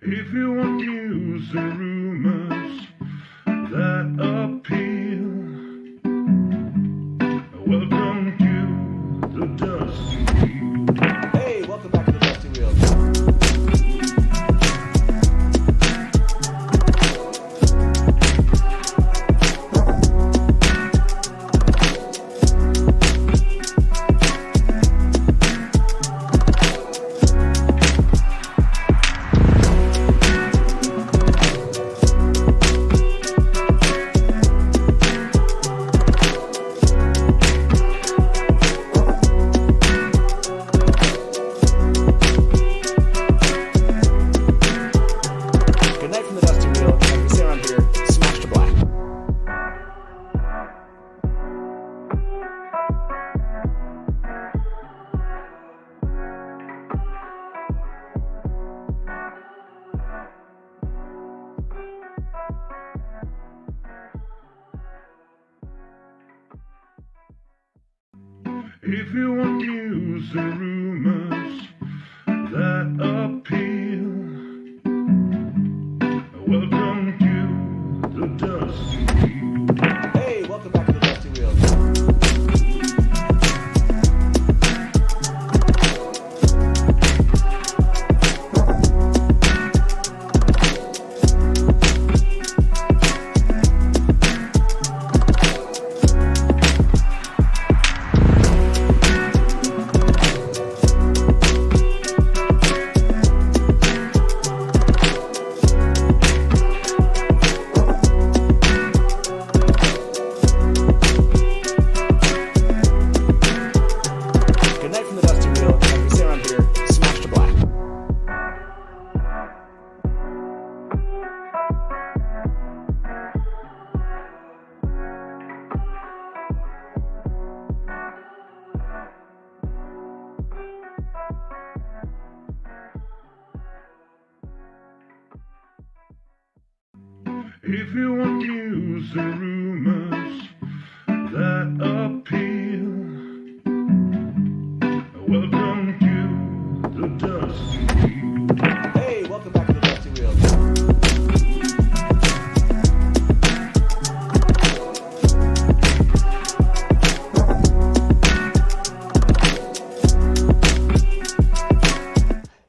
If you want news and rumors that appeal, welcome to the Dusty Wheel. Hey, welcome back to the Dusty Wheel. If you want news and rumors that appeal, welcome to the Dusty Wheel. Hey, welcome back to the Dusty Wheel. If you want news and rumors that appeal, welcome to the Dusty Wheel. Hey, welcome back to the Dusty Wheel.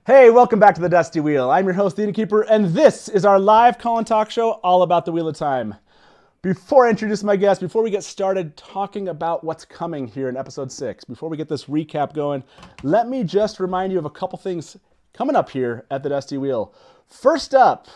Hey, welcome back to the Dusty Wheel. I'm your host, the Innkeeper, and this is our live call and talk show all about the Wheel of Time. Before I introduce my guest, before we get started talking about what's coming here in episode 6, before we get this recap going, let me just remind you of a couple things coming up here at the Dusty Wheel. First up,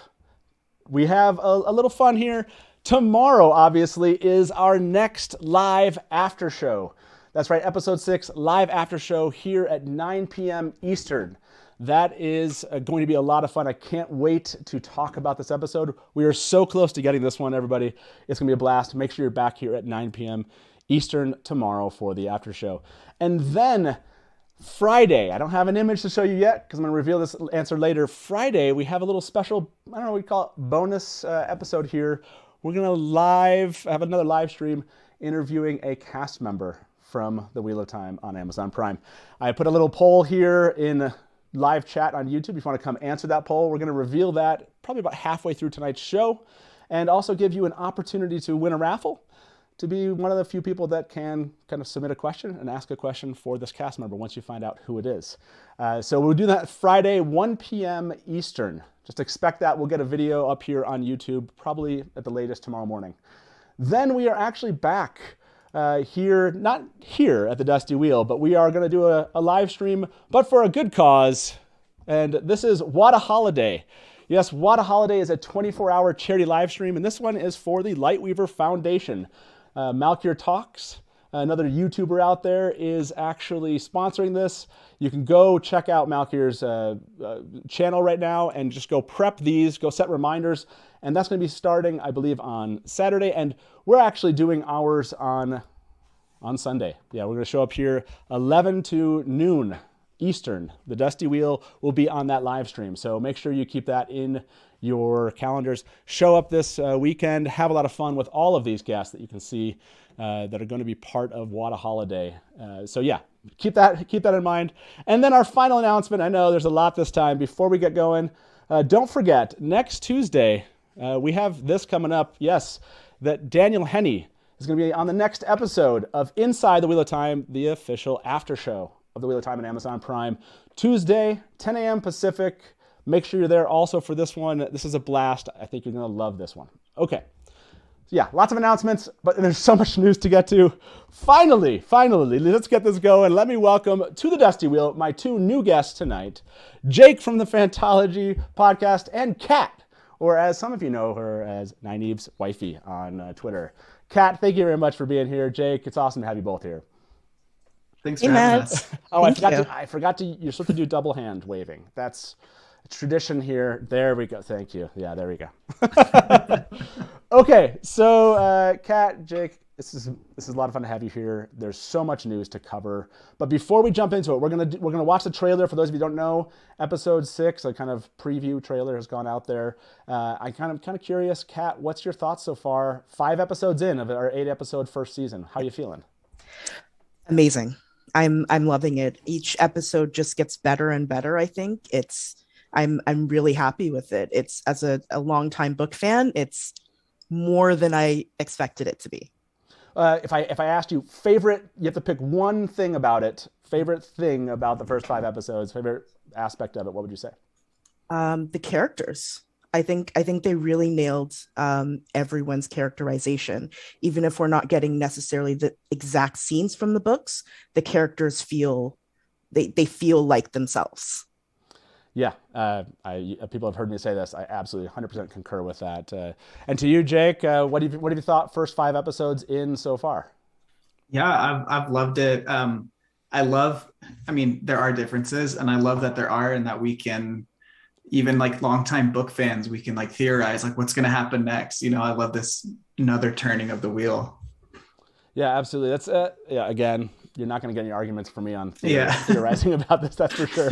we have a little fun here. Tomorrow, obviously, is our next live after show. That's right, episode 6, live after show here at 9 p.m. Eastern. That is going to be a lot of fun. I can't wait to talk about this episode. We are so close to getting this one, everybody. It's going to be a blast. Make sure you're back here at 9 p.m. Eastern tomorrow for the after show. And then Friday, I don't have an image to show you yet because I'm going to reveal this answer later. Friday, we have a little special, I don't know what we call it, bonus episode here. We're going to have another live stream interviewing a cast member from the Wheel of Time on Amazon Prime. I put a little poll here in live chat on YouTube. If you want to come answer that poll, we're going to reveal that probably about halfway through tonight's show, and also give you an opportunity to win a raffle, to be one of the few people that can kind of submit a question and ask a question for this cast member once you find out who it is. So we'll do that Friday, 1 p.m. Eastern. Just expect that. We'll get a video up here on YouTube, probably at the latest tomorrow morning. Then we are actually back here, not here at the Dusty Wheel, but we are going to do a live stream, but for a good cause. And this is What a Holiday. Yes, What a Holiday is a 24-hour charity live stream, and this one is for the Lightweaver Foundation. Malkier Talks, another YouTuber out there, is actually sponsoring this. You can go check out Malkier's channel right now and just go prep these, go set reminders. And that's going to be starting, I believe, on Saturday. And we're actually doing ours on Sunday. Yeah, we're going to show up here 11 to noon Eastern. The Dusty Wheel will be on that live stream. So make sure you keep that in your calendars. Show up this weekend. Have a lot of fun with all of these guests that you can see that are going to be part of What a Holiday. So yeah, keep that in mind. And then our final announcement. I know there's a lot this time. Before we get going, Don't forget, next Tuesday, we have this coming up. Yes, that Daniel Henney is going to be on the next episode of Inside the Wheel of Time, the official after show of the Wheel of Time on Amazon Prime. Tuesday, 10 a.m. Pacific. Make sure you're there also for this one. This is a blast. I think you're going to love this one. Okay. Yeah, lots of announcements, but there's so much news to get to. Finally, let's get this going. Let me welcome to the Dusty Wheel my two new guests tonight, Jake from the Fantology podcast and Kat, or as some of you know her as Nynaeve's wifey on Twitter. Kat, thank you very much for being here. Jake, it's awesome to have you both here. Thanks for having us. Oh, I forgot to, you're supposed to do double hand waving. That's tradition here. There we go. Thank you. Yeah, there we go. Okay, so Kat, Jake, this is a lot of fun to have you here. There's so much news to cover, but before we jump into it, we're gonna watch the trailer. For those of you who don't know, episode 6, a kind of preview trailer has gone out there. I'm kind of curious, Kat, what's your thoughts so far? 5 episodes in of our 8-episode first season. How are you feeling? Amazing. I'm loving it. Each episode just gets better and better. I think I'm really happy with it. It's, as a longtime book fan, it's more than I expected it to be. If I asked you favorite, you have to pick one thing about it. Favorite thing about the first 5 episodes. Favorite aspect of it. What would you say? The characters. I think they really nailed everyone's characterization. Even if we're not getting necessarily the exact scenes from the books, the characters feel like themselves. Yeah, people have heard me say this. I absolutely 100% concur with that. And to you, Jake, what have you thought first 5 episodes in so far? Yeah, I've loved it. I mean, there are differences, and I love that there are, and that we can, even like longtime book fans, we can like theorize like what's going to happen next. You know, I love this another turning of the wheel. Yeah, absolutely. That's again, you're not going to get any arguments from me on theorizing about this, that's for sure.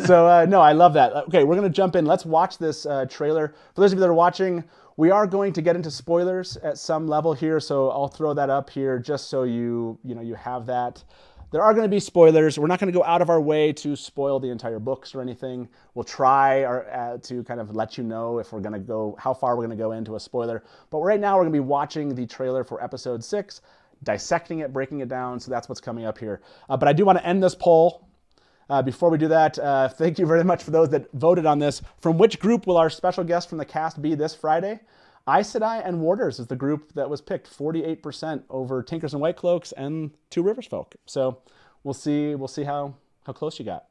So, no, I love that. Okay, we're going to jump in. Let's watch this trailer. For those of you that are watching, we are going to get into spoilers at some level here, so I'll throw that up here just so you have that. There are going to be spoilers. We're not going to go out of our way to spoil the entire books or anything. We'll try to kind of let you know if we're going to go, how far we're going to go into a spoiler. But right now, we're going to be watching the trailer for episode 6, dissecting it, breaking it down. So that's what's coming up here. But I do want to end this poll. Before we do that, thank you very much for those that voted on this. From which group will our special guest from the cast be this Friday? Aes Sedai and Warders is the group that was picked, 48% over Tinkers and Whitecloaks and Two Rivers Folk. So we'll see how close you got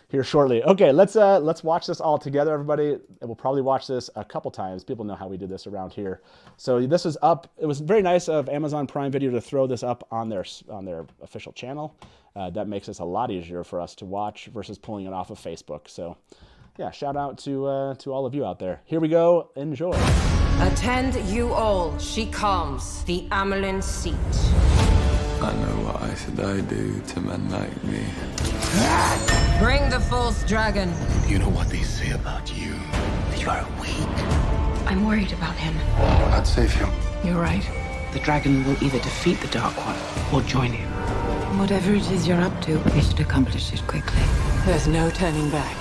here shortly. Okay, let's watch this all together, everybody. We'll probably watch this a couple times. People know how we do this around here. So this is up. It was very nice of Amazon Prime Video to throw this up on their official channel. That makes this a lot easier for us to watch versus pulling it off of Facebook. So yeah, shout out to all of you out there. Here we go. Enjoy. Attend you all. She comes, the Amyrlin seat. I know what Aes Sedai do to men like me. Bring the false dragon. You know what they say about you? That you are weak. I'm worried about him. I'd save him. You're right. The dragon will either defeat the Dark One or join him. Whatever it is you're up to, we should accomplish it quickly. There's no turning back.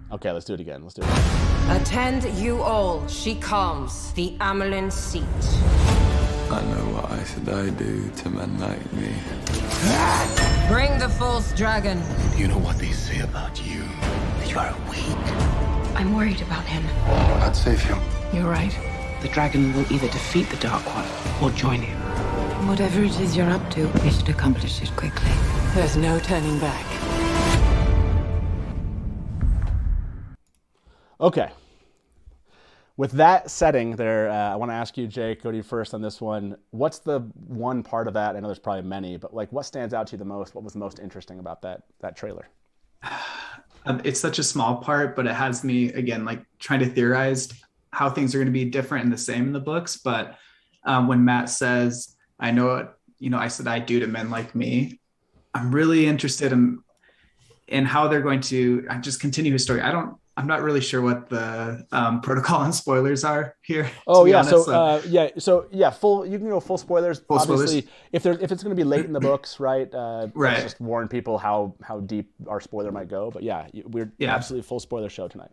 Okay, let's do it again. Attend you all. She comes, the Amyrlin seat. I know what Aes Sedai do to men like me. Bring the false dragon. You know what they say about you? That you are weak. I'm worried about him. I'd save him. You're right. The dragon will either defeat the Dark One or join him. Whatever it is you're up to, we should accomplish it quickly. There's no turning back. Okay. With that setting there, I want to ask you, Jake, go to you first on this one. What's the one part of that? I know there's probably many, but like what stands out to you the most? What was most interesting about that trailer? It's such a small part, but it has me, again, like trying to theorize how things are going to be different and the same in the books. But when Matt says, I know what, Aes Sedai do to men like me, I'm really interested in how they're going to just continue his story. I'm not really sure what the protocol and spoilers are here. Oh to be yeah, honest, so full. You can go full spoilers. Full Obviously, spoilers. if it's going to be late in the books, right? Right. Let's just warn people how deep our spoiler might go. But yeah, we're absolutely full spoiler show tonight.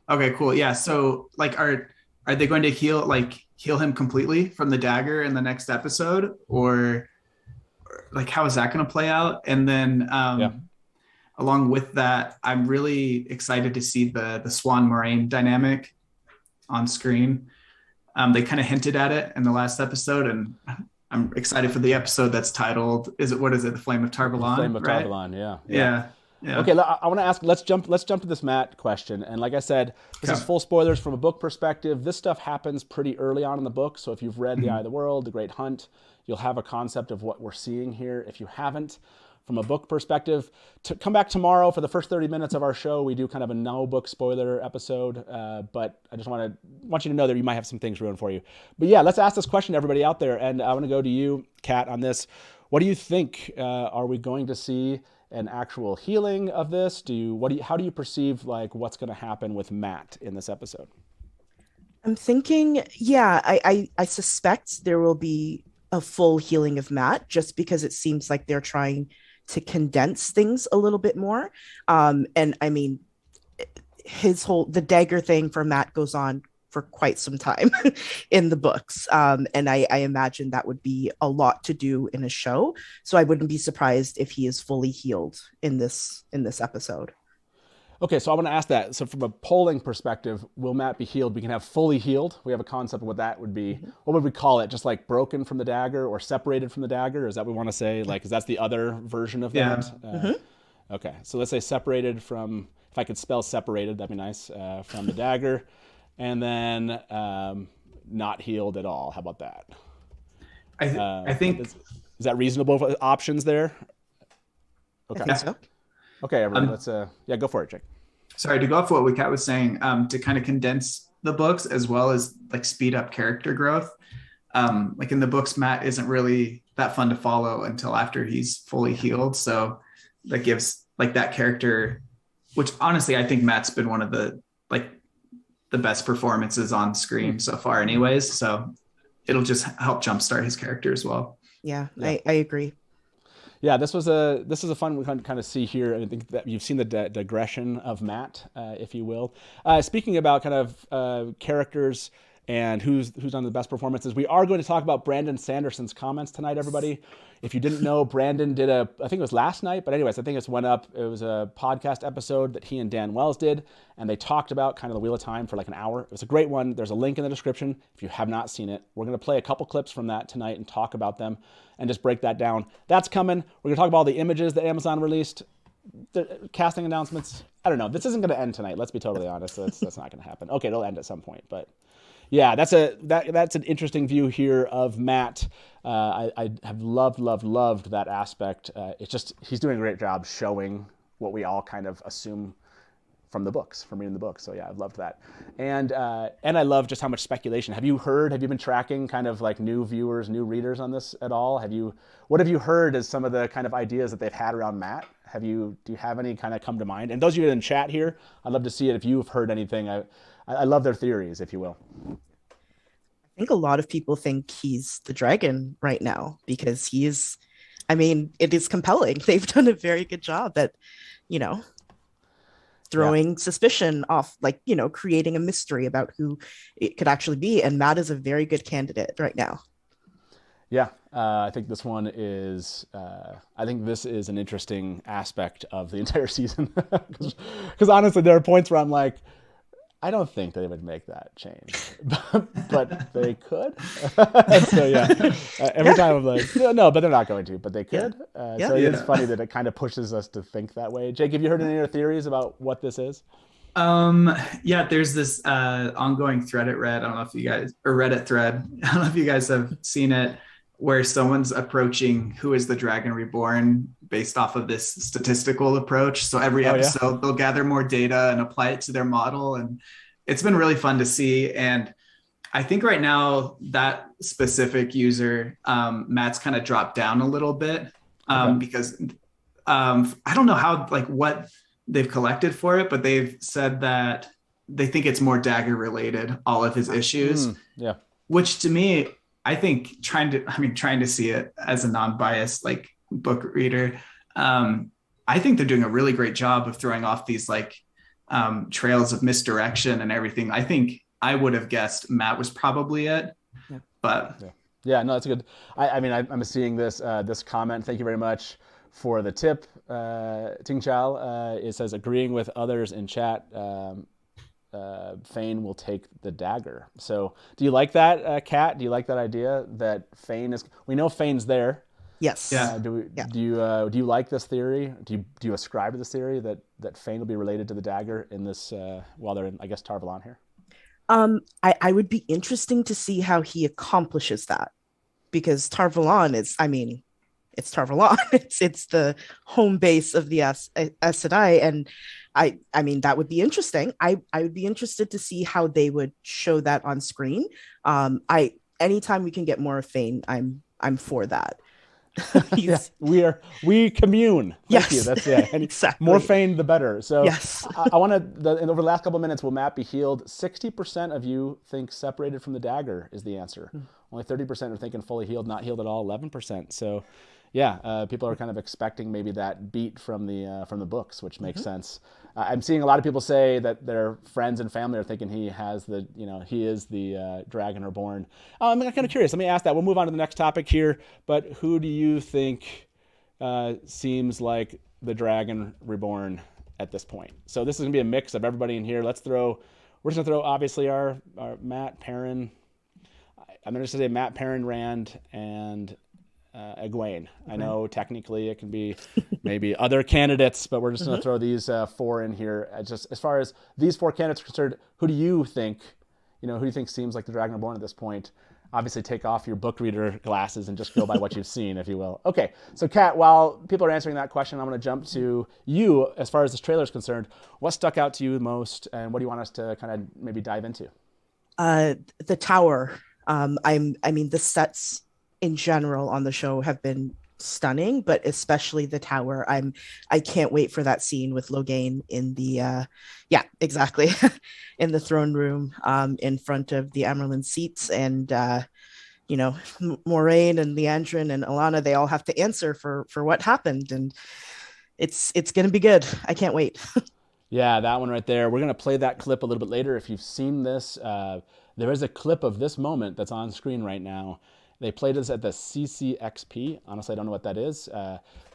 Okay, cool. Yeah. So like, are they going to heal him completely from the dagger in the next episode, or like how is that going to play out? And then along with that, I'm really excited to see the Swan Moiraine dynamic on screen. They kind of hinted at it in the last episode, and I'm excited for the episode that's titled The Flame of Tar Valon? Flame of Tar right? Valon, Yeah. Okay, I want to ask. Let's jump to this Matt question. And like I said, this is full spoilers from a book perspective. This stuff happens pretty early on in the book. So if you've read The Eye of the World, The Great Hunt, you'll have a concept of what we're seeing here. If you haven't, from a book perspective, to come back tomorrow for the first 30 minutes of our show, we do kind of a no book spoiler episode. But I just want you to know that you might have some things ruined for you. But yeah, let's ask this question to everybody out there. And I want to go to you, Kat, on this. What do you think? Are we going to see an actual healing of this? How do you perceive like what's going to happen with Matt in this episode? I'm thinking, I suspect there will be a full healing of Matt, just because it seems like they're trying to condense things a little bit more. And I mean, the dagger thing for Matt goes on for quite some time in the books. And I imagine that would be a lot to do in a show. So I wouldn't be surprised if he is fully healed in this episode. Okay, so I want to ask that. So from a polling perspective, will Matt be healed? We can have fully healed. We have a concept of what that would be. What would we call it? Just like broken from the dagger or separated from the dagger? Or is that what we want to say? Like, is that the other version of that? Okay, so let's say separated from, if I could spell separated, that'd be nice, from the dagger. And then not healed at all. How about that? I think... Is that reasonable options there? Okay. I think so. Okay, everyone, let's go for it, Jake. Sorry, to go off what Kat was saying, to kind of condense the books as well as like speed up character growth. Like in the books, Matt isn't really that fun to follow until after he's fully healed. So that gives like that character, which honestly, I think Matt's been one of the best performances on screen so far anyways. So it'll just help jumpstart his character as well. Yeah. I agree. Yeah, this is a fun one to kind of see here. I think that you've seen the digression of Matt, if you will. Speaking about kind of characters and who's done the best performances, we are going to talk about Brandon Sanderson's comments tonight, everybody. If you didn't know, Brandon did I think it was last night, but anyways, I think it's went up. It was a podcast episode that he and Dan Wells did, and they talked about kind of the Wheel of Time for like an hour. It was a great one. There's a link in the description if you have not seen it. We're going to play a couple clips from that tonight and talk about them and just break that down. That's coming. We're going to talk about all the images that Amazon released, the casting announcements. I don't know. This isn't going to end tonight. Let's be totally honest. That's not going to happen. Okay, it'll end at some point, but yeah, that's an interesting view here of Matt. I have loved that aspect. It's just he's doing a great job showing what we all kind of assume from reading the books. So yeah, I've loved that. And I love just how much speculation. Have you been tracking kind of like new viewers, new readers on this at all? What have you heard as some of the kind of ideas that they've had around Matt? Do you have any kind of come to mind? And those of you in chat here, I'd love to see it if you've heard anything. I love their theories, if you will. I think a lot of people think he's the dragon right now because he is, I mean, it is compelling. They've done a very good job at, throwing suspicion off, creating a mystery about who it could actually be. And Matt is a very good candidate right now. Yeah, I think this one is. I think this is an interesting aspect of the entire season because honestly, there are points where I'm like, I don't think they would make that change, but they could. So yeah, every time I'm like, no, but they're not going to, but they could. So it's funny that it kind of pushes us to think that way. Jake, have you heard any other theories about what this is? Yeah, there's this ongoing thread at Reddit. I don't know if you guys, or Reddit thread. I don't know if you guys have seen it, where someone's approaching who is the Dragon Reborn based off of this statistical approach. So every episode they'll gather more data and apply it to their model. And it's been really fun to see. And I think right now that specific user, Matt's kind of dropped down a little bit because I don't know how, what they've collected for it, but they've said that they think it's more dagger related, all of his issues. Yeah. Which to me, I think trying to see it as a non-biased like book reader, I think they're doing a really great job of throwing off these like trails of misdirection and everything. I think I would have guessed Matt was probably it, but yeah, no, that's a good. I'm seeing this comment. Thank you very much for the tip, Ting Chao. It says agreeing with others in chat. Fane will take the dagger. So, do you like that, Kat? Do you like that idea that Fane is? We know Fane's there. Yes. Do you like this theory? Do you ascribe to this theory that Fane will be related to the dagger in this while they're in, I guess, Tar Valon here? I would be interesting to see how he accomplishes that, because Tar Valon is, it's Tar Valon. it's the home base of the Aes Sedai, and I mean that would be interesting. I would be interested to see how they would show that on screen. Anytime we can get more of Fane, I'm for that. We commune. Thank you. That's exactly. More Fane, the better. So yes. I want to. Over the last couple of minutes, will Matt be healed? 60% of you think separated from the dagger is the answer. Only 30% are thinking fully healed, not healed at all. 11%. So, yeah, people are kind of expecting maybe that beat from the books, which makes sense. I'm seeing a lot of people say that their friends and family are thinking he is the Dragon Reborn. I'm kind of curious. Let me ask that. We'll move on to the next topic here. But who do you think seems like the Dragon Reborn at this point? So this is gonna be a mix of everybody in here. We're just gonna throw obviously our Matt, Perrin. I'm gonna say Matt, Perrin, Rand, and Egwene. I know technically it can be maybe other candidates, but we're just going to throw these 4 in here. Just as far as these 4 candidates are concerned, who do you think seems like the Dragon Reborn at this point? Obviously, take off your book reader glasses and just go by what you've seen, if you will. Okay, so Kat, while people are answering that question, I'm going to jump to you as far as this trailer is concerned. What stuck out to you the most, and what do you want us to kind of maybe dive into? The tower. The sets in general on the show have been stunning, but especially the tower. I can't wait for that scene with Logain in the exactly in the throne room in front of the Amyrlin seats, and Moiraine and Liandrin and Alanna, they all have to answer for what happened, and it's gonna be good. I can't wait. Yeah, that one right there. We're gonna play that clip a little bit later. If you've seen this, there is a clip of this moment that's on screen right now. They played this at the CCXP. Honestly, I don't know what that is,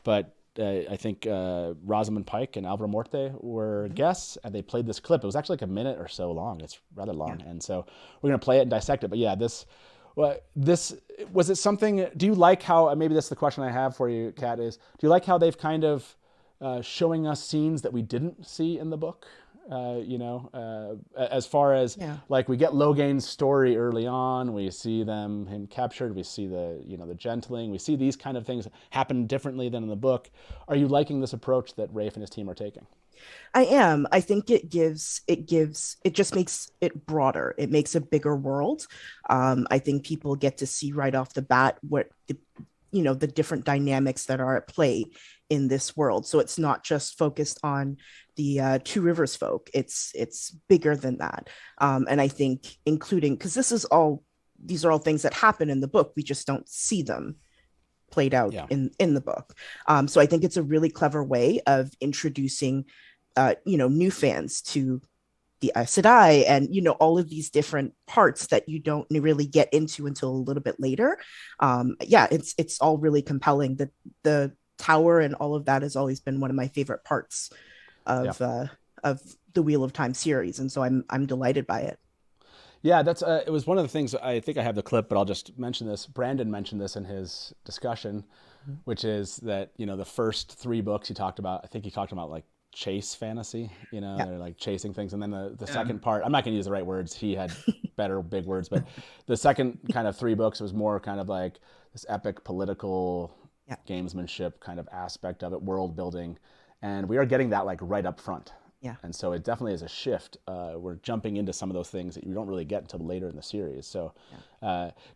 but I think Rosamund Pike and Alvaro Morte were guests, and they played this clip. It was actually like a minute or so long. It's rather long, and so we're gonna play it and dissect it. But yeah, this was it something? Do you like how? Maybe that's the question I have for you, Kat. Is do you like how they've kind of showing us scenes that we didn't see in the book? As far as like we get Logain's story early on, we see him captured, we see the gentling, we see these kind of things happen differently than in the book. Are you liking this approach that Rafe and his team are taking? I am. I think it just makes it broader. It makes a bigger world. I think people get to see right off the bat what the different dynamics that are at play in this world. So it's not just focused on the Two Rivers folk. It's bigger than that. And I think including, because these are all things that happen in the book. We just don't see them played out in the book. So I think it's a really clever way of introducing, new fans to the Aes Sedai and, all of these different parts that you don't really get into until a little bit later. It's all really compelling. The tower and all of that has always been one of my favorite parts of the Wheel of Time series, and so I'm delighted by it. Yeah, that's it was one of the things. I think I have the clip, but I'll just mention this. Brandon mentioned this in his discussion, which is that the first 3 books he talked about. I think he talked about like chase fantasy. They're like chasing things, and then the second part. I'm not going to use the right words. He had better big words, but the second kind of 3 books was more kind of like this epic political gamesmanship kind of aspect of it, world building, and we are getting that like right up front Yeah. And so it definitely is a shift. We're jumping into some of those things that you don't really get until later in the series. So,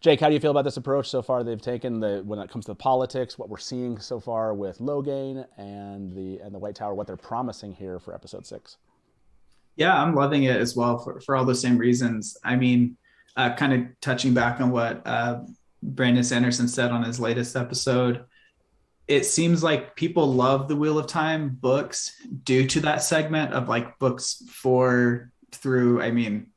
Jake, how do you feel about this approach so far they've taken when it comes to the politics, what we're seeing so far with Logain and the White Tower, what they're promising here for episode 6? Yeah, I'm loving it as well for all the same reasons. I mean, kind of touching back on what Brandon Sanderson said on his latest episode, it seems like people love the Wheel of Time books due to that segment of like books 4 through, I mean,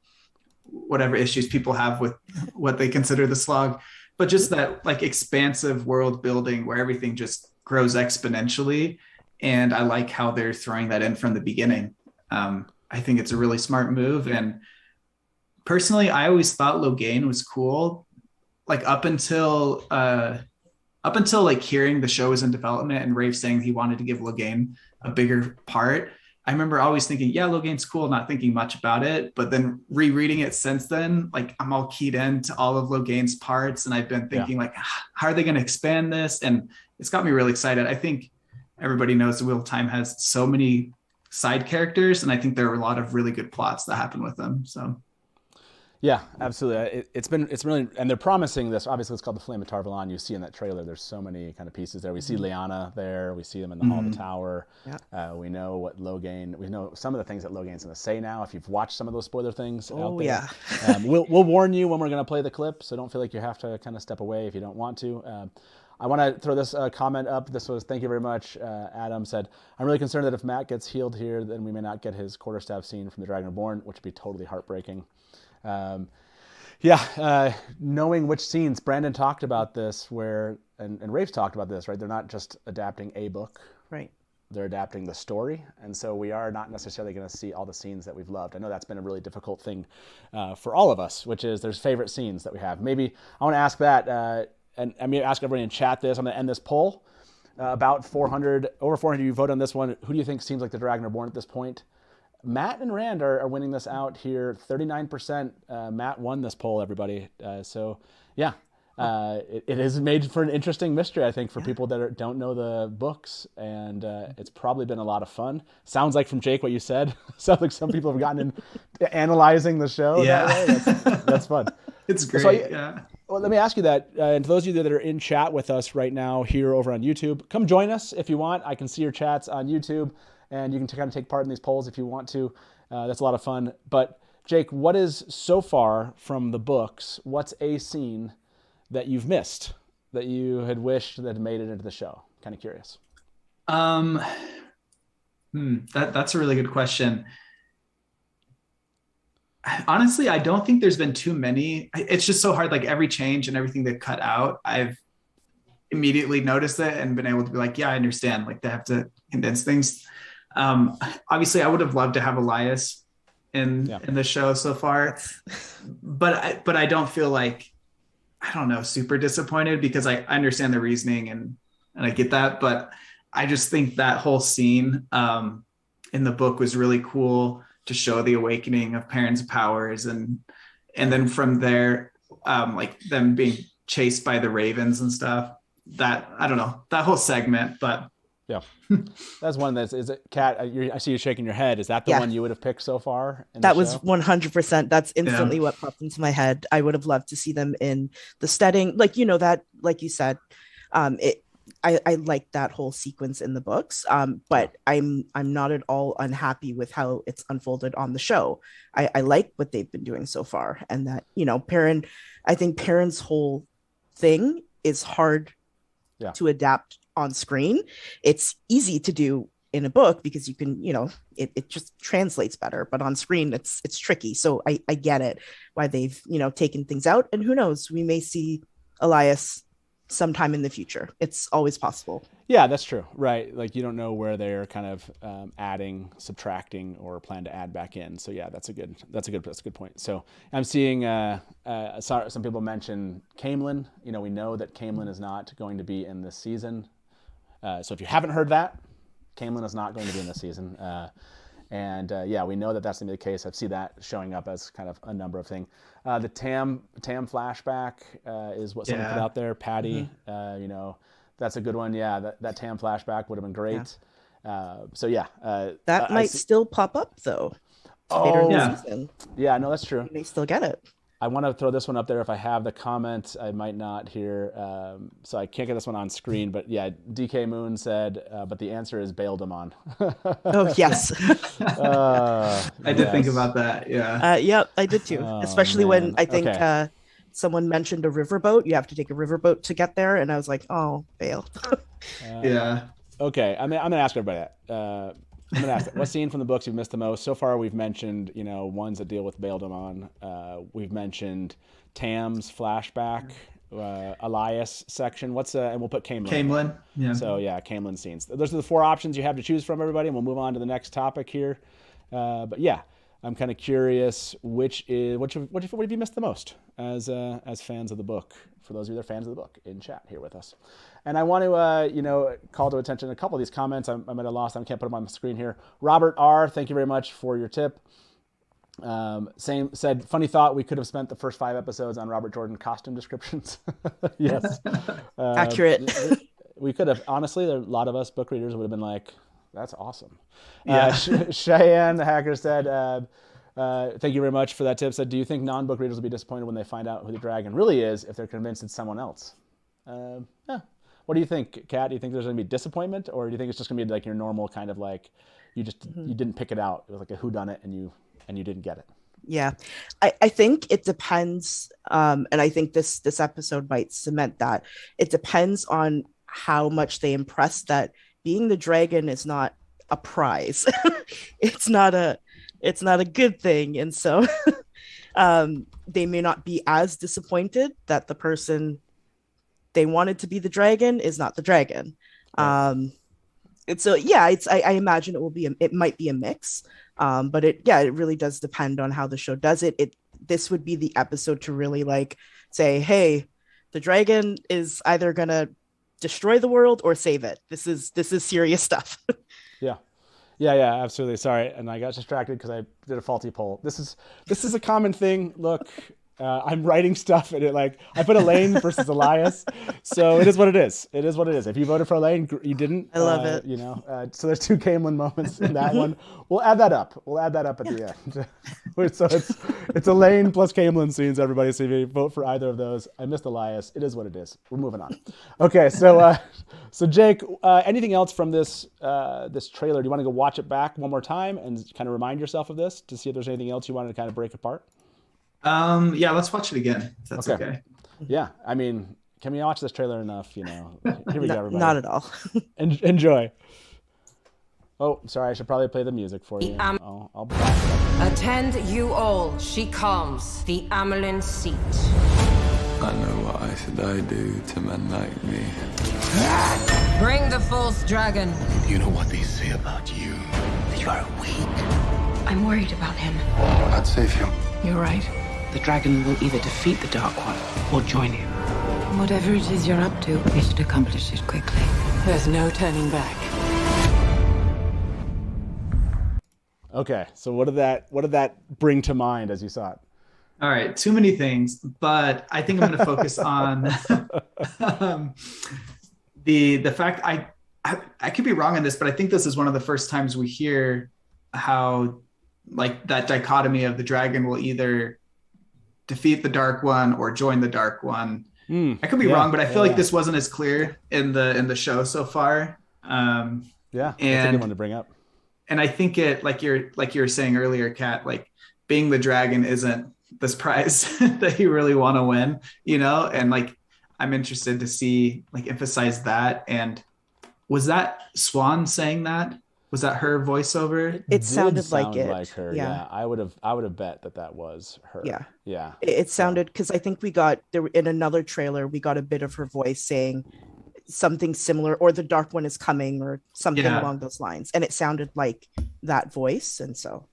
whatever issues people have with what they consider the slog, but just that like expansive world building where everything just grows exponentially. And I like how they're throwing that in from the beginning. I think it's a really smart move. And personally, I always thought Logain was cool. Like up until like hearing the show was in development and Rafe saying he wanted to give Logain a bigger part, I remember always thinking, yeah, Logain's cool, not thinking much about it. But then rereading it since then, like I'm all keyed into all of Logain's parts. And I've been thinking like, how are they going to expand this? And it's got me really excited. I think everybody knows the Wheel of Time has so many side characters. And I think there are a lot of really good plots that happen with them. So. Yeah, absolutely. It's really, and they're promising this. Obviously, it's called the Flame of Tar Valon. You see in that trailer, there's so many kind of pieces there. We see Liandrin there. We see them in the Hall of the Tower. Yeah. We know what Logain. We know some of the things that Logain's going to say now. If you've watched some of those spoiler things out there, yeah. We'll warn you when we're going to play the clip, so don't feel like you have to kind of step away if you don't want to. I want to throw this comment up. This was, thank you very much. Adam said, I'm really concerned that if Matt gets healed here, then we may not get his quarterstaff scene from the Dragon Reborn, which would be totally heartbreaking. Knowing which scenes, Brandon talked about this and Rafe's talked about this, right? They're not just adapting a book. Right. They're adapting the story. And so we are not necessarily going to see all the scenes that we've loved. I know that's been a really difficult thing for all of us, which is there's favorite scenes that we have. Maybe I want to ask that, and I'm going to ask everybody in chat this. I'm going to end this poll. About over 400 you vote on this one. Who do you think seems like the Dragon Reborn at this point? Matt and Rand are winning this out here. 39%. Matt won this poll, everybody. It is made for an interesting mystery, I think, for people that don't know the books. And it's probably been a lot of fun. Sounds like from Jake what you said. Sounds like some people have gotten into analyzing the show. Yeah. That's fun. It's great. Yeah. Well, let me ask you that. And to those of you that are in chat with us right now here over on YouTube, come join us if you want. I can see your chats on YouTube. And you can kind of take part in these polls if you want to. That's a lot of fun. But Jake, what is so far from the books, what's a scene that you've missed that you had wished that had made it into the show? Kind of curious. That's a really good question. Honestly, I don't think there's been too many. It's just so hard. Like every change and everything they cut out, I've immediately noticed it and been able to be like, yeah, I understand. Like they have to condense things. Obviously I would have loved to have Elias in the show so far, but I don't feel like, I don't know, super disappointed because I understand the reasoning and I get that, but I just think that whole scene in the book was really cool to show the awakening of Perrin's powers and then from there, like them being chased by the ravens and stuff. That, I don't know, that whole segment, but yeah, that's one that's, is it, Kat, I see you shaking your head. Is that the one you would have picked so far? That was 100%. That's instantly what popped into my head. I would have loved to see them in the setting. Like, you know, that, like you said, I like that whole sequence in the books, but I'm not at all unhappy with how it's unfolded on the show. I like what they've been doing so far. And that, you know, Perrin, I think Perrin's whole thing is hard to adapt on screen. It's easy to do in a book because you can, you know, it just translates better, but on screen it's tricky. So I get it why they've, you know, taken things out, and who knows, we may see Elias sometime in the future. It's always possible. Yeah, that's true. Right. Like you don't know where they're kind of adding, subtracting, or plan to add back in. So yeah, that's a good point. So I'm seeing some people mention Caemlyn. You know, we know that Caemlyn is not going to be in this season. So if you haven't heard that, Caemlyn is not going to be in this season. We know that that's going to be the case. I see that showing up as kind of a number of things. The Tam flashback is what someone put out there. Patty, you know, that's a good one. Yeah, that Tam flashback would have been great. So yeah, That I might see- still pop up though. Oh, Later in the yeah. season. Yeah, no, that's true. You may still get it. I want to throw this one up there if I have the comment. I might not here, so I can't get this one on screen. But yeah, DK Moon said, but the answer is Bail Damon. Oh yes. I did think about that. Yeah. Yep, I did too. Oh, Especially when man. I think Okay. someone mentioned a riverboat. You have to take a riverboat to get there, and I was like, oh, bail. Yeah. Okay, I'm gonna ask everybody that. I'm gonna ask that. What scene from the books you've missed the most? So far, we've mentioned ones that deal with Bail Damon. We've mentioned Tam's flashback, Elias section. And we'll put Camelin. Camelin. Yeah. So yeah, Camelin scenes. Those are the 4 options you have to choose from, everybody, and we'll move on to the next topic here. But yeah, I'm kind of curious what have you missed the most as fans of the book? For those of you that are fans of the book in chat here with us. And I want to call to attention a couple of these comments. I might have lost them. I can't put them on the screen here. Robert R, thank you very much for your tip. Said, funny thought, we could have spent the first 5 episodes on Robert Jordan costume descriptions. Yes. Accurate. We could have, honestly, a lot of us book readers would have been like, that's awesome. Yeah. Cheyenne, the hacker, said, thank you very much for that tip. Said, do you think non-book readers will be disappointed when they find out who the dragon really is if they're convinced it's someone else? Yeah. What do you think, Kat? Do you think there's going to be disappointment, or do you think it's just going to be like your normal kind of like you didn't pick it out? It was like a whodunit and you didn't get it. Yeah, I think it depends, and I think this episode might cement that. It depends on how much they impress that being the dragon is not a prize. It's not a good thing, and so they may not be as disappointed that the person they wanted to be the dragon is not the dragon. And so yeah, I imagine it might be a mix. But it really does depend on how the show does it. This would be the episode to really like say, hey, the dragon is either gonna destroy the world or save it. This is serious stuff. Yeah, absolutely. Sorry, and I got distracted because I did a faulty poll. This is a common thing. Look, I'm writing stuff and I put Elaine versus Elias, so it is what it is. It is what it is. If you voted for Elaine, you didn't. I love it. So there's 2 Camelin moments in that one. We'll add that up. At the end. So it's Elaine plus Camelin scenes, everybody. So if you vote for either of those, I missed Elias. It is what it is. We're moving on. Okay, so Jake, anything else from this trailer? Do you want to go watch it back one more time and kind of remind yourself of this to see if there's anything else you wanted to kind of break apart? Yeah, let's watch it again, if that's okay. Yeah, I mean, can we watch this trailer enough? Here we go, everybody. Not at all. Enjoy. Oh, sorry, I should probably play the music for you. I'll back it up. Attend you all, she comes, the Amyrlin seat. I know what should I do to men like me. Bring the false dragon. You know what they say about you, that you are weak. I'm worried about him. I'd save you. You're right. The dragon will either defeat the Dark One or join him. Whatever it is you're up to, we should accomplish it quickly. There's no turning back. Okay, so what did that bring to mind as you saw it? All right, too many things, but I think I'm going to focus on the fact I could be wrong on this, but I think this is one of the first times we hear how like that dichotomy of the dragon will either defeat the Dark One or join the Dark One. I could be wrong, but I feel like this wasn't as clear in the show so far. Yeah, that's a good one to bring up. And I think it, like you were saying earlier, Kat, like being the dragon isn't this prize that you really want to win, and like I'm interested to see like emphasize that. And was that Swan saying that? Was that her voiceover? It sounded like it. Like her. Yeah. I would have bet that was her. Yeah. It sounded, because I think we got there in another trailer, we got a bit of her voice saying something similar, or the Dark One is coming, or something along those lines, and it sounded like that voice. And so,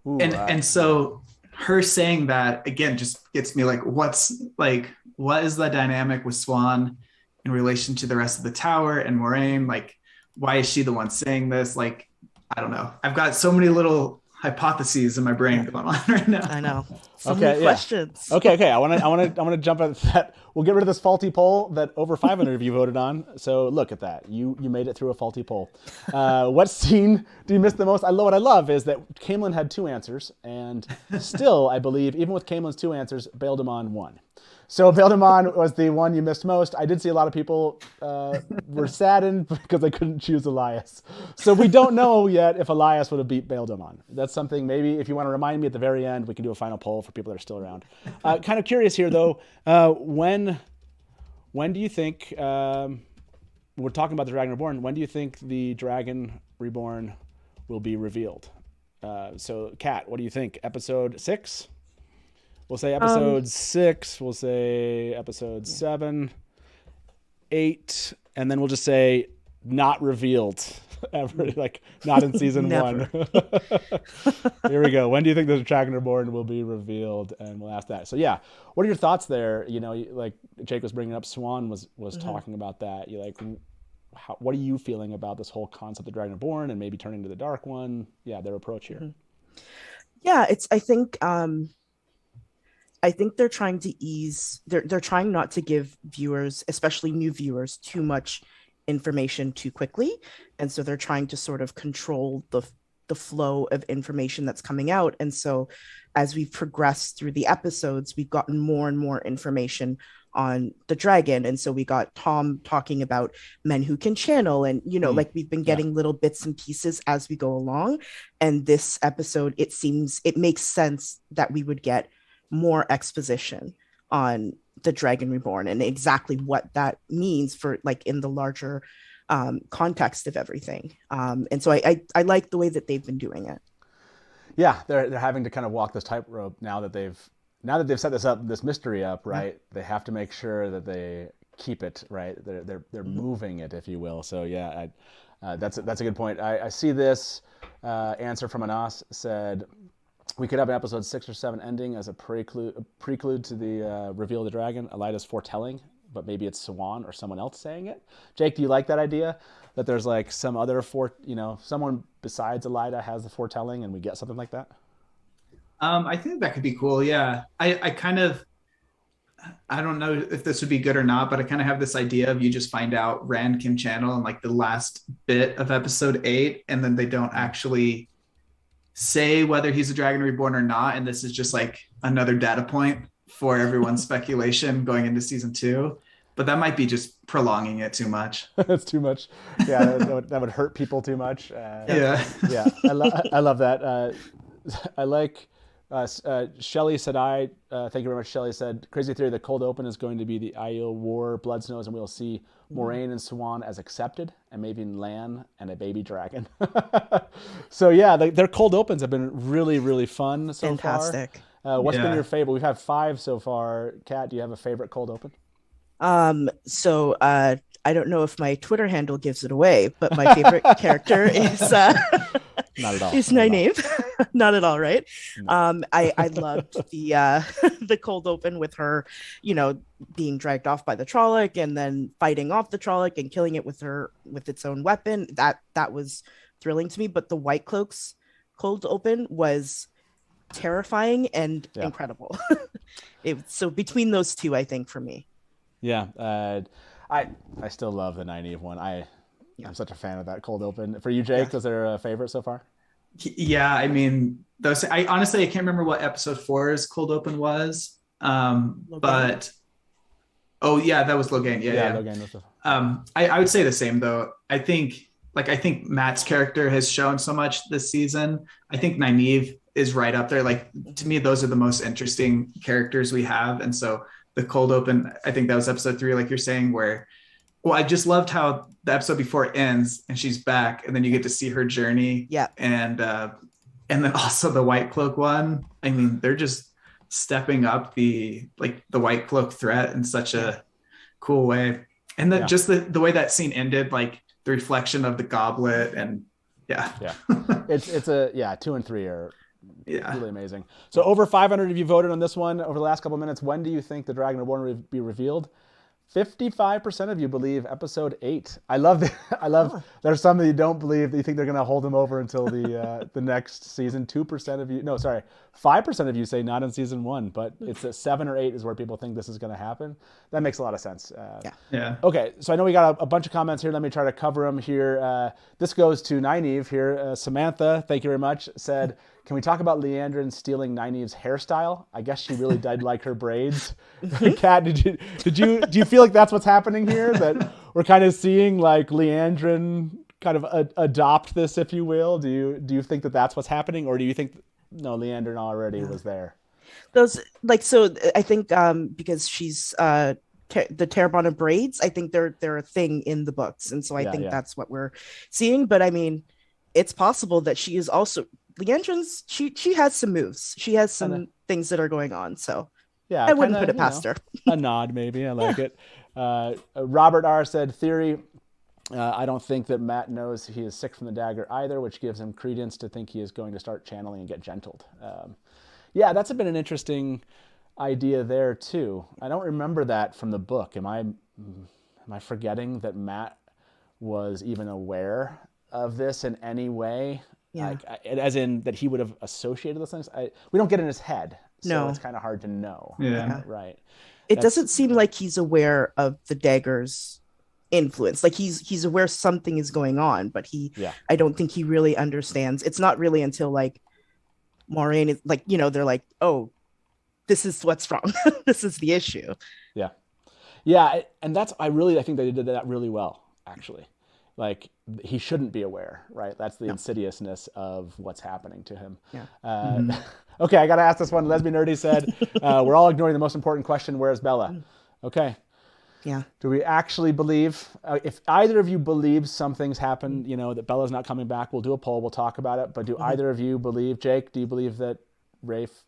and so her saying that again just gets me like, what is the dynamic with Swan in relation to the rest of the tower and Moiraine? Like, why is she the one saying this? Like, I don't know. I've got so many little hypotheses in my brain going on right now. I know. So many questions. Okay. I want to jump at that. we'll get rid of this faulty poll that over 500 of you voted on. So look at that. You made it through a faulty poll. What scene do you miss the most? What I love is that Camelin had 2 answers, and still, I believe, even with Camelin's 2 answers, Bail Damon won. So Bail Damon was the one you missed most. I did see a lot of people were saddened because they couldn't choose Elias. So we don't know yet if Elias would have beat Bail Damon. That's something maybe if you want to remind me at the very end, we can do a final poll for people that are still around. Kind of curious here though, when do you think, we're talking about the Dragon Reborn, when do you think the Dragon Reborn will be revealed? So Kat, what do you think? Episode 6? We'll say episode 6. We'll say episode 7, 8, and then we'll just say not revealed ever, like not in season 1. Here we go. When do you think the Dragon Reborn will be revealed? And we'll ask that. So yeah, what are your thoughts there? You know, like Jake was bringing up, Swan was talking about that. You like, what are you feeling about this whole concept of Dragon Reborn and maybe turning to the Dark One? Yeah, their approach here. Yeah, I think they're trying to ease. They're trying not to give viewers, especially new viewers, too much information too quickly, and so they're trying to sort of control the flow of information that's coming out. And so, as we've progressed through the episodes, we've gotten more and more information on the dragon. And so we got Tom talking about men who can channel, and like we've been getting little bits and pieces as we go along. And this episode, it makes sense that we would get more exposition on the Dragon Reborn and exactly what that means for like in the larger context of everything. And so I like the way that they've been doing it. Yeah, they're having to kind of walk this tightrope now that they've set this mystery up, right? They have to make sure that they keep it, right? They're moving it, if you will. So yeah, that's a good point. I see this answer from Anas said, we could have an episode 6 or 7 ending as a prelude to the reveal of the dragon. Elida's foretelling, but maybe it's Swan or someone else saying it. Jake, do you like that idea? That there's like some other someone besides Elida has the foretelling and we get something like that? I think that could be cool. Yeah. I don't know if this would be good or not, but I kind of have this idea of you just find out Rand can channel in like the last bit of episode 8, and then they don't actually say whether he's a Dragon Reborn or not. And this is just like another data point for everyone's speculation going into season 2. But that might be just prolonging it too much. That's too much. Yeah, that would hurt people too much. Yeah. I love that. I like Shelley said, thank you very much. Shelley said, crazy theory, the cold open is going to be the Aiel War, Blood Snows, and we'll see Moiraine and Swan as accepted, and maybe Lan and a baby dragon. So yeah, their cold opens have been really, really fun so far. Fantastic. What's been your favorite? We've had 5 so far. Kat, do you have a favorite cold open? So I don't know if my Twitter handle gives it away, but my favorite character is not at all. Is Nynaeve. Not at all, right? No. I loved the cold open with her, being dragged off by the Trolloc and then fighting off the Trolloc and killing it with its own weapon. That was thrilling to me. But the White Cloak's cold open was terrifying and incredible. So between those two, I think for me. Yeah, I still love the Nynaeve one. I'm such a fan of that cold open. For you, Jake, was there a favorite so far? Yeah, I mean, I honestly can't remember what episode 4's cold open was. But oh yeah, that was Logain. Yeah. Logain was I would say the same though. I think Matt's character has shown so much this season. I think Nynaeve is right up there. Like to me, those are the most interesting characters we have, and so. The cold open, I think that was episode 3, like you're saying, where, I just loved how the episode before it ends and she's back, and then you get to see her journey. Yeah. And then also the White Cloak one. I mean, they're just stepping up the White Cloak threat in such a cool way. And then just the way that scene ended, like the reflection of the goblet, and it's 2 and 3 are really amazing. So over 500 of you voted on this one over the last couple of minutes. When do you think the Dragon Reborn will be revealed? 55% of you believe episode 8. I love there's some that you don't believe, that you think they're going to hold them over until the next season. 5% of you say not in season 1, but it's at 7 or 8 is where people think this is going to happen. That makes a lot of sense. Yeah. Okay, so I know we got a bunch of comments here. Let me try to cover them here. This goes to Nynaeve here. Samantha, thank you very much, said, can we talk about Liandrin stealing Nynaeve's hairstyle? I guess she really did like her braids. Kat, do you feel like that's what's happening here? That we're kind of seeing like Liandrin kind of adopt this, if you will? Do you think that that's what's happening, or do you think no, Liandrin already was there? Those so I think because she's the Terrebonne braids, I think they're a thing in the books, and so I think that's what we're seeing. But I mean, it's possible that she is also. Liandrin's she has some moves. She has some things that are going on. So I wouldn't put it past her. A nod, maybe. I like it. Robert R. said, theory, I don't think that Matt knows he is sick from the dagger either, which gives him credence to think he is going to start channeling and get gentled. That's been an interesting idea there, too. I don't remember that from the book. Am I forgetting that Matt was even aware of this in any way? Yeah. As in that he would have associated those things. We don't get in his head, so it's kind of hard to know. Yeah. Right. It doesn't seem like he's aware of the dagger's influence. Like he's aware something is going on, but I don't think he really understands. It's not really until like Moiraine is like, they're like, oh, this is what's wrong. This is the issue. Yeah. And I think they did that really well, actually. Like, he shouldn't be aware, right? That's the insidiousness of what's happening to him. Yeah. Okay, I got to ask this one. Lesbian Nerdy said, we're all ignoring the most important question, where's Bella? Okay. Yeah. Do we actually believe, if either of you believes something's happened, that Bella's not coming back, we'll do a poll, we'll talk about it. But do either of you believe, Jake, do you believe that Rafe...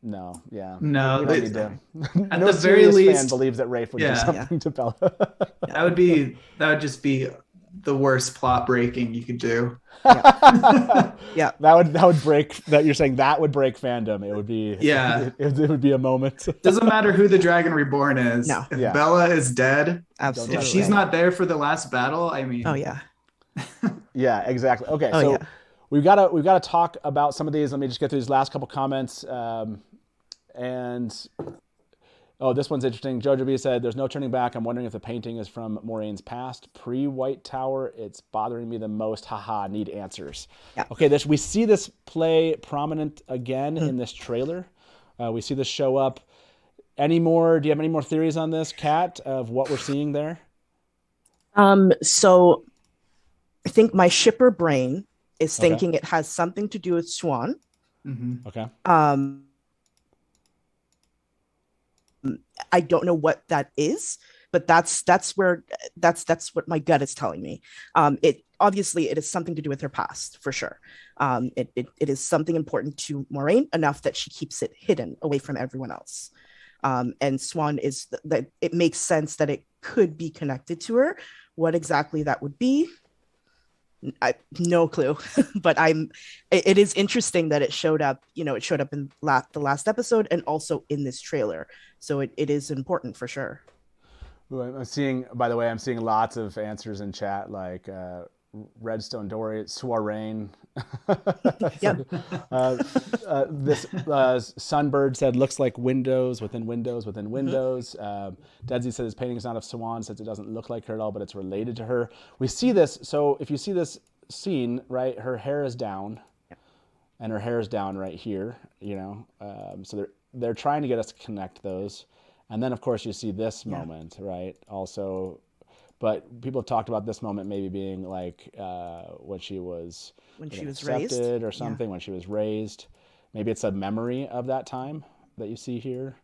No, yeah. No, we don't need to. At No the very least, fan believes that Rafe would do something to Bella. That would just be the worst plot breaking you could do. Yeah. That would break that. You're saying that would break fandom. It would be it would be a moment. Doesn't matter who the Dragon Reborn is. No. If Bella is dead, Absolutely. if she's not there for the last battle, I mean. Oh yeah. Yeah, exactly. Okay, so we've got to talk about some of these. Let me just get through these last couple comments. This one's interesting. Jojo B said, there's no turning back. I'm wondering if the painting is from Moraine's past. Pre-White Tower, it's bothering me the most. Haha, need answers. Yeah. Okay, we see this play prominent again in this trailer. We see this show up. Do you have any more theories on this, Kat, of what we're seeing there? So I think my shipper brain is thinking it has something to do with Swan. Mm-hmm. Okay. I don't know what that is, but that's what my gut is telling me. It is something to do with her past for sure. It is something important to Moiraine enough that she keeps it hidden away from everyone else. And Swan is that it makes sense that it could be connected to her. What exactly that would be, no clue. But it is interesting that it showed up. It showed up in the last episode and also in this trailer. So it is important for sure. I'm seeing lots of answers in chat, like Redstone Dory, Soiraine. Yep. This Sunbird said, looks like windows within windows within windows. Dedsy says his painting is not of Swan, since it doesn't look like her at all, but it's related to her. We see this. So if you see this scene, right, her hair is down, and her hair is down right here. So they're trying to get us to connect those, and then of course you see this moment, right? Also. But people have talked about this moment maybe being like when she was raised or something, when she was raised. Maybe it's a memory of that time that you see here.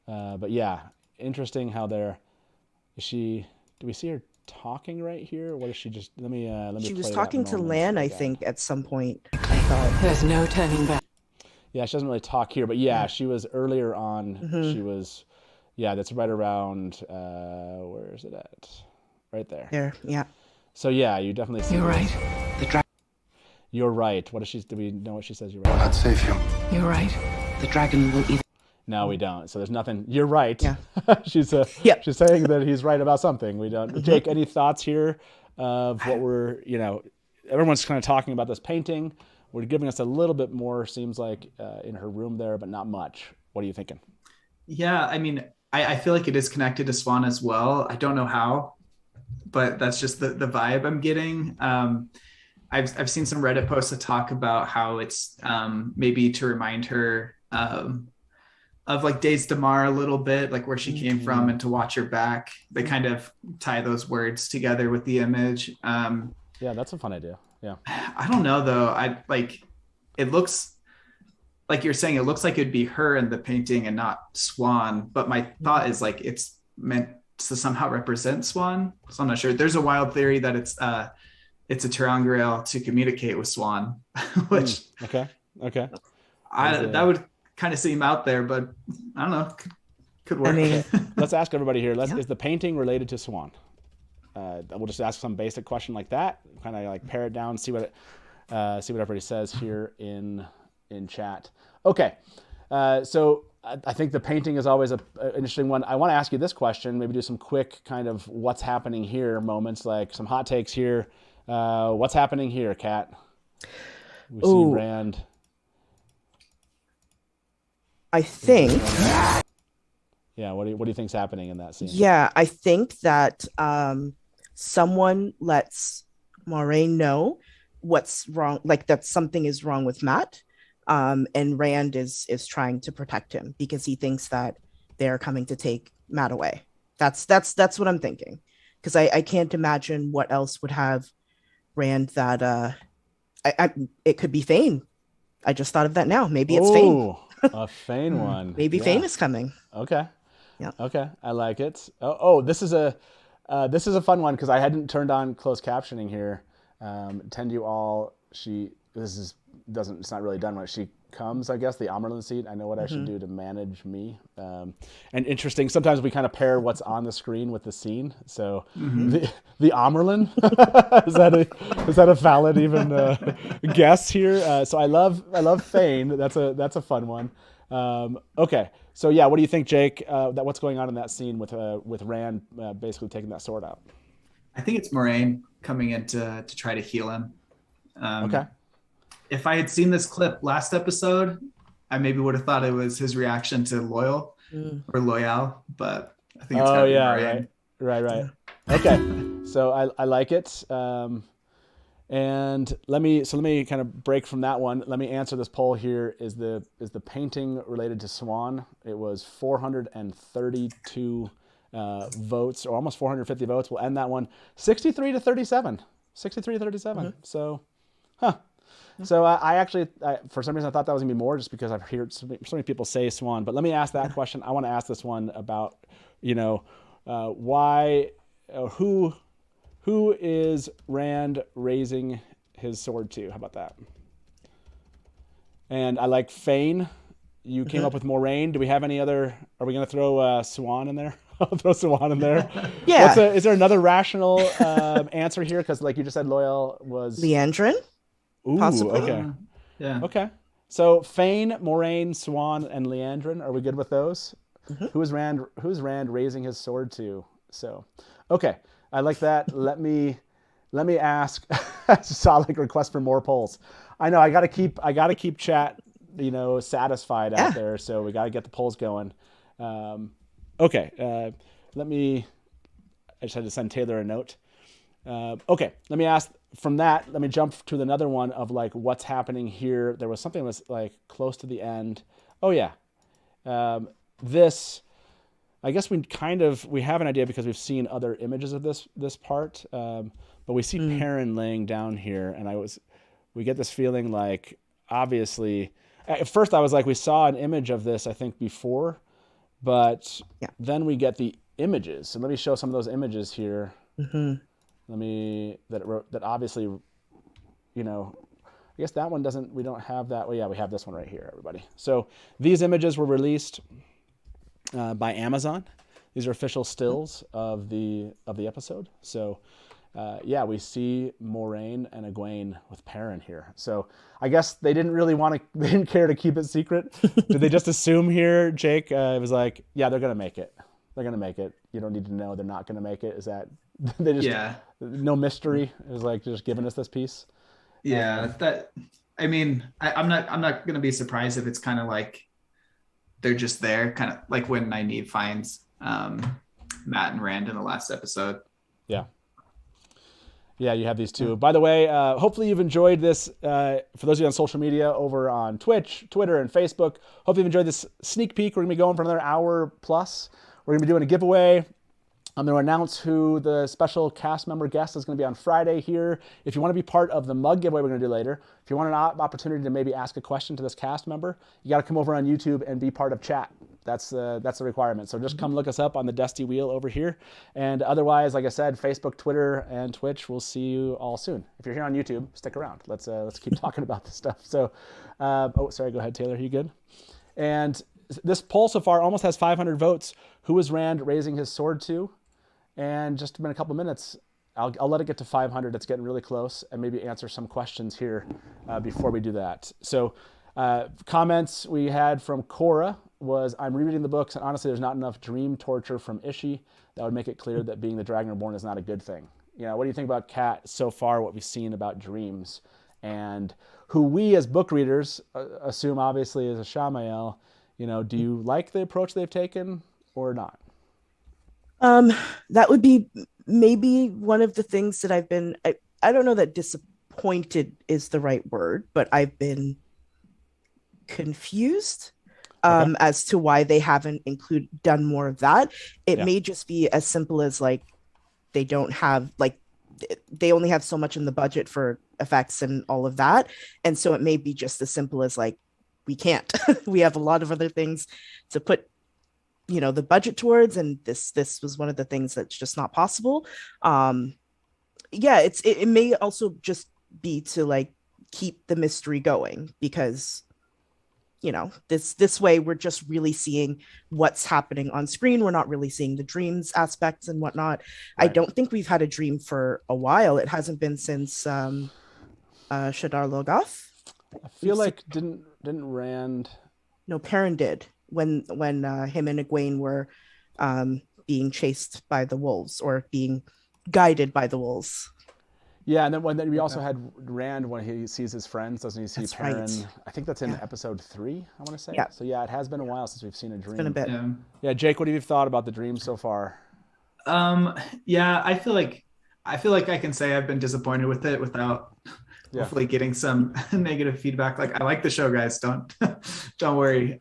But yeah, interesting how do we see her talking right here? Or what is she just, let me She was play talking that to moment Lan, I again. think, at some point. I thought. There's no turning back. Yeah, she doesn't really talk here, but she was earlier on. Mm-hmm. She was, that's right around, where is it at? Right there. There, yeah. So yeah, you definitely see. You're right. You're right. Do we know what she says? You're right. I'd save you. You're right. The dragon will either. No, we don't. So there's nothing. You're right. Yeah. she's saying that he's right about something. We don't. Jake, any thoughts here of what we're, everyone's kind of talking about this painting. We're giving us a little bit more, seems like, in her room there, but not much. What are you thinking? Yeah, I mean, I feel like it is connected to Swan as well. I don't know how, but that's just the vibe I'm getting. I've seen some Reddit posts that talk about how it's maybe to remind her of like Days Damar a little bit, like where she came from, and to watch her back. They kind of tie those words together with the image. Yeah, that's a fun idea. Yeah. I don't know though. It looks like you're saying, it looks like it'd be her in the painting and not Swan. But my thought is like it's meant to somehow represent Swan. So I'm not sure. There's a wild theory that it's a Terangriel to communicate with Swan, which okay. That would kind of seem out there, but I don't know. Could work. I mean, Let's ask everybody here. Is the painting related to Swan? We'll just ask some basic question like that, kind of like pare it down, see what everybody says here in chat. Okay, so I think the painting is always an interesting one. I want to ask you this question, maybe do some quick kind of what's happening here moments, like some hot takes here. What's happening here, Kat? We see Rand. I think. Yeah, what do you think's happening in that scene? Yeah, I think that someone lets Moiraine know what's wrong, like that something is wrong with Matt, and Rand is trying to protect him because he thinks that they're coming to take Matt away. That's what I'm thinking, because I can't imagine what else would have Rand that it could be Fane. I just thought of that now. Maybe it's Fane. A Fane one. Maybe Fane is coming. Okay. Yeah. Okay. I like it. This is a fun one because I hadn't turned on closed captioning here. Tend you all. It's not really done when she comes, I guess, the Amyrlin seat. I know what I should do to manage me. And interesting. Sometimes we kind of pair what's on the screen with the scene. So the Amyrlin, is that a valid even guess here? So I love Fane. That's a fun one. Okay. So yeah, what do you think, Jake? What's going on in that scene with Rand basically taking that sword out? I think it's Moiraine coming in to try to heal him. Okay. If I had seen this clip last episode, I maybe would have thought it was his reaction to Loyal or Loyal, but I think it's gotta be Moiraine. Right. Okay. So I like it. And let me kind of break from that one. Let me answer this poll here. Is the painting related to Swan? It was 432 votes, or almost 450 votes. We'll end that one 63 to 37. 63 to 37. So, So I actually, for some reason, I thought that was gonna be more, just because I've heard so many people say Swan. But let me ask that question. I want to ask this one about, why, who is Rand raising his sword to? How about that? And I like Fane. You came up with Moiraine. Do we have any other? Are we gonna throw Swan in there? I'll throw Swan in there. Yeah. Is there another rational answer here? Because like you just said, Loyal was Liandrin. Ooh, possibly. Okay. Yeah. Okay. So Fane, Moiraine, Swan, and Liandrin. Are we good with those? Who's Rand raising his sword to? So, okay. I like that. Let me ask. I saw like request for more polls. I know I gotta keep chat, satisfied out there. So we gotta get the polls going. Okay. I just had to send Taylor a note. Okay. Let me ask. From that, let me jump to another one of like what's happening here. There was something that was like close to the end. Oh yeah, this. I guess we have an idea because we've seen other images of this part, but we see Perrin laying down here, and we get this feeling like, obviously, at first I was like, we saw an image of this I think before, but then we get the images. So let me show some of those images here. That obviously, I guess that one we don't have that. Well, yeah, we have this one right here, everybody. So these images were released by Amazon. These are official stills of the episode. So yeah, we see Moiraine and Egwene with Perrin here. So I guess they didn't really they didn't care to keep it secret. Did they just assume here, Jake? It was like, yeah, they're gonna make it. They're gonna make it. You don't need to know they're not gonna make it. Is that they just no mystery? It was like just giving us this piece. Yeah, I'm not gonna be surprised if it's kind of like they're just there, kind of like when Nynaeve finds Matt and Rand in the last episode. Yeah, you have these two. By the way, hopefully you've enjoyed this. For those of you on social media over on Twitch, Twitter, and Facebook, hope you've enjoyed this sneak peek. We're going to be going for another hour plus. We're going to be doing a giveaway. I'm going to announce who the special cast member guest is going to be on Friday here. If you want to be part of the mug giveaway we're going to do later, if you want an opportunity to maybe ask a question to this cast member, you got to come over on YouTube and be part of chat. That's the requirement. So just come look us up on the Dusty Wheel over here. And otherwise, like I said, Facebook, Twitter, and Twitch, we'll see you all soon. If you're here on YouTube, stick around. Let's keep talking about this stuff. So, sorry, go ahead, Taylor. Are you good? And this poll so far almost has 500 votes. Who is Rand raising his sword to? And just in a couple minutes, I'll let it get to 500. It's getting really close, and maybe answer some questions here before we do that. So comments we had from Cora was, I'm rereading the books, and honestly, there's not enough dream torture from Ishii that would make it clear that being the Dragon Reborn is not a good thing. You know, what do you think about Kat so far, what we've seen about dreams, and who we as book readers assume obviously is a Shamael? You know, do you like the approach they've taken or not? That would be maybe one of the things that I've been, I don't know that disappointed is the right word, but I've been confused as to why they haven't done more of that. It may just be as simple as like, they don't have, like, they only have so much in the budget for effects and all of that. And so it may be just as simple as like, we can't, we have a lot of other things to put, you know, the budget towards, and this was one of the things that's just not possible. It may also just be to like keep the mystery going, because, you know, this way we're just really seeing what's happening on screen. We're not really seeing the dreams aspects and whatnot. Right. I don't think we've had a dream for a while. It hasn't been since Shadar Logoth. I feel like didn't Rand? No, Perrin did. When him and Egwene were being chased by the wolves, or being guided by the wolves. Yeah, and then we also had Rand when he sees his friends, doesn't he? See Perrin. Right. I think that's in episode 3, I want to say. Yeah. So yeah, it has been a while since we've seen a dream. It's been a bit. Yeah, Jake, what have you thought about the dream so far? Yeah, I feel like I can say I've been disappointed with it without hopefully getting some negative feedback. Like, I like the show, guys. Don't worry.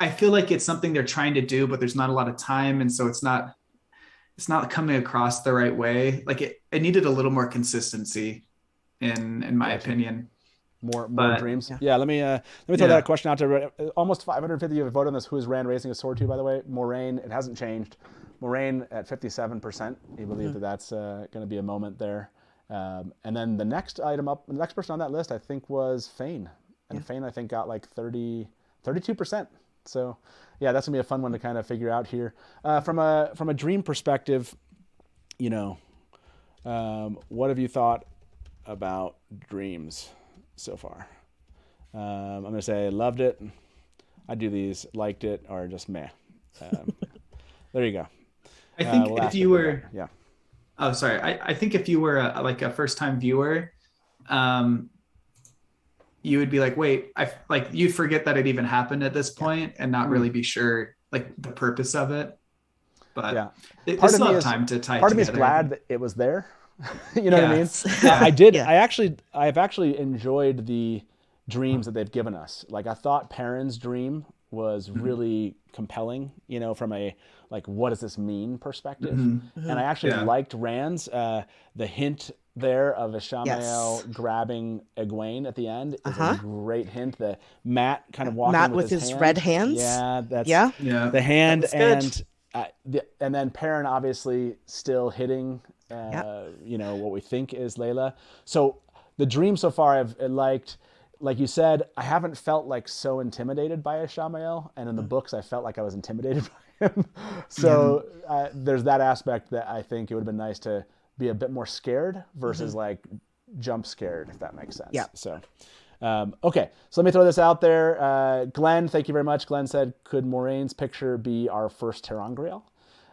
I feel like it's something they're trying to do, but there's not a lot of time, and so it's not coming across the right way. Like, it needed a little more consistency, in my opinion. More dreams. Yeah. Let me throw that question out to almost 550. You have voted on this. Who is Rand raising a sword to? By the way, Moiraine. It hasn't changed. Moiraine at 57%. You believe that's going to be a moment there. And then the next person on that list, I think, was Fane. And Fane, I think, got like 32%. So, yeah, that's gonna be a fun one to kind of figure out here. From a dream perspective, you know, what have you thought about dreams so far? I'm gonna say loved it. I do these, liked it, or just meh. There you go. I think if you were, oh, sorry. I think if you were a first-time viewer, you would be like, wait, you forget that it even happened at this point, and not really be sure like the purpose of it. But there's still have time to tie it together. Part of me is glad that it was there. You know what I mean? I did. Yeah. I've actually enjoyed the dreams that they've given us. Like, I thought Perrin's dream was really compelling, you know, from a like, what does this mean perspective. And I actually liked Rand's, the hint there of a Shamael grabbing Egwene at the end is a great hint. The Matt kind of walking with his red hands. Yeah, that's the hand, and then Perrin obviously still hitting you know, what we think is Layla. So the dream so far I've liked. Like you said, I haven't felt like so intimidated by a Shamael, and in the books I felt like I was intimidated him. So there's that aspect that I think it would have been nice to be a bit more scared versus like jump scared, if that makes sense. Yeah. So, okay. So let me throw this out there. Glenn, thank you very much. Glenn said, could Moiraine's picture be our first Terangriel?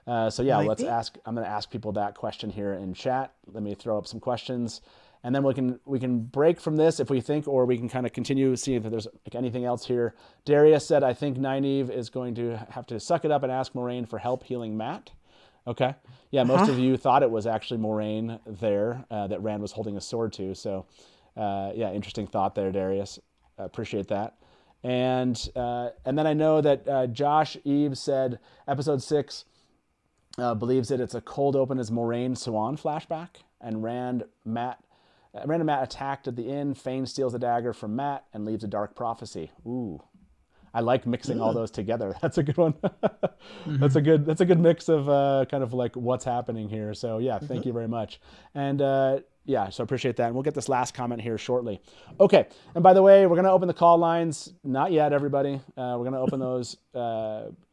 So yeah, Might let's be. ask. I'm going to ask people that question here in chat. Let me throw up some questions, and then we can break from this if we think, or we can kind of continue seeing if there's like anything else here. Darius said, I think Nynaeve is going to have to suck it up and ask Moiraine for help healing Matt. Okay. Yeah, most of you thought it was actually Moiraine there that Rand was holding a sword to. So, yeah, interesting thought there, Darius. Appreciate that. And then I know that Josh Eves said episode 6 believes that it's a cold open as Moiraine Swan flashback, and Rand and Matt attacked at the inn. Fane steals a dagger from Matt and leaves a dark prophecy. Ooh. I like mixing all those together. That's a good one. That's a good mix of kind of like what's happening here. So yeah, thank you very much. And yeah, so appreciate that. And we'll get this last comment here shortly. Okay. And by the way, we're going to open the call lines. Not yet, everybody. We're going to open those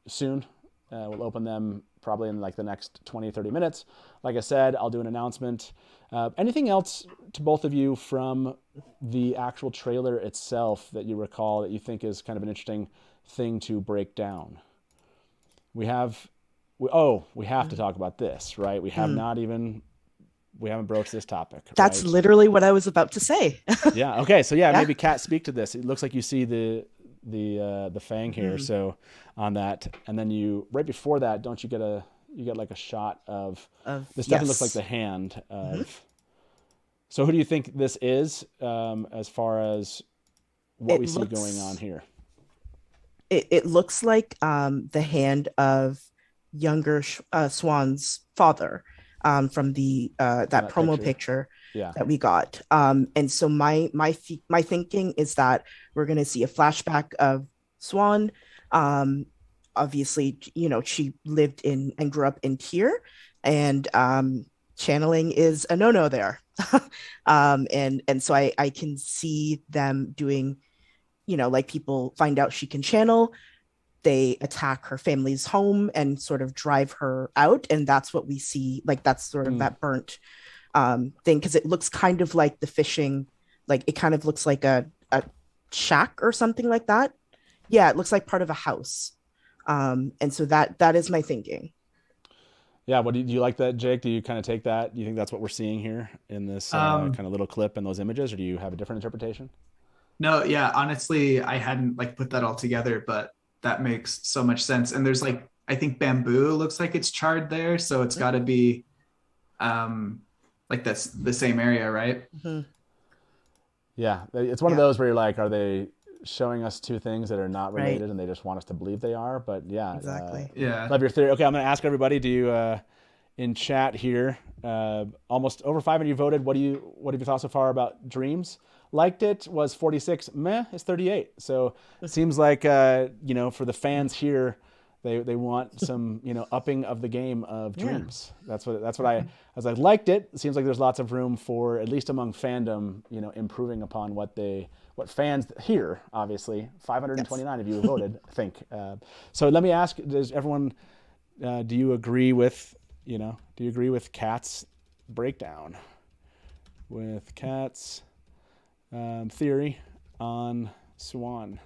soon. We'll open them probably in like the next 20, 30 minutes. Like I said, I'll do an announcement. Anything else to both of you from the actual trailer itself that you recall that you think is kind of an interesting thing to break down? We have to talk about this, right? We haven't broached this topic. That's right? literally what I was about to say. Yeah. Okay. So yeah, maybe Kat, speak to this. It looks like you see the fang here. So on that, and then you right before that, don't you get like a shot of this? Definitely looks like the hand of. So who do you think this is as far as what we see going on here? It looks like the hand of younger Swan's father from the that promo picture that we got. And so my thinking is that we're going to see a flashback of Swan. Obviously, you know, she lived in and grew up in Tyr, and channeling is a no-no there. And so I can see them doing, you know, like people find out she can channel, they attack her family's home and sort of drive her out. And that's what we see. Like that's sort of that burnt thing. Cause it looks kind of like the fishing, like it kind of looks like a shack or something like that. Yeah. It looks like part of a house. And so that is my thinking. Yeah. What do you like that, Jake? Do you kind of take that? Do you think that's what we're seeing here in this kind of little clip and those images, or do you have a different interpretation? No, yeah, honestly, I hadn't like put that all together, but that makes so much sense. And there's like, I think bamboo looks like it's charred there. So it's gotta be like that's the same area, right? Mm-hmm. Yeah. It's one of those where you're like, are they showing us two things that are not related and they just want us to believe they are? But yeah, exactly. Love your theory. Okay, I'm going to ask everybody. Do you in chat here? Almost over 500 you voted. What have you thought so far about Dreams? Liked it was 46. Meh is 38. So it seems like you know, for the fans here, they want some, you know, upping of the game of Dreams. That's what I was like. Liked it. It seems like there's lots of room for, at least among fandom, you know, improving upon what fans here, obviously 529 of you voted, I think. So let me ask, does everyone, do you agree with Kat's breakdown, with Kat's theory on Swan?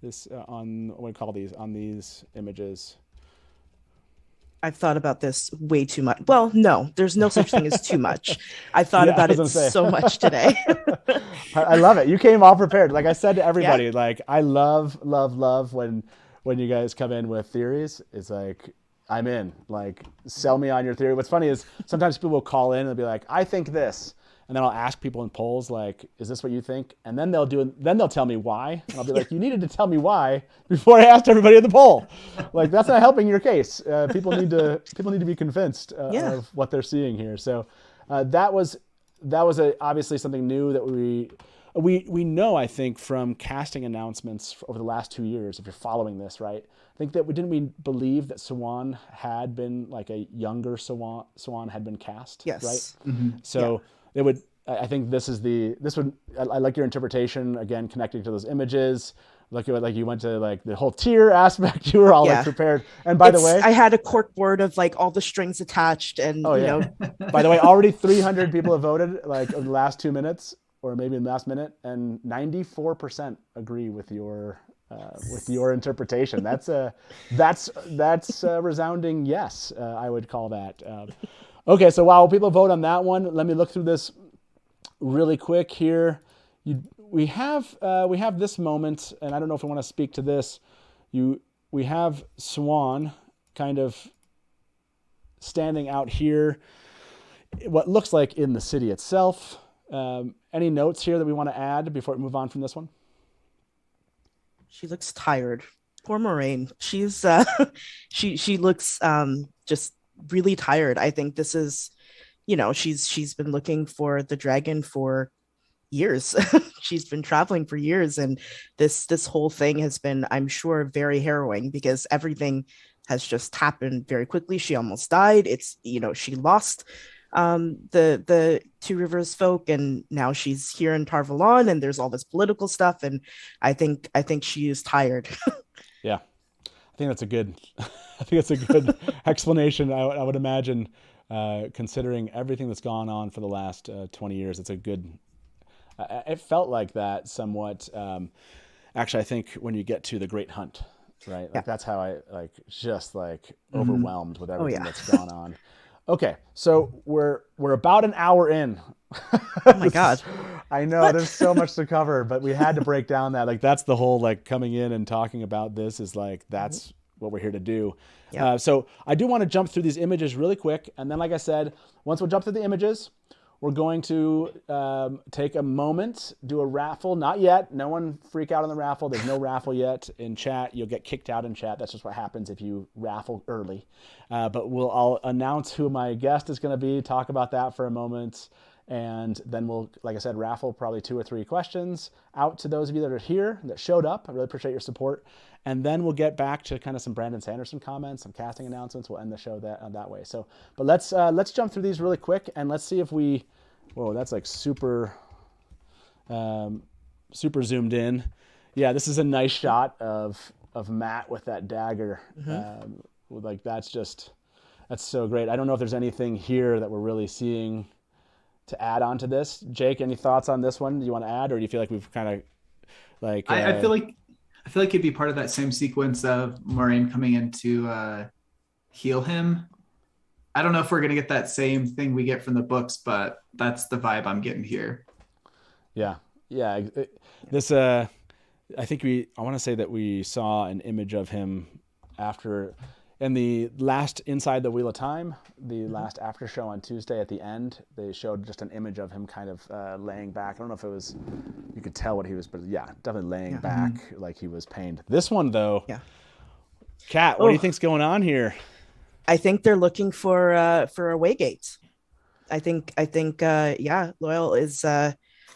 This on what do you call these, on these images? I've thought about this way too much. Well, no, there's no such thing as too much. I thought about it so much today. I love it. You came all prepared. Like I said to everybody, like I love when you guys come in with theories. It's like, I'm in. Like, sell me on your theory. What's funny is sometimes people will call in and they'll be like, I think this. And then I'll ask people in polls, like, is this what you think? And then they'll tell me why. And I'll be like, you needed to tell me why before I asked everybody in the poll. Like, that's not helping your case. People need to be convinced of what they're seeing here. So that was obviously something new that we know, I think, from casting announcements over the last 2 years, if you're following this, right? I think that we believe that Swan had been, like a younger Swan had been cast, yes. Right? Mm-hmm. So it would, I think I like your interpretation, again, connecting to those images. Like you went to like the whole tier aspect. You were all like prepared. And by the way, I had a cork board of like all the strings attached, and By the way, already 300 people have voted like in the last 2 minutes, or maybe in the last minute, and 94% agree with your interpretation. That's a resounding yes. I would call that. Okay, so while people vote on that one, let me look through this really quick here. We have this moment, and I don't know if I want to speak to this. We have Swan kind of standing out here, what looks like in the city itself. Any notes here that we want to add before we move on from this one? She looks tired. Poor Moiraine. She's she looks just really tired. I think this is, she's been looking for the dragon for years. She's been traveling for years, and this whole thing has been, I'm sure, very harrowing because everything has just happened very quickly. She almost died. It's, she lost the Two Rivers folk, and now she's here in Tar Valon, and there's all this political stuff, and I think she is tired. Yeah, I think that's a good explanation. I would imagine, considering everything that's gone on for the last 20 years, it's a good. It felt like that somewhat. Actually, I think when you get to the Great Hunt, right? Like that's how I overwhelmed with everything that's gone on. Okay, so we're about an hour in. Oh my God. I know there's so much to cover, but we had to break down that. Like that's the whole coming in and talking about this is that's what we're here to do. Yeah. So I do want to jump through these images really quick, and then like I said, once we jump through the images, we're going to take a moment, do a raffle. Not yet. No one freak out on the raffle. There's no raffle yet in chat. You'll get kicked out in chat. That's just what happens if you raffle early. But I'll announce who my guest is going to be, talk about that for a moment, and then we'll, like I said, raffle probably 2 or 3 questions out to those of you that are here, that showed up. I really appreciate your support. And then we'll get back to kind of some Brandon Sanderson comments, some casting announcements. We'll end the show that way. So, but let's jump through these really quick, and let's see if we. Whoa, that's like super zoomed in. Yeah, this is a nice shot of Matt with that dagger. That's so great. I don't know if there's anything here that we're really seeing to add on to this. Jake, any thoughts on this one? Do you want to add, or do you feel like we've kind of I feel like it'd be part of that same sequence of Moiraine coming in to heal him. I don't know if we're going to get that same thing we get from the books, but that's the vibe I'm getting here. Yeah. I want to say that we saw an image of him in the last Inside the Wheel of Time, the last after show on Tuesday at the end. They showed just an image of him kind of laying back. I don't know if it was, you could tell what he was, but yeah, definitely laying back like he was pained. This one though, Kat, what do you think's going on here? I think they're looking for a Waygate. I think Loyal is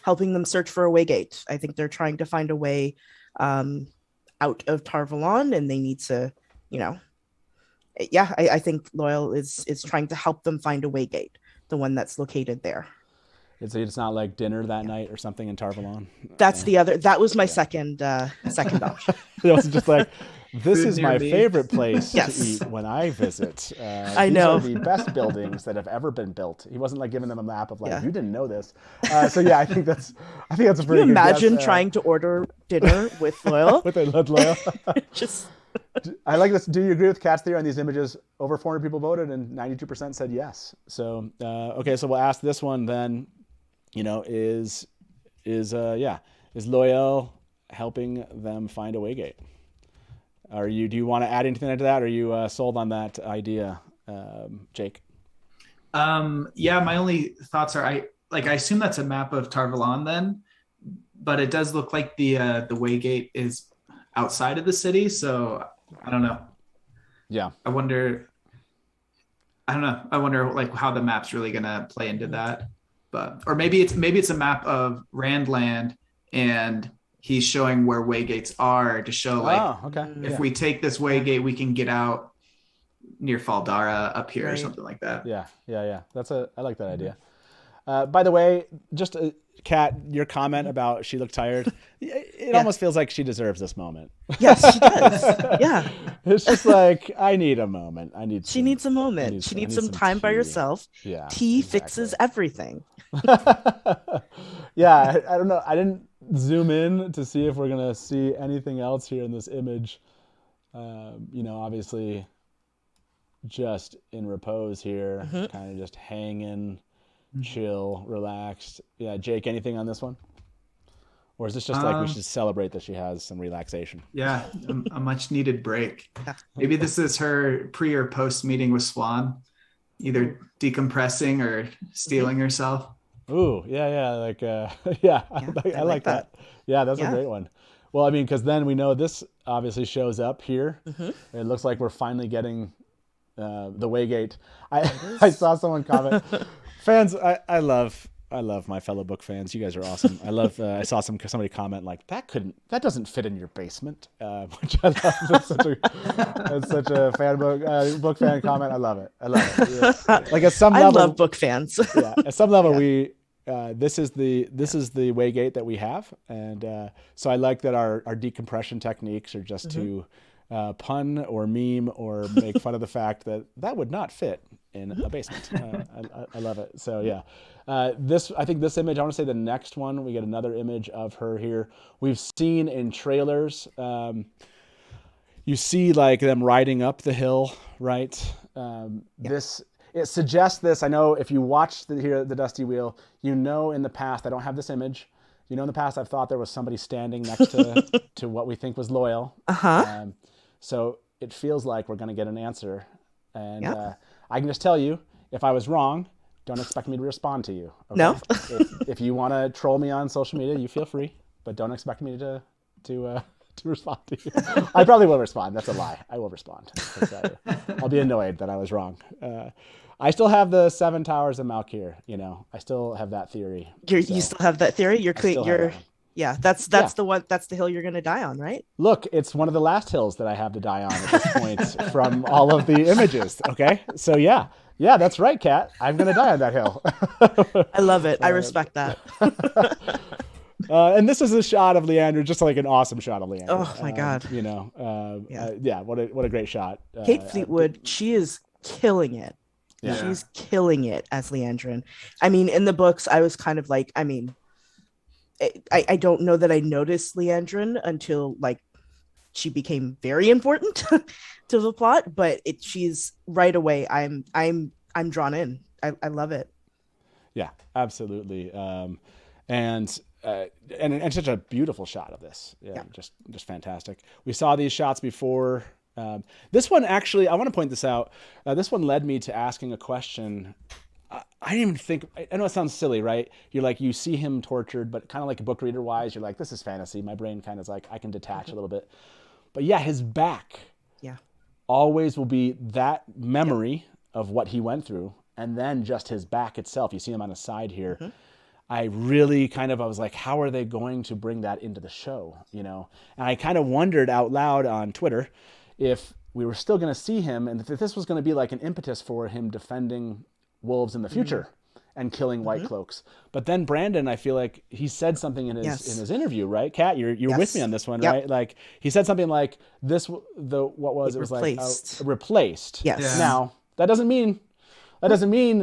helping them search for a Waygate. I think they're trying to find a way out of Tar Valon, and they need to, I think Loyal is trying to help them find a Waygate, the one that's located there. It's not like dinner that night or something in Tar Valon. That's the other. That was my second option. It was just like, this is my favorite place to eat when I visit. I know. These are the best buildings that have ever been built. He wasn't like giving them a map of you didn't know this. So yeah, I think that's a pretty good guess. Can you imagine trying to order dinner with Loyal? with Loyal. Just. I like this. Do you agree with Kat's theory on these images? Over 400 people voted and 92% said yes. So, okay. So we'll ask this one then, is Loyal helping them find a Waygate? Do you want to add anything to that? Or are you sold on that idea, Jake? My only thoughts are I assume that's a map of Tar Valon then, but it does look like the Waygate is outside of the city. So I don't know. Yeah. I wonder how the map's really going to play into that, or maybe it's a map of Randland and he's showing where Waygates are to show if we take this Waygate, we can get out near Faldara up here or something like that. Yeah. I like that idea. By the way, just Kat, your comment about she looked tired, it almost feels like she deserves this moment. Yes, she does. Yeah. It's just like, I need a moment. She needs a moment. She needs some time by herself. Yeah. Tea fixes everything. Yeah, I don't know. I didn't zoom in to see if we're going to see anything else here in this image. Obviously just in repose here, kind of just hanging, chill, relaxed. Yeah, Jake, anything on this one? Or is this just like we should celebrate that she has some relaxation? Yeah, a much needed break. Maybe this is her pre or post meeting with Swan, either decompressing or stealing herself. Ooh, yeah, like I like that. Yeah, that's a great one. Well, I mean, because then we know this obviously shows up here. It looks like we're finally getting the Waygate. I saw someone comment. Fans, I love my fellow book fans. You guys are awesome. I saw somebody comment like that doesn't fit in your basement, which I love. That's such a book fan comment. I love it. Yeah. Like at some level, I love book fans. Yeah, at some level this is the Waygate that we have, and so I like that our decompression techniques are just to pun or meme or make fun of the fact that would not fit in a basement. I love it. So yeah, I think this image, I want to say the next one, we get another image of her here. We've seen in trailers, you see like them riding up the hill, right? It suggests this. I know if you watch the Dusty Wheel, in the past, I don't have this image. In the past, I've thought there was somebody standing next to what we think was Loyal. So it feels like we're going to get an answer. And I can just tell you, if I was wrong, don't expect me to respond to you. Okay? No. if you want to troll me on social media, you feel free, but don't expect me to respond to you. I probably will respond. That's a lie. I will respond. I'll be annoyed that I was wrong. I still have the 7 Towers of Malkir. I still have that theory. You still have that theory? That's the one. That's the hill you're going to die on, right? Look, it's one of the last hills that I have to die on at this point from all of the images. Okay, so yeah, that's right, Kat. I'm going to die on that hill. I love it. I respect that. And this is a shot of Liandrin, just like an awesome shot of Liandrin. Oh my God. What a great shot. Kate Fleetwood, she is killing it. Yeah. She's killing it as Liandrin. I mean, in the books, I was kind of like, I don't know that I noticed Liandrin until like she became very important to the plot, but she's right away. I'm drawn in. I love it. Yeah, absolutely. And such a beautiful shot of this. Yeah. Just fantastic. We saw these shots before. This one actually, I want to point this out. This one led me to asking a question. I didn't even think, I know it sounds silly, right? You're like, you see him tortured, but kind of like book reader wise, you're like, this is fantasy. My brain kind of is like, I can detach a little bit. But yeah, his back always will be that memory of what he went through. And then just his back itself. You see him on the side here. I really I was like, how are they going to bring that into the show? And I kind of wondered out loud on Twitter if we were still going to see him and if this was going to be like an impetus for him defending wolves in the future and killing white cloaks. But then Brandon, I feel like he said something in his interview, right? Kat, you're with me on this one, right? Like he said something like this, replaced. Yes. Yeah. Now that doesn't mean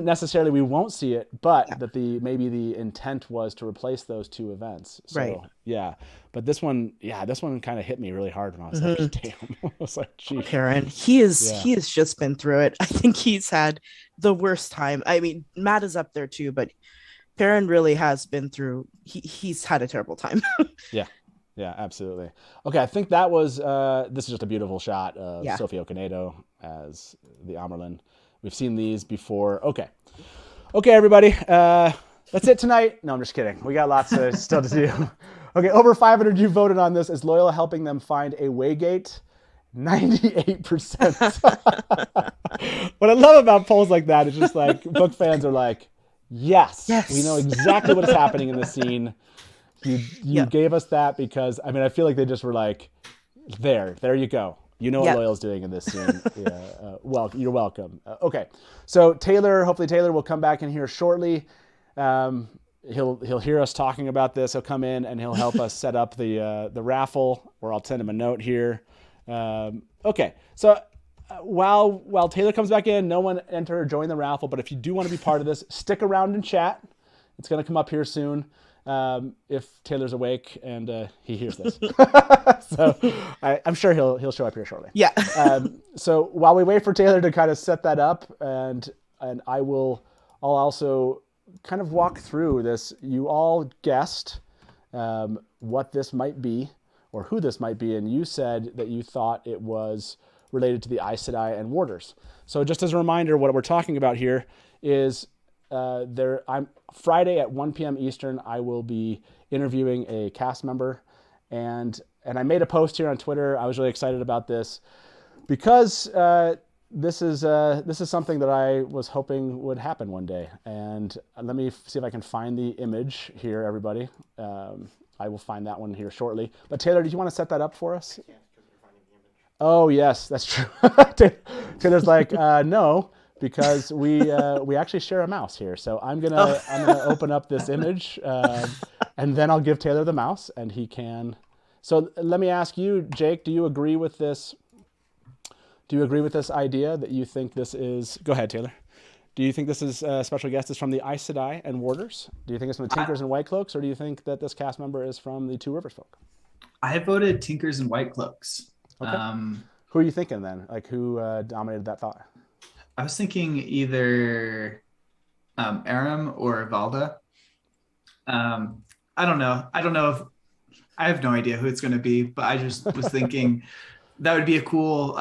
necessarily we won't see it, but that maybe the intent was to replace those two events. So, right. Yeah. But this one kind of hit me really hard when I was like, damn. I was like, gee. Perrin, he has just been through it. I think he's had the worst time. I mean, Matt is up there too, but Perrin really has been through, he's had a terrible time. Yeah, absolutely. Okay, I think that was, this is just a beautiful shot of Sophie Okonedo as the Amyrlin. We've seen these before. Okay, everybody. That's it tonight. No, I'm just kidding. We got lots still to do. Okay, over 500 you voted on this. Is Loyal helping them find a Waygate? 98%. What I love about polls like that is just like book fans are like, yes. We know exactly what is happening in the scene. You gave us that because, I feel like they just were like, there you go. You know what Loyal's doing in this scene. You're welcome. Okay, so hopefully Taylor will come back in here shortly. He'll hear us talking about this. He'll come in and he'll help us set up the raffle, or I'll send him a note here. Okay, so while Taylor comes back in, no one enter or join the raffle. But if you do want to be part of this, stick around and chat. It's going to come up here soon. If Taylor's awake and he hears this. So I'm sure he'll show up here shortly. Yeah. So while we wait for Taylor to kind of set that up, and I'll also kind of walk through this. You all guessed what this might be or who this might be, and you said that you thought it was related to the Aes Sedai and Warders. So just as a reminder, what we're talking about here is I'm Friday at 1 p.m. Eastern. I will be interviewing a cast member, and I made a post here on Twitter. I was really excited about this because this is something that I was hoping would happen one day. And let me see if I can find the image here, everybody. I will find that one here shortly. But Taylor, did you want to set that up for us? I can't because you're finding the image. Oh yes, that's true. Taylor's like, no. Because we actually share a mouse here, so I'm gonna open up this image, and then I'll give Taylor the mouse, and he can. So let me ask you, Jake, do you agree with this? Do you agree with this idea that you think this is? Go ahead, Taylor. Do you think this is a special guest is from the Aes Sedai and Warders? Do you think it's from the Tinkers and Whitecloaks, or do you think that this cast member is from the Two Rivers folk? I voted Tinkers and Whitecloaks. Okay. Who are you thinking then? Like who dominated that thought? I was thinking either Aram or Valda. I don't know. I have no idea who it's going to be, but I just was thinking that would be a cool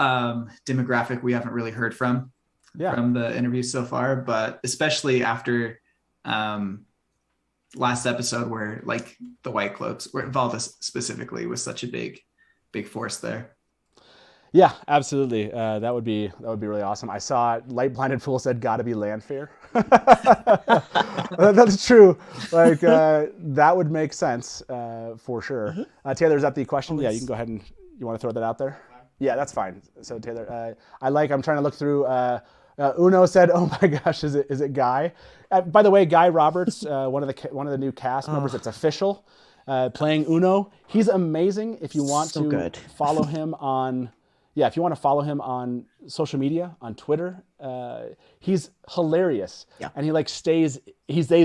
demographic we haven't really heard from the interviews so far, but especially after last episode where like the White Cloaks, where Valda specifically was such a big force there. Yeah, absolutely. That would be really awesome. I saw Light Blinded Fool said, "Gotta be Landfair." That's true. Like that would make sense for sure. Taylor, is that the question? Yeah, you can go ahead and you want to throw that out there. Yeah, that's fine. So Taylor, I'm trying to look through. Uno said, "Oh my gosh, is it Guy?" By the way, Guy Roberts, one of the new cast members. It's official. Playing Uno. He's amazing. If you want to follow him on. Yeah, if you want to follow him on social media, on Twitter, he's hilarious. Yeah. And he stays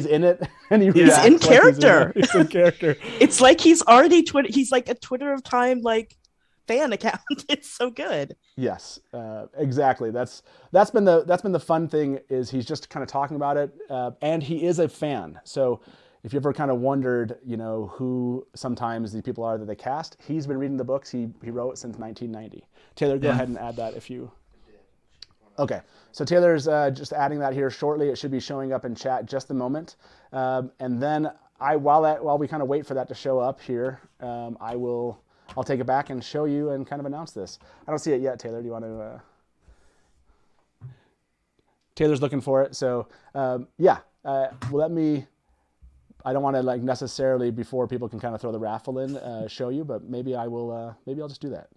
in it, and he's in character. He's in character. It's like he's already he's like a Twitter of Time fan account. It's so good. Yes, exactly. That's been the fun thing is he's just kind of talking about it, and he is a fan. So if you ever kind of wondered, who sometimes the people are that they cast, he's been reading the books he wrote since 1990. Taylor, go ahead and add that if you. Okay, so Taylor's just adding that here shortly. It should be showing up in chat just a moment, and then while we kind of wait for that to show up here, I'll take it back and show you and kind of announce this. I don't see it yet, Taylor. Do you want to? Taylor's looking for it, so let me. I don't want to necessarily before people can kind of throw the raffle in show you, but maybe I will. Maybe I'll just do that.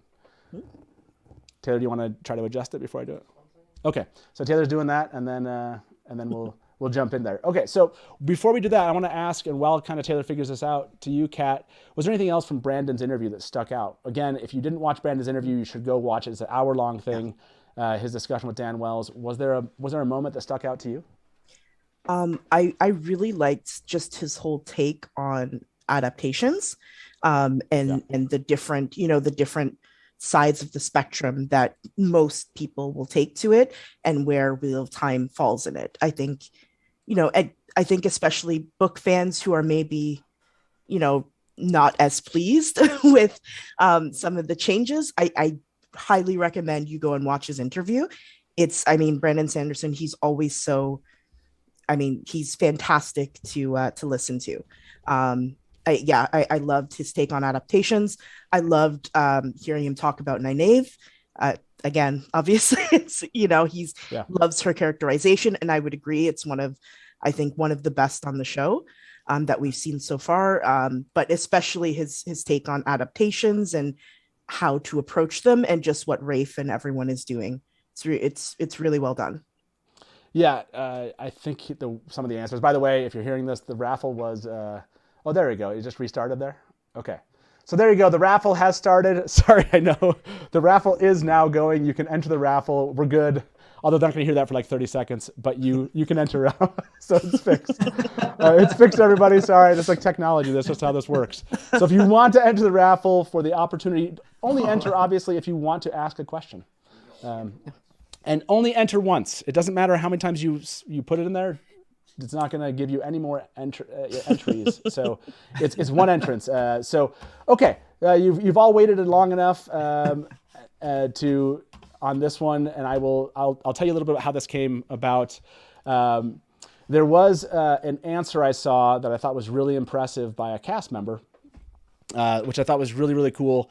Taylor, do you want to try to adjust it before I do it? Okay, so Taylor's doing that, and then we'll jump in there. Okay, so before we do that, I want to ask, and while kind of Taylor figures this out, to you, Kat, was there anything else from Brandon's interview that stuck out? Again, if you didn't watch Brandon's interview, you should go watch it. It's an hour-long thing. His discussion with Dan Wells. Was there a moment that stuck out to you? I really liked just his whole take on adaptations, and the different sides of the spectrum that most people will take to it, and where Wheel of Time falls in it. I think, I think especially book fans who are maybe, not as pleased with some of the changes, I highly recommend you go and watch his interview. Brandon Sanderson, he's always he's fantastic to listen to. I loved his take on adaptations. I loved hearing him talk about Nynaeve. Again, obviously, it's he's loves her characterization, and I would agree it's one of the best on the show that we've seen so far. But especially his take on adaptations and how to approach them, and just what Rafe and everyone is doing. It's really well done. Yeah, I think some of the answers. By the way, if you're hearing this, the raffle was. Oh, there we go. It just restarted there. Okay. So there you go. The raffle has started. Sorry, I know. The raffle is now going. You can enter the raffle. We're good. Although they're not going to hear that for like 30 seconds, but you can enter. So it's fixed. It's fixed, everybody. Sorry, that's like technology. That's just how this works. So if you want to enter the raffle for the opportunity, only enter, obviously, if you want to ask a question. And only enter once. It doesn't matter how many times you put it in there. It's not going to give you any more entries. So it's one entrance. So okay, you've all waited long enough on this one, and I'll tell you a little bit about how this came about. There was an answer I saw that I thought was really impressive by a cast member, which I thought was really, really cool,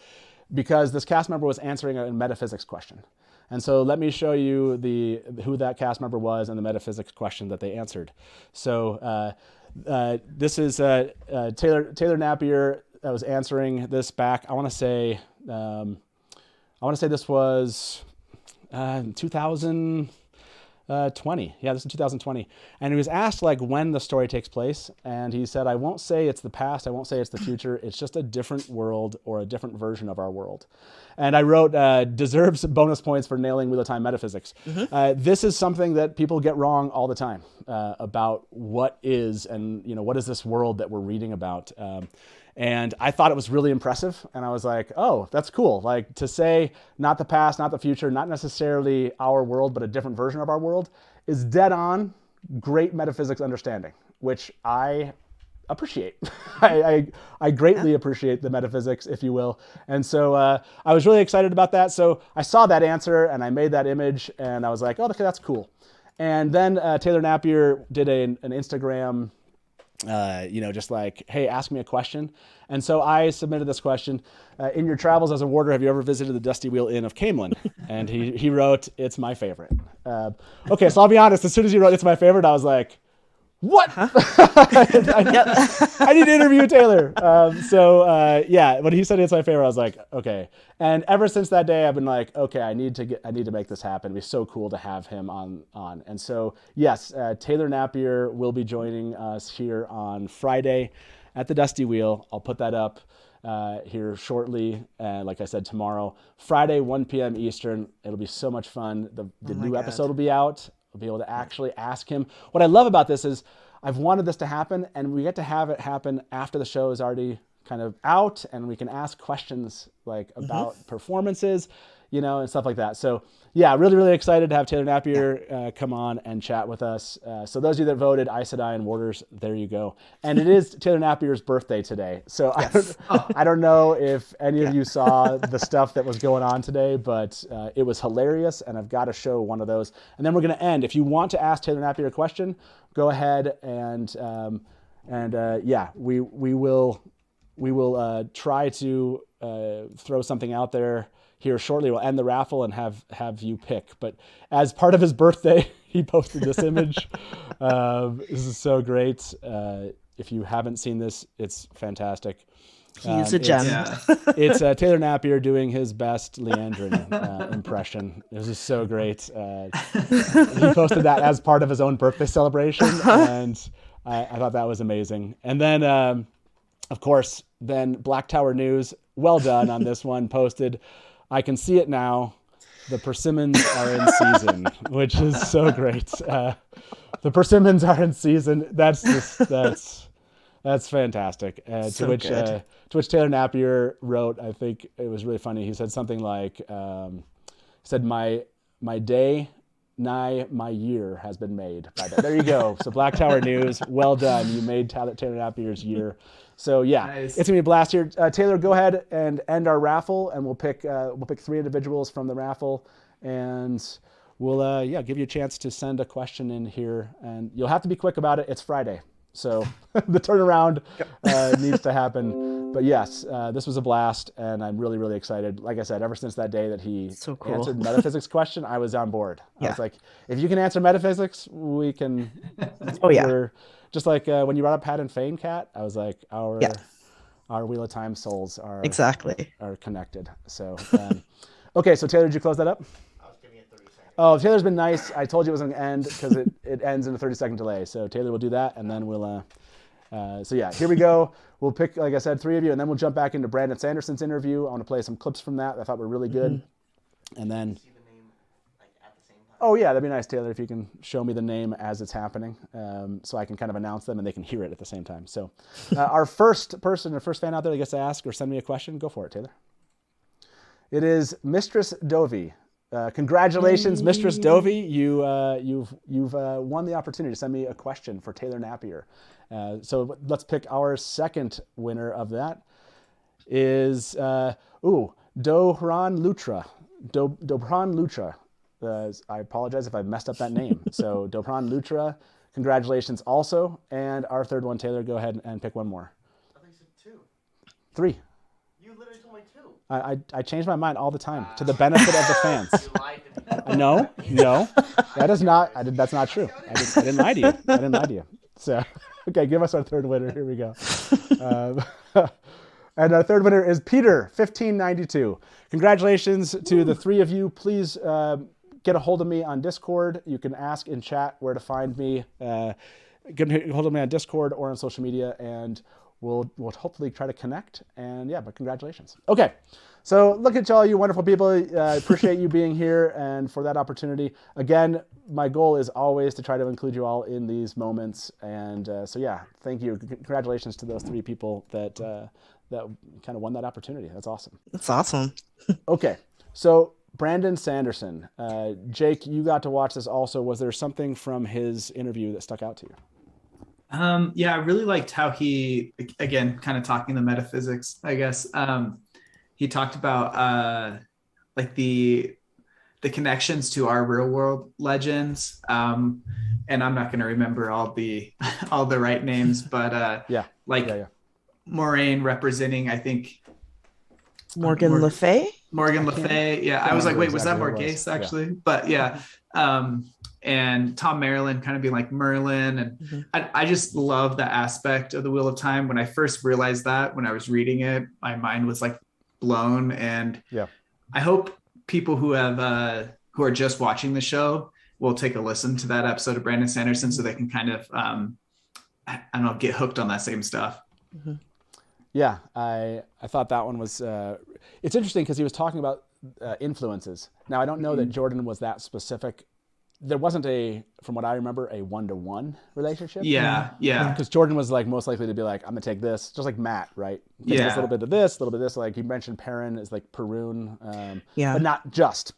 because this cast member was answering a metaphysics question. And so let me show you who that cast member was and the metaphysics question that they answered. So this is Taylor Napier that was answering this back. I want to say this was 2020. Yeah, this is 2020. And he was asked like when the story takes place, and he said, "I won't say it's the past. I won't say it's the future. It's just a different world or a different version of our world." And I wrote, deserves bonus points for nailing Wheel of Time metaphysics. This is something that people get wrong all the time about what is, and what is this world that we're reading about. And I thought it was really impressive. And I was like, oh, that's cool. Like, to say not the past, not the future, not necessarily our world, but a different version of our world is dead on great metaphysics understanding, which I appreciate. I greatly appreciate the metaphysics, if you will. And so I was really excited about that. So I saw that answer and I made that image and I was like, oh, okay, that's cool. And then Taylor Napier did an Instagram, just like, hey, ask me a question. And so I submitted this question. In your travels as a warder, have you ever visited the Dusty Wheel Inn of Camelin? And he wrote, it's my favorite. Okay, so I'll be honest, as soon as he wrote, it's my favorite, I was like, what? I need to interview Taylor. When he said it's my favorite, I was like, okay. And ever since that day, I've been like, okay, I need to make this happen. It'd be so cool to have him on. And so, yes, Taylor Napier will be joining us here on Friday at the Dusty Wheel. I'll put that up here shortly. Like I said, tomorrow, Friday, 1 p.m. Eastern. It'll be so much fun. The new episode will be out. We'll be able to actually ask him. What I love about this is I've wanted this to happen, and we get to have it happen after the show is already kind of out, and we can ask questions like about performances, and stuff like that. So yeah, really, really excited to have Taylor Napier come on and chat with us. So those of you that voted Aes Sedai and Warders, there you go. And it is Taylor Napier's birthday today. So I don't know if any of you saw the stuff that was going on today, but it was hilarious, and I've got to show one of those. And then we're going to end. If you want to ask Taylor Napier a question, go ahead and we will try to throw something out there here shortly. We'll end the raffle and have you pick. But as part of his birthday, he posted this image. This is so great. If you haven't seen this, it's fantaspostic. He's a gem. It's Taylor Napier doing his best Liandrin impression. This is so great. He posted that as part of his own birthday celebration, and I thought that was amazing. And then, of course, Black Tower News, well done on this one, posted, I can see it now. The persimmons are in season, which is so great. The persimmons are in season. That's fantastic. To which Taylor Napier wrote, I think it was really funny. He said something like, my day, nigh my year has been made by that. There you go. So Black Tower News, well done. You made Taylor Napier's year. So yeah, nice. It's gonna be a blast here. Taylor, go ahead and end our raffle, and we'll pick 3 individuals from the raffle, and we'll give you a chance to send a question in here, and you'll have to be quick about it. It's Friday, so the turnaround needs to happen. But yes, this was a blast, and I'm really, really excited. Like I said, ever since that day that he answered metaphysics question, I was on board. I was like, if you can answer metaphysics, we can. Oh yeah. Just like when you brought up Pat and Fane, Kat, I was like, our Wheel of Time souls are connected. So, okay, so Taylor, did you close that up? I was giving it 30 seconds. Oh, Taylor's been nice. I told you it was going to end because it ends in a 30-second delay. So Taylor will do that, and then we'll. So yeah, here we go. We'll pick, like I said, 3 of you, and then we'll jump back into Brandon Sanderson's interview. I want to play some clips from that I thought were really good, and then. Oh yeah, that'd be nice, Taylor, if you can show me the name as it's happening, so I can kind of announce them and they can hear it at the same time. So, our first fan out there that gets to ask or send me a question, go for it, Taylor. It is Mistress Dovey. Congratulations, Mistress Dovey. You've won the opportunity to send me a question for Taylor Napier. So let's pick our second winner of that. Is Dobran Lutra. Dobran Lutra. I apologize if I messed up that name. So Dobran Lutra, congratulations also. And our third one, Taylor, go ahead and pick one more. I think you said 2. 3. You literally told me 2. I change my mind all the time to the benefit of the fans. You lied to me. No, that is not. That's not true. I didn't lie to you. I didn't lie to you. So, okay, give us our third winner. Here we go. And our third winner is Peter, 1592. Congratulations to the 3 of you. Please get a hold of me on Discord. You can ask in chat where to find me. Get a hold of me on Discord or on social media, and we'll hopefully try to connect. And yeah, but congratulations. Okay, so look at all you wonderful people. Appreciate you being here and for that opportunity. Again, my goal is always to try to include you all in these moments. And so yeah, thank you. Congratulations to those 3 people that kind of won that opportunity. That's awesome. That's awesome. Okay, so Brandon Sanderson. Jake, you got to watch this also. Was there something from his interview that stuck out to you? Yeah, I really liked how he, again, kind of talking the metaphysics, I guess. He talked about like the connections to our real world legends. And I'm not going to remember all the right names, but Moiraine representing, I think Morgan Le Fay. Morgan Le Fay. Yeah, I was like, wait, was that Morghese actually? Yeah. But yeah. And Tom Amyrlin kind of being like Merlin. And I just love that aspect of the Wheel of Time. When I first realized that, when I was reading it, my mind was like blown. And I hope people who are just watching the show will take a listen to that episode of Brandon Sanderson so they can kind of, I don't know, get hooked on that same stuff. Yeah, I thought that one was, it's interesting because he was talking about influences. Now, I don't know that Jordan was that specific. There wasn't from what I remember, a 1-to-1 relationship. Yeah. Because Jordan was like most likely to be like, I'm gonna take this, just like Matt, right? Take this, a little bit of this, a little bit of this. Like you mentioned, Perrin is like Perun, but not just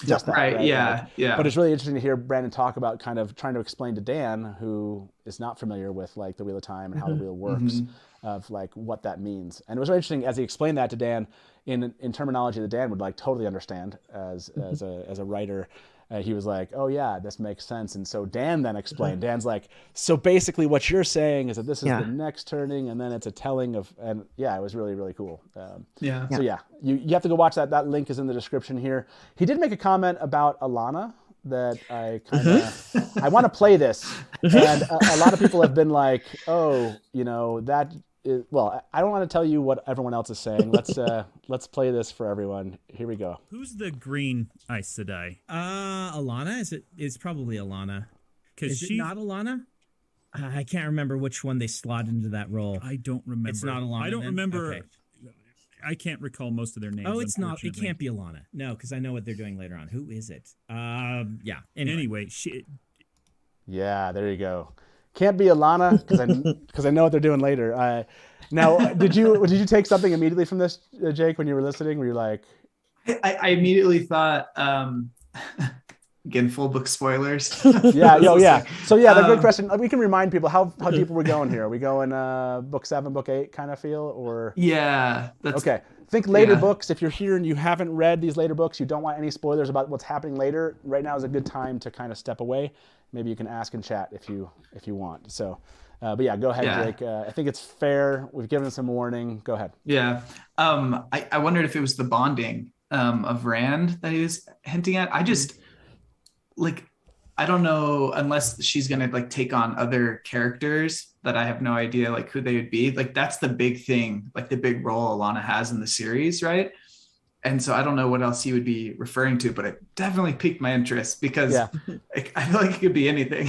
that. Right. Yeah. But it's really interesting to hear Brandon talk about kind of trying to explain to Dan, who is not familiar with like the Wheel of Time and how the wheel works, of like what that means. And it was really interesting as he explained that to Dan in terminology that Dan would like totally understand as a writer. He was like, oh yeah, this makes sense. And so Dan then explained, Dan's like, so basically what you're saying is that this is the next turning and then it's a telling of, and yeah, it was really, really cool. So yeah, you have to go watch that. That link is in the description here. He did make a comment about Alanna that I kind of, I want to play this. And a lot of people have been like, oh, that is, well, I don't want to tell you what everyone else is saying. Let's play this for everyone. Here we go. Who's the green Aes Sedai? Alanna? It's probably Alanna. Because she's not Alanna? I can't remember which one they slot into that role. I don't remember. It's not Alanna. I don't remember. Okay. I can't recall most of their names. Oh, it's not. It can't be Alanna. No, because I know what they're doing later on. Who is it? Yeah. Anyway, yeah, there you go. Can't be Alanna because I know what they're doing later. Now, did you take something immediately from this, Jake, when you were listening? Were you like, I immediately thought, again, full book spoilers. Yeah. So yeah, the good question. We can remind people how deep are we going here? Are we going book 7, book 8 kind of feel, or? Yeah. Okay. Think later books. If you're here and you haven't read these later books, you don't want any spoilers about what's happening later. Right now is a good time to kind of step away. Maybe you can ask in chat if you want. So, but yeah, go ahead, Jake. I think it's fair. We've given some warning. Go ahead. Yeah. I wondered if it was the bonding of Rand that he was hinting at. I just I don't know, unless she's gonna like take on other characters that I have no idea like who they would be. Like that's the big thing, like the big role Alanna has in the series, right? And so I don't know what else you would be referring to, but it definitely piqued my interest because I feel like it could be anything.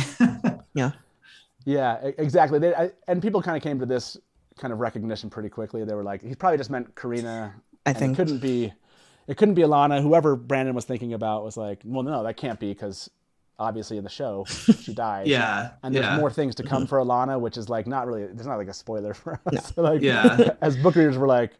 Yeah, exactly. And people kind of came to this kind of recognition pretty quickly. They were like, he probably just meant Karina. I think it couldn't be Alanna. Whoever Brandon was thinking about was like, well, no, that can't be, because obviously in the show she died. And there's more things to come for Alanna, which is like not really. It's not like a spoiler for us. As book readers, we're like,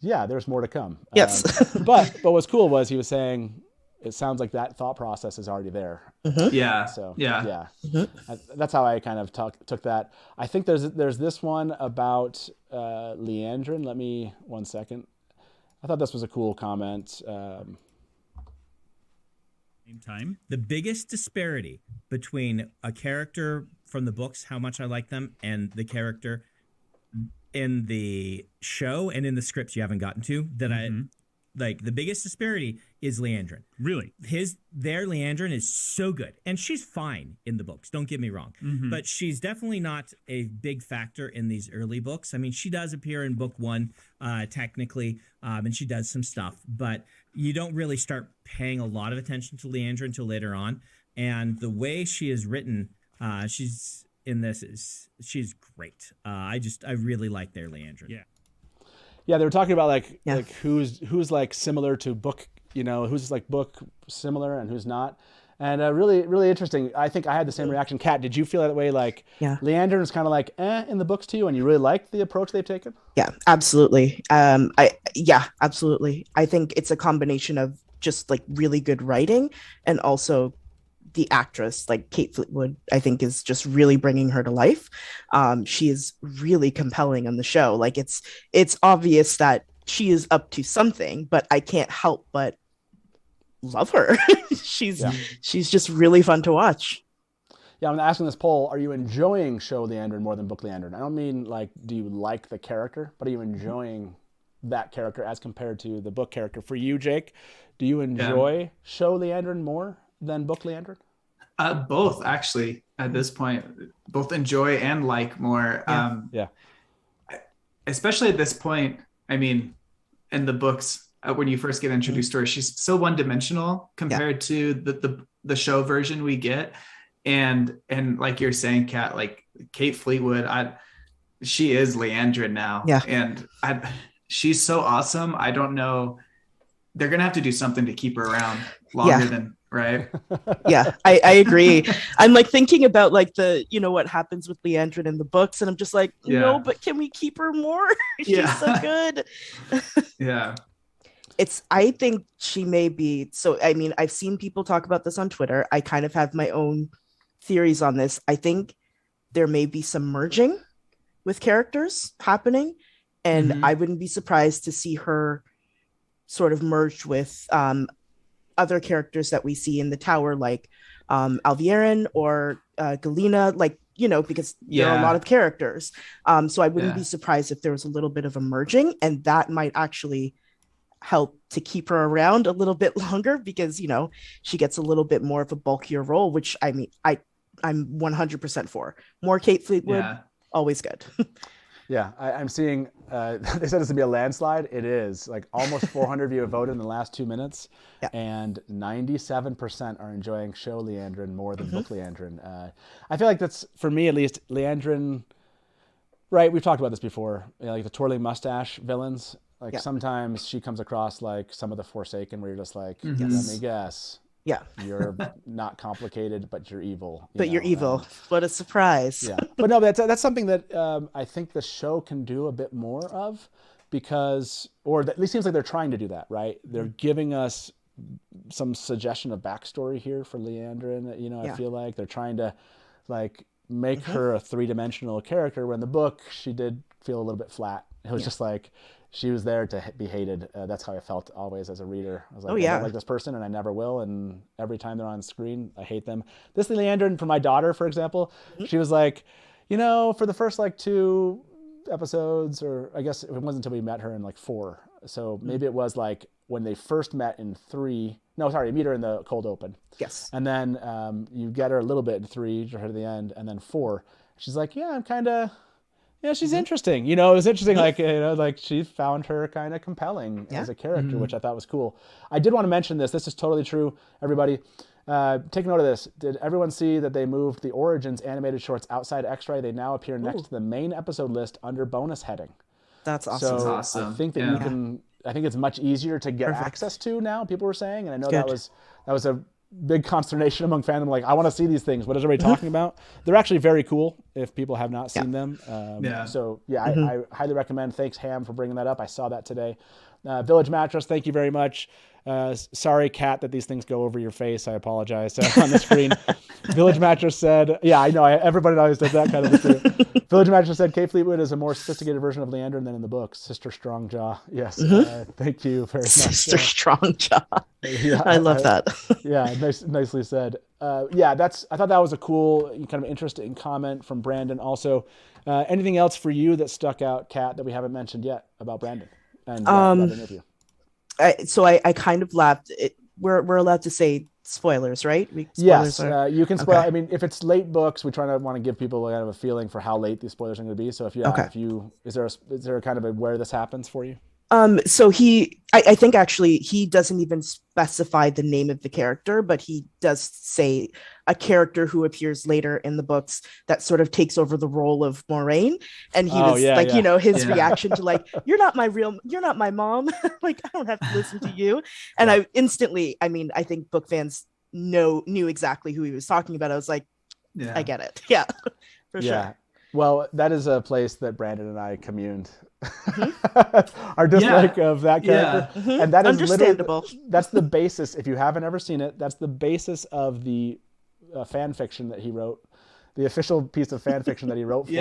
yeah, there's more to come. Yes. But what's cool was he was saying, it sounds like that thought process is already there. That's how I kind of took that. I think there's this one about Liandrin. Let me 1 second. I thought this was a cool comment. Same time, the biggest disparity between a character from the books, how much I like them, and the character in the show and in the scripts you haven't gotten to, that I like, the biggest disparity is Liandrin. Really? Their Liandrin is so good. And she's fine in the books, don't get me wrong. But she's definitely not a big factor in these early books. I mean, she does appear in book 1, technically, and she does some stuff. But you don't really start paying a lot of attention to Liandrin until later on. And the way she is written, she's in this, she's great. I really like their Liandrin. Yeah, they were talking about like who's like similar to book, who's like book similar and who's not. And really, really interesting. I think I had the same reaction. Kat, did you feel that way? Like, Liandrin is kind of like in the books to you, and you really like the approach they've taken? Yeah, absolutely. Absolutely. I think it's a combination of just like really good writing and also the actress, like Kate Fleetwood, I think is just really bringing her to life. She is really compelling on the show. Like it's obvious that she is up to something, but I can't help but love her. She's just really fun to watch. Yeah, I'm asking this poll, are you enjoying show Liandrin more than book Liandrin? I don't mean like, do you like the character, but are you enjoying that character as compared to the book character? For you, Jake, do you enjoy show Liandrin more than book Liandrin? Both, actually, at this point. Both enjoy and like more. Especially at this point, I mean, in the books, when you first get introduced to her, she's so one-dimensional compared to the show version we get. And like you're saying, Kat, like Kate Fleetwood, she is Liandrin now. And she's so awesome. I don't know. They're going to have to do something to keep her around longer than, right? I agree. I'm like thinking about like what happens with Liandrin in the books, and I'm just like, no, but can we keep her more? She's so good. I think she may be. So, I mean, I've seen people talk about this on Twitter. I kind of have my own theories on this. I think there may be some merging with characters happening, and I wouldn't be surprised to see her sort of merged with other characters that we see in the tower, like Alviarin or Galena, like, because there are a lot of characters. So I wouldn't be surprised if there was a little bit of a merging, and that might actually help to keep her around a little bit longer, because, she gets a little bit more of a bulkier role, which I mean, I'm 100% for. More Kate Fleetwood, always good. I'm seeing, they said it's going to be a landslide. It is. Like almost 400 of you have voted in the last 2 minutes, and 97% are enjoying show Liandrin more than book Liandrin. I feel like that's, for me at least, Liandrin, right, we've talked about this before, like the twirling mustache villains. Like sometimes she comes across like some of the Forsaken, where you're just like, let me guess. You're not complicated, but you're evil. You're evil. What a surprise. But no, that's something that I think the show can do a bit more of, because, or at least seems like they're trying to do that, right? They're giving us some suggestion of backstory here for Liandrin. I feel like they're trying to like make her a three-dimensional character, when in the book she did feel a little bit flat. It was just like, she was there to be hated. That's how I felt always as a reader. I was like, I don't like this person, and I never will. And every time they're on screen, I hate them. This Liandrin, for my daughter, for example, she was like, for the first like 2 episodes, or I guess it wasn't until we met her in like 4. So maybe it was like when they first met in 3. No, sorry, you meet her in the cold open. Yes. And then you get her a little bit in 3, her to the end, and then 4. She's like, yeah, I'm kind of yeah, she's interesting. It was interesting. Like, like she found her kind of compelling as a character, which I thought was cool. I did want to mention this. This is totally true, everybody. Take note of this. Did everyone see that they moved the Origins animated shorts outside X-Ray? They now appear next to the main episode list under bonus heading. That's awesome. So That's awesome. I think that you can. I think it's much easier to get access to now. People were saying, and I know that was a big consternation among fandom. Like, I want to see these things. What is everybody talking about? They're actually very cool if people have not seen them. So I highly recommend. Thanks, Ham, for bringing that up. I saw that today. Village Mattress, thank you very much. Sorry, Kat, that these things go over your face. I apologize. On the screen, Village Mattress said, yeah, I know. Everybody always does that kind of thing. Village Mattress said, Kate Fleetwood is a more sophisticated version of Liandrin than in the books. Sister Strongjaw. Yes. Thank you very much. Sister Strongjaw. Yeah, I love that. Yeah, nicely said. I thought that was a cool, kind of interesting comment from Brandon. Also, anything else for you that stuck out, Kat, that we haven't mentioned yet about Brandon and that interview? I kind of laughed. We're allowed to say spoilers, right? Yes, you can spoil. Okay. I mean, if it's late books, we want to give people kind of a feeling for how late these spoilers are going to be. So is there a kind of a where this happens for you? So I think actually he doesn't even specify the name of the character, but he does say a character who appears later in the books that sort of takes over the role of Moiraine. And he was his reaction to like, you're not my mom. Like, I don't have to listen to you. And I think book fans knew exactly who he was talking about. I was like, I get it. Yeah, for sure. Well, that is a place that Brandon and I communed our dislike of that character. Yeah. And that is understandable. That's the basis. If you haven't ever seen it, that's the basis of the fan fiction that he wrote, the official piece of fan fiction that he wrote for me.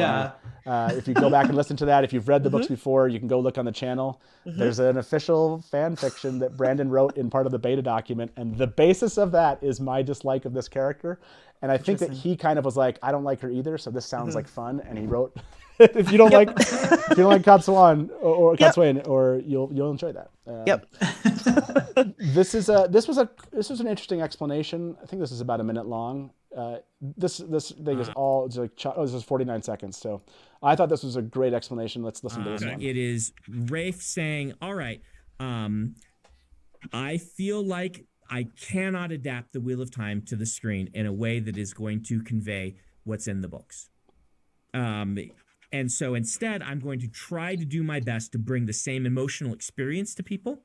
If you go back and listen to that, if you've read the books before, you can go look on the channel. There's an official fan fiction that Brandon wrote in part of the beta document, and the basis of that is my dislike of this character. And I think that he kind of was like, I don't like her either, so this sounds like fun. And he wrote, if you don't like Katsuan or Katsuan, or you'll enjoy that. This was an interesting explanation. I think this is about a minute long. This thing is all like this is 49 seconds. So I thought this was a great explanation. Let's listen to this one. It is Rafe saying, "All right, I feel like I cannot adapt the Wheel of Time to the screen in a way that is going to convey what's in the books. And so instead, I'm going to try to do my best to bring the same emotional experience to people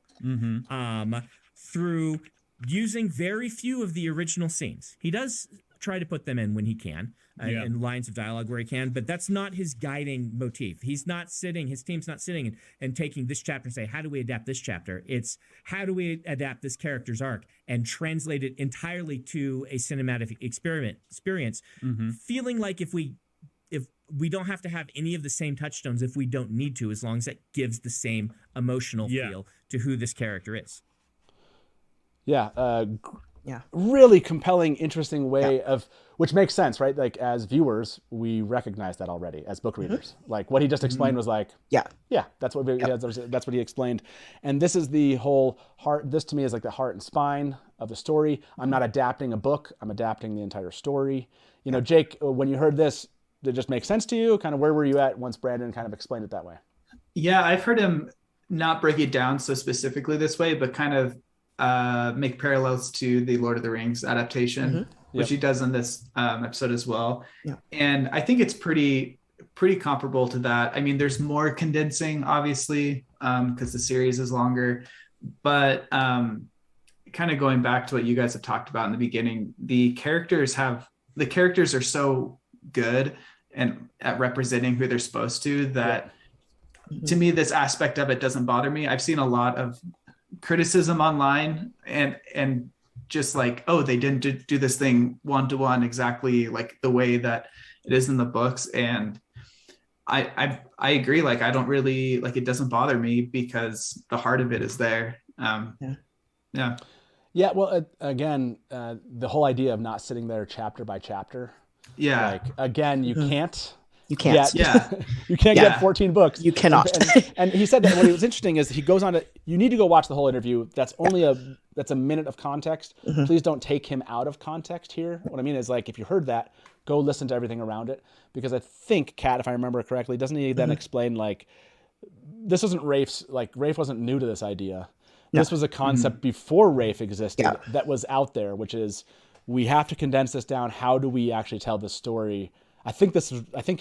through using very few of the original scenes. He does try to put them in when he can, in lines of dialogue where he can, but that's not his guiding motif. He's not sitting, his team's not sitting and taking this chapter and say, how do we adapt this chapter? It's how do we adapt this character's arc and translate it entirely to a cinematic experience, feeling like if we don't have to have any of the same touchstones if we don't need to, as long as it gives the same emotional feel to who this character is. Really compelling, interesting way of, which makes sense, right? Like, as viewers, we recognize that already as book readers. Like, what he just explained was like, that's what that's what he explained. And this is the whole heart. This to me is like the heart and spine of the story. I'm not adapting a book. I'm adapting the entire story. You know, Jake, when you heard this, did it just make sense to you? Kind of where were you at once Brandon kind of explained it that way? Yeah, I've heard him not break it down so specifically this way, but kind of make parallels to the Lord of the Rings adaptation, which he does in this episode as well. And I think it's pretty comparable to that. I mean, there's more condensing, obviously, because the series is longer, but kind of going back to what you guys have talked about in the beginning, the characters are so good and at representing who they're supposed to that to me, this aspect of it doesn't bother me. I've seen a lot of criticism online and just like, oh, they didn't do this thing one-to-one exactly like the way that it is in the books. And I agree. Like, I don't really like, it doesn't bother me because the heart of it is there. Well, again, the whole idea of not sitting there chapter by chapter. Like, again, you can't, You can't. Yeah. You can't get 14 books. You cannot. And he said that what was interesting is he goes on to, you need to go watch the whole interview. That's only that's a minute of context. Please don't take him out of context here. What I mean is, like, if you heard that, go listen to everything around it. Because I think, Kat, if I remember correctly, doesn't he then explain, like, this wasn't Rafe's, like, Rafe wasn't new to this idea. No. This was a concept before Rafe existed that was out there, which is, we have to condense this down. How do we actually tell this story? I think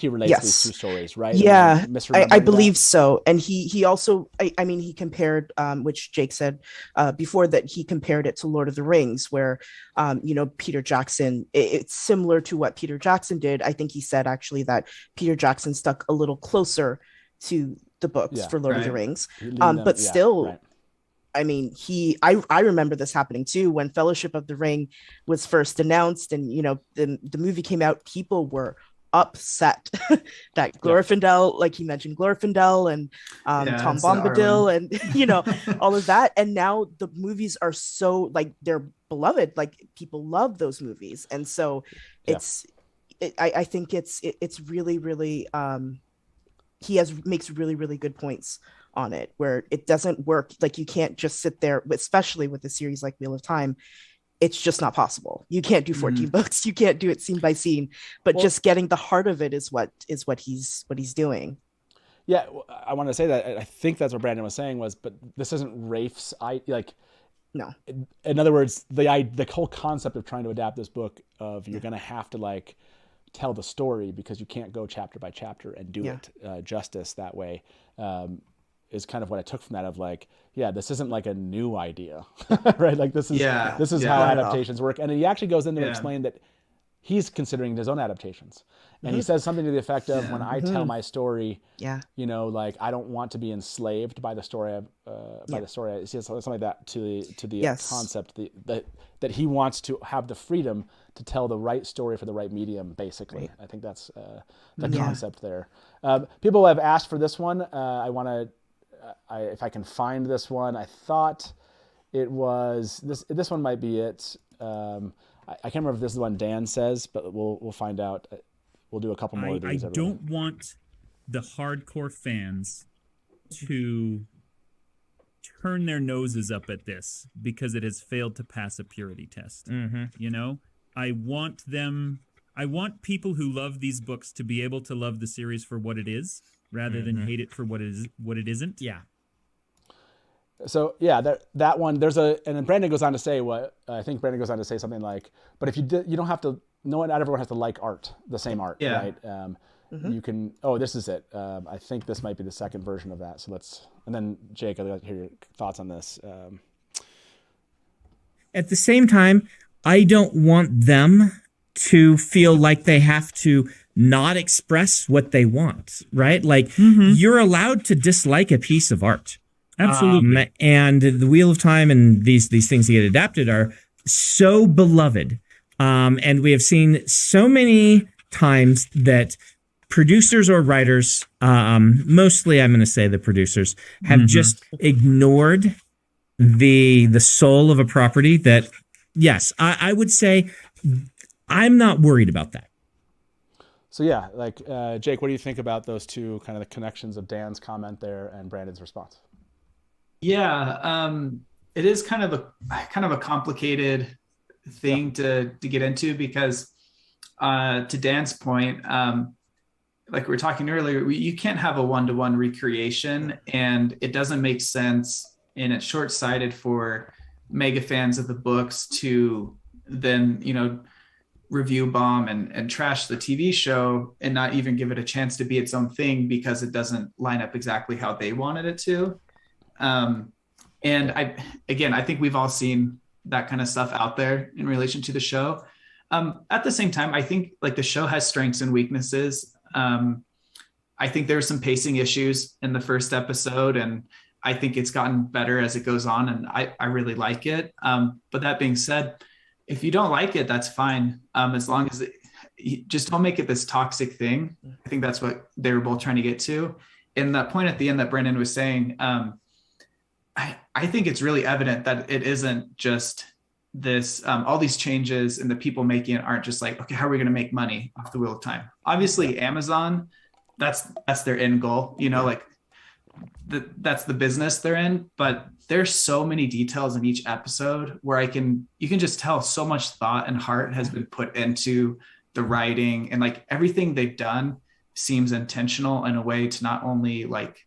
he relates these two stories, right? Yeah, I believe so. And he also, I mean, he compared, which Jake said before, that he compared it to Lord of the Rings, where, Peter Jackson, it's similar to what Peter Jackson did. I think he said actually that Peter Jackson stuck a little closer to the books for Lord of the Rings. But still, right. I mean, I remember this happening too, when Fellowship of the Ring was first announced and, the movie came out, people were upset that Glorfindel, like he mentioned, Glorfindel and Tom Bombadil and, all of that. And now the movies are so, like, they're beloved, like people love those movies. And so I think it's really, really, he makes really, really good points on it, where it doesn't work. Like, you can't just sit there, especially with a series like Wheel of Time. It's just not possible. You can't do 14 books. You can't do it scene by scene, but just getting the heart of it is what he's doing. Yeah. I want to say that I think that's what Brandon was saying but this isn't Rafe's, no. In other words, the whole concept of trying to adapt this book of you're going to have to, like, tell the story because you can't go chapter by chapter and do it justice that way. Is kind of what I took from that of, like, this isn't like a new idea, right? Like, this is how adaptations work. And he actually goes in there to explain that he's considering his own adaptations. And he says something to the effect of, when I tell my story, like, I don't want to be enslaved by the story by the story. He says something like that to the concept that he wants to have the freedom to tell the right story for the right medium, basically. Right. I think that's the concept there. People have asked for this one. If I can find this one, I thought it was this one might be it. I can't remember if this is the one Dan says, but we'll find out. We'll do a couple more of these. I don't want the hardcore fans to turn their noses up at this because it has failed to pass a purity test. I want people who love these books to be able to love the series for what it is, rather than hate it for what it isn't. Yeah. So that one, and then Brandon goes on to say something like, but if you don't have to, not everyone has to like art, the same art, right? You can, this is it. I think this might be the second version of that. So and then Jake, I'd like to hear your thoughts on this. At the same time, I don't want them to feel like they have to not express what they want, right? Like, you're allowed to dislike a piece of art. Absolutely. And the Wheel of Time and these things that get adapted are so beloved. And we have seen so many times that producers or writers, mostly I'm going to say the producers, have just ignored the soul of a property that, yes, I would say I'm not worried about that. So Jake, what do you think about those two kind of the connections of Dan's comment there and Brandon's response? Yeah, it is kind of a complicated thing to get into because, to Dan's point, like we were talking earlier, you can't have a one-to-one recreation, and it doesn't make sense, and it's short-sighted for mega fans of the books to then review bomb and trash the TV show and not even give it a chance to be its own thing because it doesn't line up exactly how they wanted it to. And I think we've all seen that kind of stuff out there in relation to the show. At the same time, I think, like, the show has strengths and weaknesses. I think there are some pacing issues in the first episode, and I think it's gotten better as it goes on, and I really like it. But that being said, if you don't like it, that's fine. As long as you just don't make it this toxic thing. I think that's what they were both trying to get to. And that point at the end that Brandon was saying, I think it's really evident that it isn't just this all these changes and the people making it aren't just like, okay, how are we going to make money off the Wheel of Time? Obviously, Amazon, that's their end goal, you know, like that's the business they're in. But there's so many details in each episode where you can just tell so much thought and heart has been put into the writing, and like everything they've done seems intentional in a way to not only like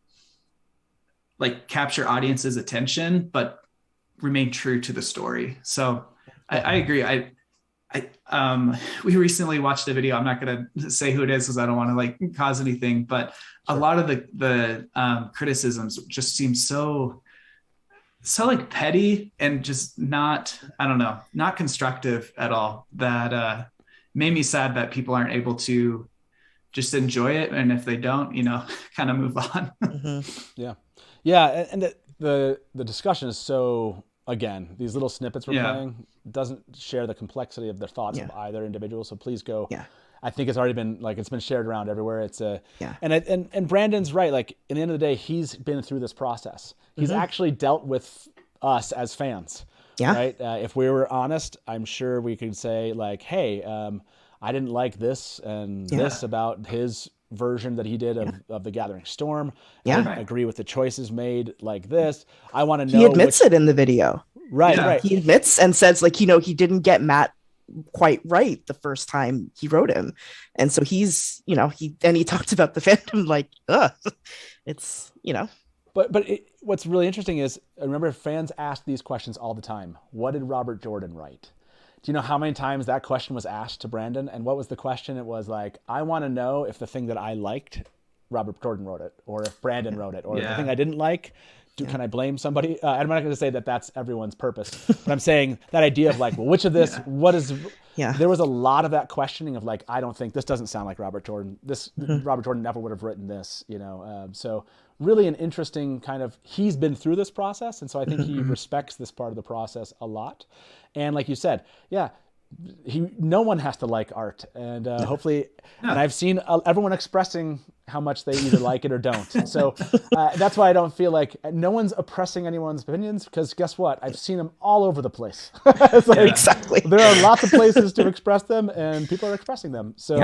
capture audience's attention, but remain true to the story. So I agree. We recently watched a video. I'm not going to say who it is because I don't want to like cause anything, but a lot of the criticisms just seem so like petty and just not constructive at all. That made me sad that people aren't able to just enjoy it. And if they don't, you know, kind of move on. Yeah. And the discussion is so, again, these little snippets we're playing doesn't share the complexity of the thoughts of either individual. So please go. Yeah. I think it's already been it's been shared around everywhere. It's and Brandon's right. Like in the end of the day, he's been through this process. He's actually dealt with us as fans. Yeah. Right. If we were honest, I'm sure we could say like, hey, I didn't like this and this about his version that he did of the Gathering Storm. I didn't agree with the choices made like this. I want to know. He admits it in the video. Right. He admits and says like, you know, he didn't get Matt quite right the first time he wrote him. And so he's, you know, he talked about the fandom like, it's, you know. But what's really interesting is, I remember fans ask these questions all the time. What did Robert Jordan write? Do you know how many times that question was asked to Brandon? And what was the question? It was like, I want to know if the thing that I liked, Robert Jordan wrote it, or if Brandon wrote it, or the thing I didn't like, can I blame somebody? I'm not going to say that that's everyone's purpose, but I'm saying that idea of like, well, which of this, what is, there was a lot of that questioning of like, I don't think this doesn't sound like Robert Jordan. Robert Jordan never would have written this, you know? So really an interesting kind of, he's been through this process. And so I think he respects this part of the process a lot. And like you said, no one has to like art, and hopefully, and I've seen everyone expressing how much they either like it or don't. So that's why I don't feel like no one's oppressing anyone's opinions, because guess what? I've seen them all over the place. Exactly. There are lots of places to express them, and people are expressing them. So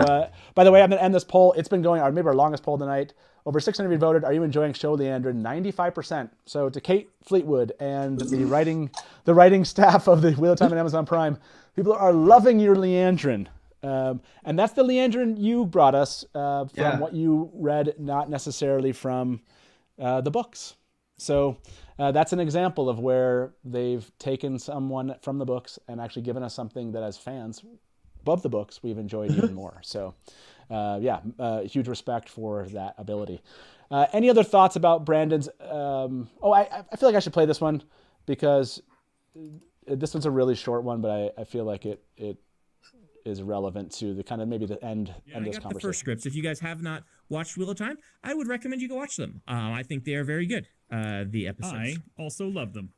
by the way, I'm going to end this poll. It's been going, maybe our longest poll tonight. Over 600 of you voted. Are you enjoying Show Liandrin? 95%. So to Kate Fleetwood and the writing staff of the Wheel of Time and Amazon Prime, people are loving your Liandrin. And that's the Liandrin you brought us from what you read, not necessarily from the books. So that's an example of where they've taken someone from the books and actually given us something that as fans above the books we've enjoyed even more. So huge respect for that ability. Any other thoughts about Brandon's? I feel like I should play this one because this one's a really short one, but I feel like it is relevant to the kind of maybe the end this conversation. The first scripts. If you guys have not watched Wheel of Time, I would recommend you go watch them. I think they are very good. The episodes. I also love them.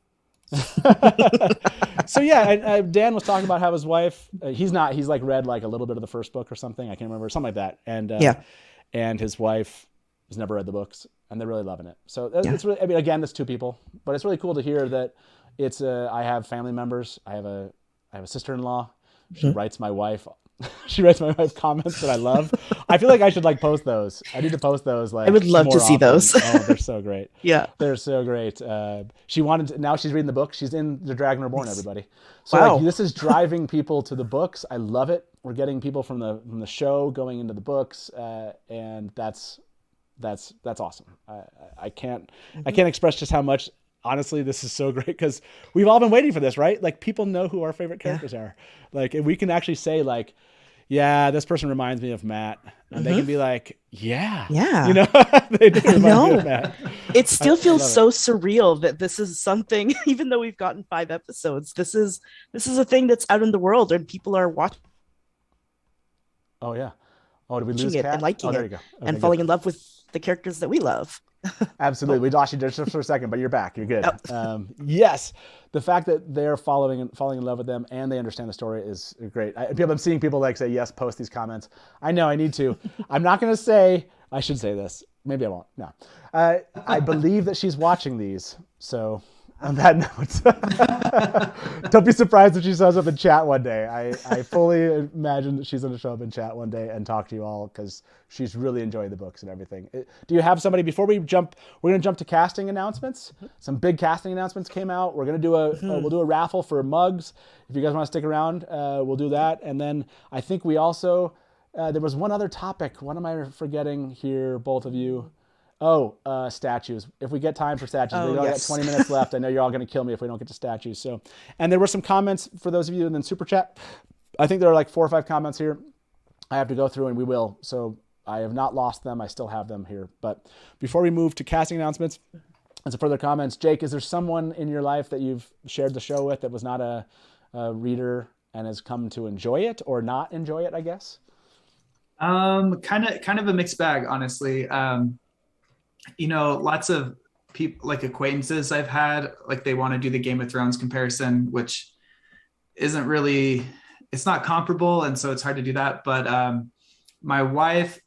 So Dan was talking about how his wife, he's like read like a little bit of the first book or something. I can't remember, something like that. And his wife has never read the books, and they're really loving it. So it's really, I mean, again, it's two people, but it's really cool to hear that it's I have family members. I have a sister-in-law. She writes my wife. She writes my wife comments that I love. I feel like I should like post those. I need to post those. Like, I would love to see those. Oh, they're so great. Yeah, they're so great. Now she's reading the book. She's in The Dragon Reborn. Everybody. So this is driving people to the books. I love it. We're getting people from the show going into the books, and that's awesome. I can't express just how much. Honestly, this is so great because we've all been waiting for this, right? Like, people know who our favorite characters are. Like, we can actually say, like, yeah, this person reminds me of Matt. And they can be like, yeah. You know, they do remind me of Matt. It still feels so surreal that this is something, even though we've gotten 5 episodes, this is a thing that's out in the world and people are watching. Oh, yeah. Oh, did we lose it and liking there it you go. Okay, and falling in love with the characters that we love. Absolutely. We lost you just for a second, but you're back. You're good. Yes. The fact that they're falling in love with them and they understand the story is great. I'm seeing people like say, yes, post these comments. I know I need to. I'm not going to say, I should say this. Maybe I won't. No. I believe that she's watching these. So On that note, don't be surprised if she shows up in chat one day. I fully imagine that she's going to show up in chat one day and talk to you all because she's really enjoying the books and everything. Do you have somebody, before we jump, we're going to jump to casting announcements. Some big casting announcements came out. We're going to do we'll do a raffle for mugs. If you guys want to stick around, we'll do that. And then I think we also, there was one other topic. What am I forgetting here, both of you? Oh, statues. If we get time for statues, we only got 20 minutes left. I know you're all going to kill me if we don't get to statues. So, and there were some comments for those of you in the super chat. I think there are like 4 or 5 comments here I have to go through, and we will. So I have not lost them. I still have them here. But before we move to casting announcements and some further comments, Jake, is there someone in your life that you've shared the show with that was not a reader and has come to enjoy it or not enjoy it, I guess? Kind of a mixed bag, honestly. Lots of people, like acquaintances I've had, like they want to do the Game of Thrones comparison, which isn't really, it's not comparable. And so it's hard to do that. But my wife,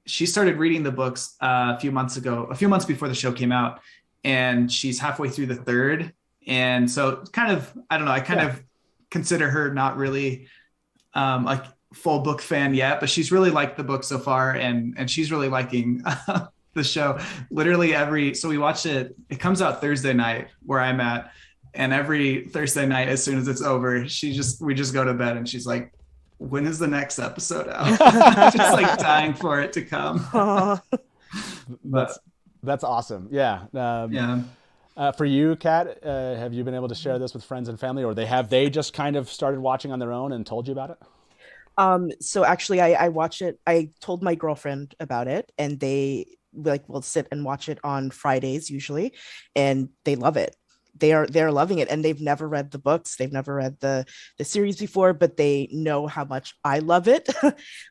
she started reading the books a few months before the show came out, and she's halfway through the 3rd. And so kind of, I don't know, I kind of consider her not really a full book fan yet, but she's really liked the book so far. And she's really liking the show. Literally so we watched it comes out Thursday night where I'm at, and every Thursday night as soon as it's over we just go to bed and she's like, when is the next episode out? Just like dying for it to come. That's awesome. Yeah. For you, Kat, have you been able to share this with friends and family, or they just kind of started watching on their own and told you about it? So actually I watch it. I told my girlfriend about it, and we'll sit and watch it on Fridays usually, and they love it. They're loving it, and they've never read the books. They've never read the series before, but they know how much I love it.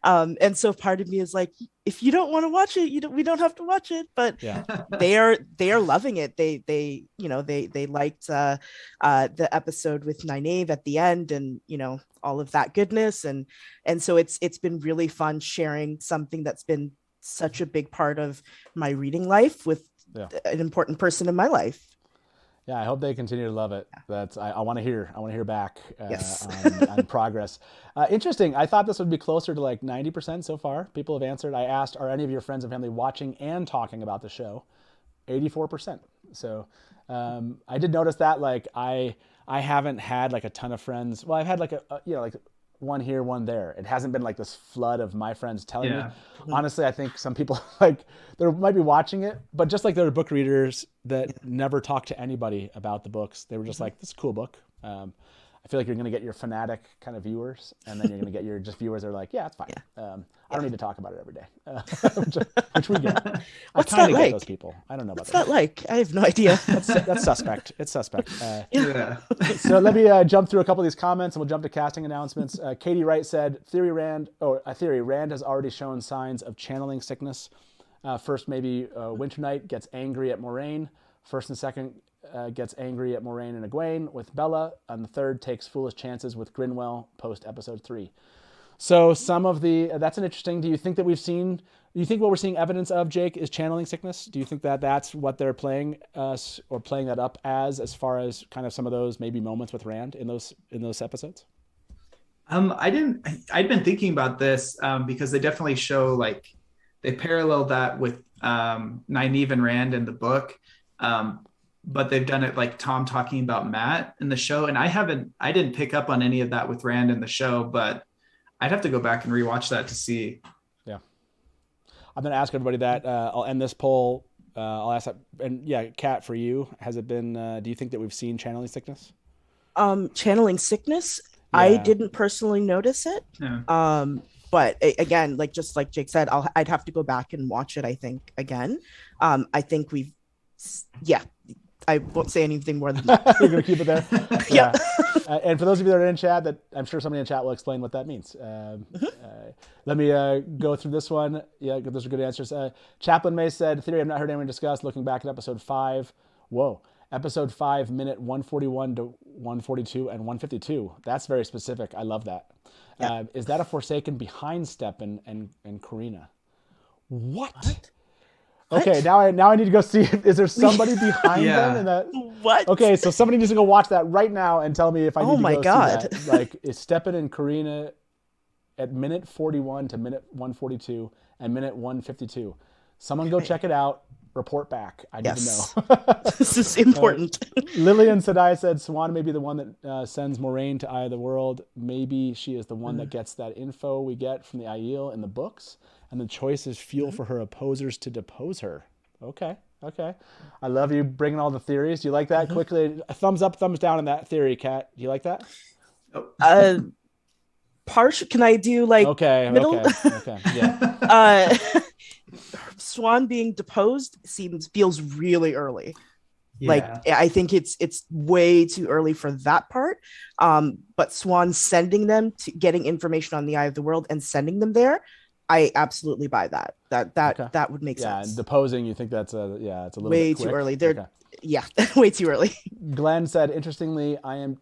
And so part of me is like, if you don't want to watch it, we don't have to watch it. But yeah. they are loving it. They liked the episode with Nynaeve at the end, and all of that goodness, and so it's been really fun sharing something that's been such a big part of my reading life with an important person in my life. Yeah, I hope they continue to love it. That's I want to hear back on progress. Interesting. I thought this would be closer to like 90% so far. People have answered. I asked, are any of your friends and family watching and talking about the show? 84%. So I did notice that. Like I haven't had like a ton of friends. Well, I've had like like one here, one there. It hasn't been like this flood of my friends telling me. Honestly, I think some people like they might be watching it, but just like there are book readers that never talk to anybody about the books. They were just like, this is a cool book. I feel like you're going to get your fanatic kind of viewers, and then you're going to get your just viewers that are like, yeah, it's fine. I don't need to talk about it every day, which we get. What's I kind that of like? get those people. I don't know about What's that like? I have no idea. That's suspect. It's suspect. So let me jump through a couple of these comments, and we'll jump to casting announcements. Katie Wright said, Rand has already shown signs of channeling sickness. First, maybe Winter Night gets angry at Moiraine. First and second gets angry at Moiraine and Egwene with Bella, and the third takes foolish chances with Grinwell post episode 3. So some of that's an interesting. Do you think what we're seeing evidence of, Jake, is channeling sickness? Do you think that that's what they're playing us or playing that up as far as kind of some of those maybe moments with Rand in those episodes? I'd been thinking about this because they definitely show, like, they parallel that with Nynaeve and Rand in the book. But they've done it like Tom talking about Matt in the show. And I didn't pick up on any of that with Rand in the show, but I'd have to go back and rewatch that to see. Yeah. I'm going to ask everybody that. I'll end this poll. I'll ask that. And yeah, Kat, for you, has it been, do you think that we've seen channeling sickness? Channeling sickness? Yeah. I didn't personally notice it. Yeah. But again, just like Jake said, I'd have to go back and watch it, I think, again. I think I won't say anything more than that. You're going to keep it there? Yeah. And for those of you that are in chat, that I'm sure somebody in chat will explain what that means. Let me go through this one. Yeah, those are good answers. Chaplain May said, theory I've not heard anyone discuss, looking back at episode 5. Whoa. Episode 5, minute 141 to 142 and 152. That's very specific. I love that. Yeah. Is that a Forsaken behind step in Corina? What? Okay, now I need to go see is there somebody behind them in that. What? Okay, so somebody needs to go watch that right now and tell me if I need to go God. see that. Like, is Stepan and Karina at minute 41 to minute 142 and minute 152. Someone go check it out. Report back. I need to know. This is important. Lillian Sadai said Swan may be the one that sends Moiraine to Eye of the World. Maybe she is the one that gets that info we get from the Aiel in the books, and the choice is fuel for her opposers to depose her. Okay. I love you bringing all the theories. Do you like that? Quickly, a thumbs up, thumbs down on that theory, Kat. Do you like that? Partial. Can I do like middle? Okay. Yeah. Swan being deposed feels really early. Yeah. Like, I think it's way too early for that part. But Swan sending them to getting information on the Eye of the World and sending them there, I absolutely buy that. That would make sense. Yeah, and deposing, you think that's it's a little way bit quick? too early. Yeah, way too early. Glenn said, interestingly,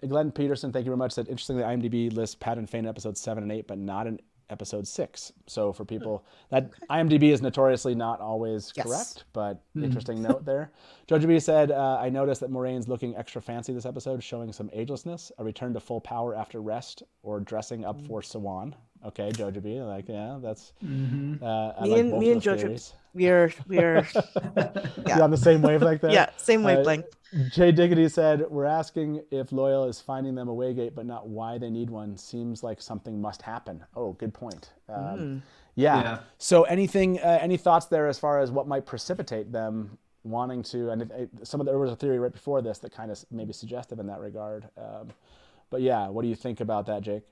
Glenn Peterson, thank you very much, said, interestingly, IMDb lists Pat and Fane in episodes 7 and 8, but not in episode 6. So for people, that IMDb is notoriously not always correct, but interesting note there. Jojo B said, I noticed that Moraine's looking extra fancy this episode, showing some agelessness, a return to full power after rest, or dressing up for Sawan. Okay, Jojo B, that's me and Jojo, we're You're on the same wavelength there? Yeah, same wavelength. Jay Diggity said, we're asking if Loyal is finding them a Waygate, but not why they need one. Seems like something must happen. Oh, good point. Yeah. So any thoughts there as far as what might precipitate them wanting to, and there was a theory right before this that kind of maybe suggestive in that regard. But yeah, what do you think about that, Jake?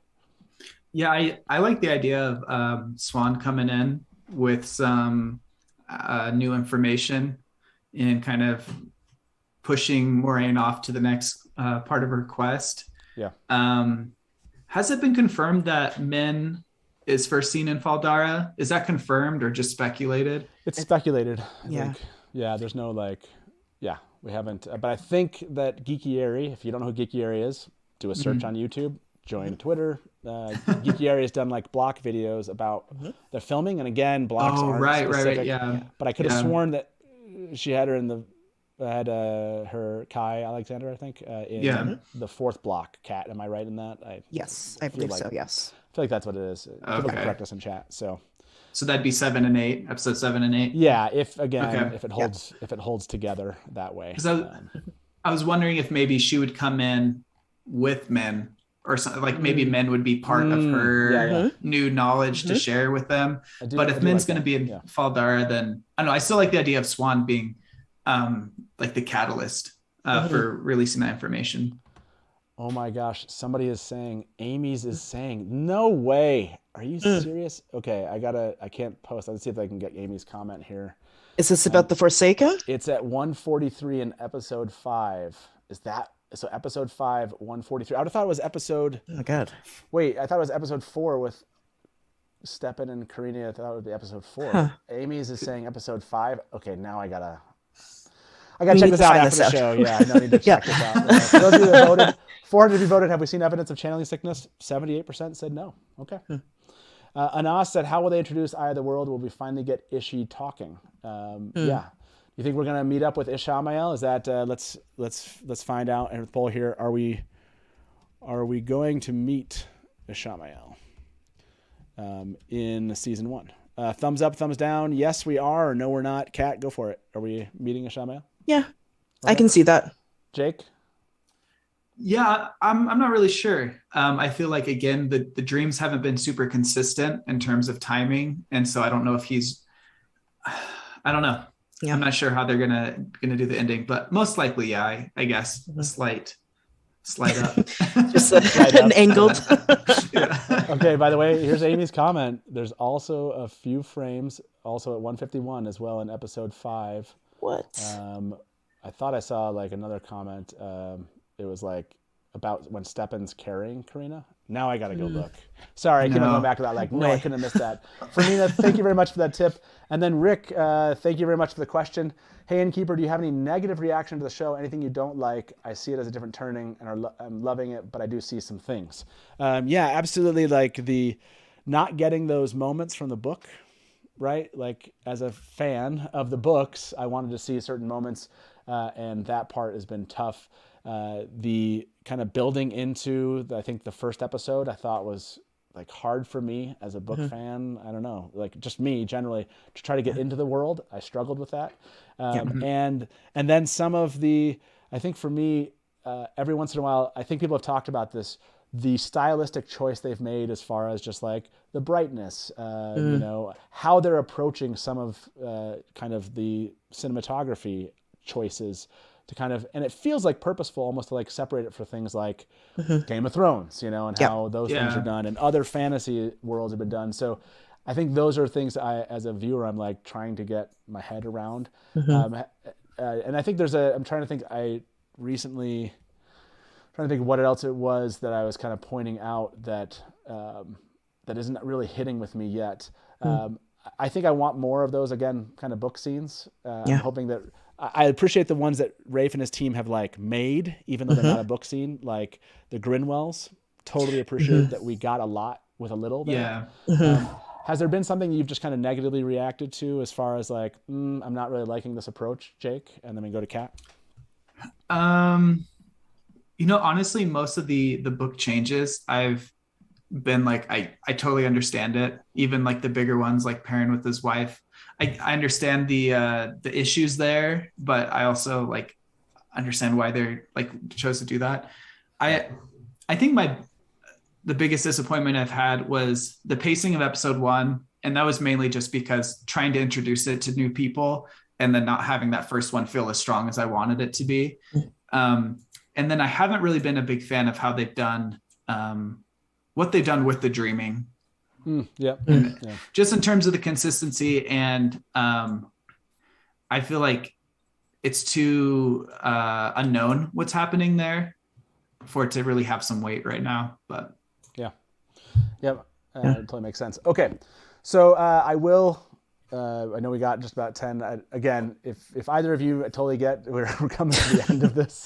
Yeah, I like the idea of Swan coming in with some new information and kind of pushing Moiraine off to the next part of her quest. Yeah. Has it been confirmed that Min is first seen in Faldara? Is that confirmed or just speculated? It's speculated. I Yeah. think. Yeah, there's no we haven't. But I think that Geekieri, if you don't know who Geekieri is, do a search on YouTube, join Twitter. Geekieri has done like block videos about the filming, and again, blocks aren't specific. Right, yeah. But I could have sworn that she had her in her Kai Alexander, I think, in the fourth block. Kat, am I right in that? Yes, I believe so. Yes, I feel like that's what it is. People can correct us in chat. So that'd be 7 and 8, episode 7 and 8. Yeah, if it holds together that way. So I was wondering if maybe she would come in with Min, or something, like maybe Min would be part of her new knowledge to share with them. But if Min's going to be in Faldara, then I don't know. I still like the idea of Swan being like the catalyst for releasing that information. Oh my gosh, somebody is saying, Amy's is saying, no way. Are you serious? Okay, I can't post. Let's see if I can get Amy's comment here. Is this about the Forsaken? It's at 143 in episode 5. Is that, so episode 5, 143. I would have thought it was episode. Oh God. Wait, I thought it was episode 4 with Stepan and Karina. I thought it would be episode 4. Huh. Amy's is saying episode 5. Okay, now I gotta check this out after the show. Yeah, I need to check this out. For those of you that voted, 400 of you voted, have we seen evidence of channeling sickness? 78% said no. Okay. Anas said, how will they introduce Eye of the World? Will we finally get Ishi talking? Yeah. You think we're gonna meet up with Ishamael? Is that let's find out and poll here. Are we going to meet Ishamael in season 1? Thumbs up, thumbs down. Yes, we are, or no, we're not. Kat, go for it. Are we meeting Ishamael? Yeah, okay. I can see that. Jake? Yeah, I'm not really sure. I feel like, again, the dreams haven't been super consistent in terms of timing, and so I don't know if I don't know. Yeah. I'm not sure how they're gonna do the ending, but most likely, yeah, I guess a slight up, just an angled. Yeah. Okay. By the way, here's Amy's comment. There's also a few frames, also at 151 as well in episode 5. What? I thought I saw like another comment. It was like about when Stepan's carrying Karina. Now I gotta go look. Sorry, I keep on going back to that. Like, no, I couldn't have missed that. Fermina, thank you very much for that tip. And then Rick, thank you very much for the question. Hey, Innkeeper, do you have any negative reaction to the show? Anything you don't like? I see it as a different turning, and I'm loving it, but I do see some things. Yeah, absolutely. Like the not getting those moments from the book right? Like as a fan of the books, I wanted to see certain moments, and that part has been tough. The kind of building into, I think the first episode I thought was like hard for me as a book fan. I don't know, like just me generally to try to get into the world. I struggled with that. And then some of the, I think for me, every once in a while, I think people have talked about this, the stylistic choice they've made as far as just like the brightness, you know, how they're approaching some of kind of the cinematography choices to kind of, and it feels like purposeful almost to like separate it for things like Game of Thrones, you know, and how those things are done, and other fantasy worlds have been done. So I think those are things I, as a viewer, I'm like trying to get my head around. And I think I'm trying to think, trying to think what else it was that I was kind of pointing out that that isn't really hitting with me yet. I think I want more of those, again, kind of book scenes. I'm hoping that I appreciate the ones that Rafe and his team have like made, even though they're not a book scene, like the Grinwells. Totally appreciate that we got a lot with a little there. Has there been something you've just kind of negatively reacted to as far as like, I'm not really liking this approach, Jake? And then we go to Kat. You know, honestly, most of the book changes, I've been like, I totally understand it. Even like the bigger ones, like pairing with his wife. I understand the issues there, but I also like understand why they're like chose to do that. I think the biggest disappointment I've had was the pacing of episode 1. And that was mainly just because trying to introduce it to new people and then not having that first one feel as strong as I wanted it to be. And then I haven't really been a big fan of how they've done what they've done with the dreaming. Just in terms of the consistency, and I feel like it's too unknown what's happening there for it to really have some weight right now. But it totally makes sense. Okay, so I will. I know we got just about 10. Again, if either of you totally get, we're coming to the end of this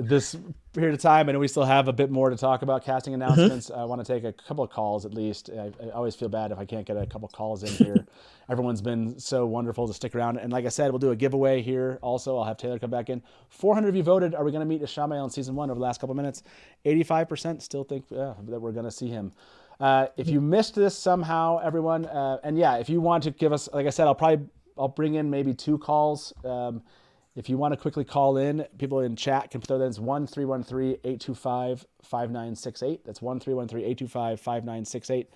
this period of time. I know we still have a bit more to talk about casting announcements. I want to take a couple of calls at least. I always feel bad if I can't get a couple of calls in here. Everyone's been so wonderful to stick around. And like I said, we'll do a giveaway here. Also, I'll have Taylor come back in. 400 of you voted. Are we going to meet Ishamael in season 1 over the last couple of minutes? 85% still think that we're going to see him. If you missed this somehow, everyone, and if you want to give us, like I said, I'll bring in maybe 2 calls. If you want to quickly call in, people in chat can throw that. It's 1-313-825-5968. That's 1-313-825-5968.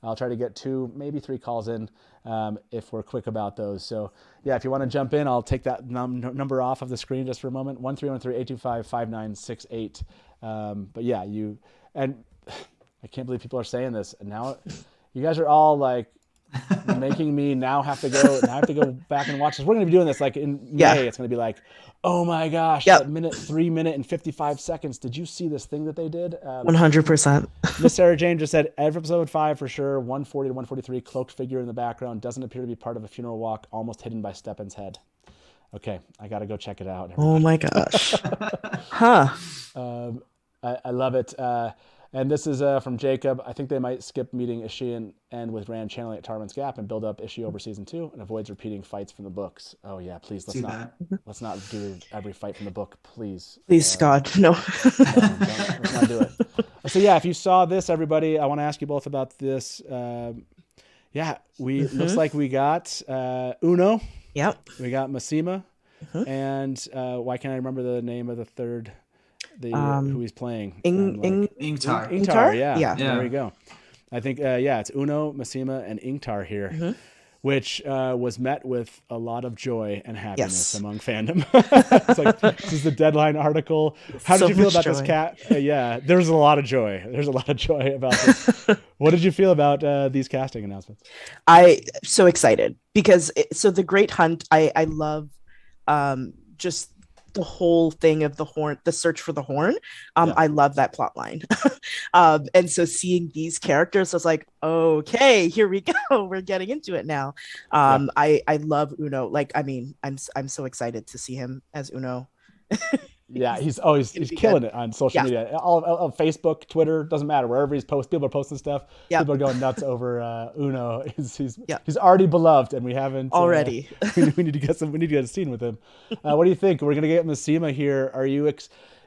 I'll try to get 2, maybe 3 calls in if we're quick about those. So if you want to jump in, I'll take that number off of the screen just for a moment. 1-313-825-5968. I can't believe people are saying this. And now you guys are all like making me now have to go back and watch this. We're going to be doing this like in May. It's going to be like, oh my gosh, 3 minute and 55 seconds. Did you see this thing that they did? 100%. Miss Sarah Jane just said, episode 5 for sure. 140 to 143, cloaked figure in the background. Doesn't appear to be part of a funeral walk. Almost hidden by Steppen's head. Okay, I got to go check it out. Oh my gosh. I love it. And this is from Jacob. I think they might skip meeting Ishii and end with Rand channeling at Tarman's Gap and build up Ishii over season 2 and avoids repeating fights from the books. Oh yeah, please let's not do every fight from the book, please. Please, God, no. Let's not do it. So if you saw this, everybody, I want to ask you both about this. Looks like we got Uno. Yep. We got Masima, and why can't I remember the name of the third? Who he's playing? Ingtar. Ingtar, yeah. There we go. I think, it's Uno, Masima, and Ingtar here, which was met with a lot of joy and happiness among fandom. It's like, this is the Deadline article. How did you feel about this cat? There's a lot of joy. There's a lot of joy about this. What did you feel about these casting announcements? I'm so excited because the Great Hunt, I love just the whole thing of the horn, the search for the horn. I love that plot line. And so seeing these characters, I was like, okay, here we go. We're getting into it now. I love Uno. Like, I mean, I'm so excited to see him as Uno. Yeah, he's killing it on social media. All Facebook, Twitter, doesn't matter. Wherever he's people are posting stuff. Yep. People are going nuts over Uno. He's already beloved, and we haven't already. We need to get a scene with him. What do you think? We're gonna get Masema here. Are you?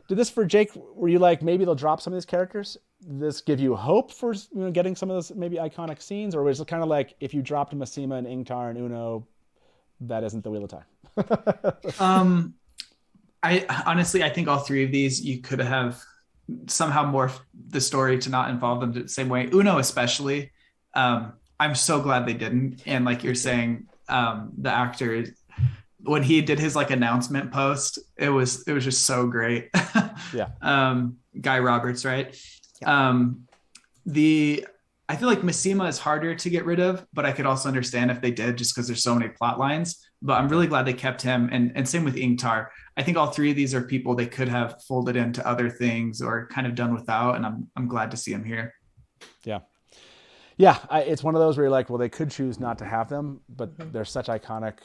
Did this for Jake? Were you like, maybe they'll drop some of these characters? Did this give you hope for getting some of those maybe iconic scenes, or was it kind of like if you dropped Masema and Ingtar and Uno, that isn't the Wheel of Time? I think all three of these you could have somehow morphed the story to not involve them the same way. Uno especially. I'm so glad they didn't. And like you're saying, the actor, when he did his like announcement post, it was just so great. Yeah. Guy Roberts, right? Yeah. I feel like Masema is harder to get rid of, but I could also understand if they did, just because there's so many plot lines. But I'm really glad they kept him, and same with Ingtar. I think all three of these are people they could have folded into other things or kind of done without, and I'm glad to see him here. Yeah. Yeah, it's one of those where you're like, well, they could choose not to have them, but they're such iconic,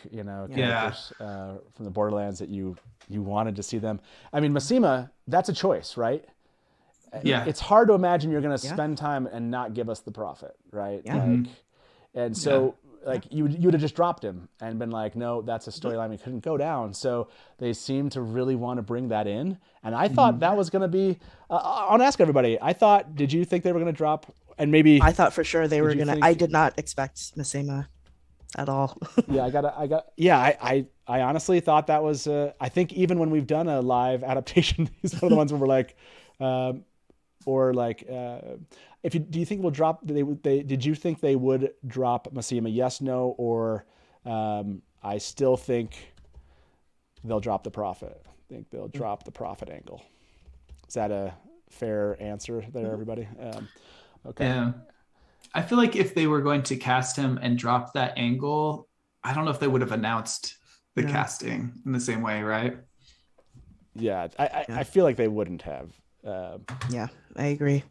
characters from the Borderlands that you wanted to see them. I mean, Masema, that's a choice, right? Yeah. It's hard to imagine you're going to spend time and not give us the Prophet, right? Yeah. And so you would have just dropped him and been like, no, that's a storyline we couldn't go down. So they seem to really want to bring that in. And I thought that was going to be, I want to ask everybody, did you think they were going to drop? And maybe I thought for sure they were going to, I did not expect Masema at all. I honestly thought that was, I think even when we've done a live adaptation, he's one of the ones where we're like, do you think we'll drop? Did you think they would drop Masema? Yes, no, or I still think they'll drop the Prophet. I think they'll drop the Prophet angle. Is that a fair answer there, everybody? Okay. Yeah. I feel like if they were going to cast him and drop that angle, I don't know if they would have announced the casting in the same way, right? Yeah, I feel like they wouldn't have. Yeah, I agree.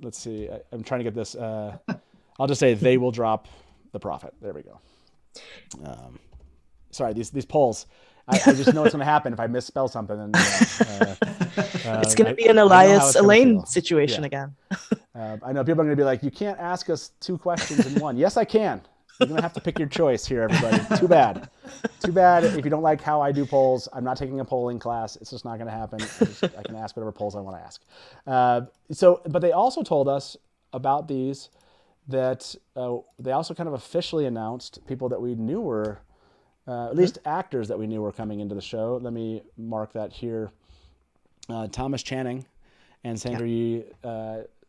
Let's see. I'm trying to get this. I'll just say they will drop the Prophet. There we go. Sorry, these polls. I just know it's going to happen if I misspell something. And, it's going to be an Elias Elaine situation again. I know people are going to be like, you can't ask us two questions in one. Yes, I can. You're going to have to pick your choice here, everybody. Too bad. Too bad if you don't like how I do polls. I'm not taking a polling class. It's just not going to happen. I can ask whatever polls I want to ask. But they also told us about these that they also kind of officially announced people that we knew were, at least actors that we knew were coming into the show. Let me mark that here. Thomas Channing and Sandra Yee.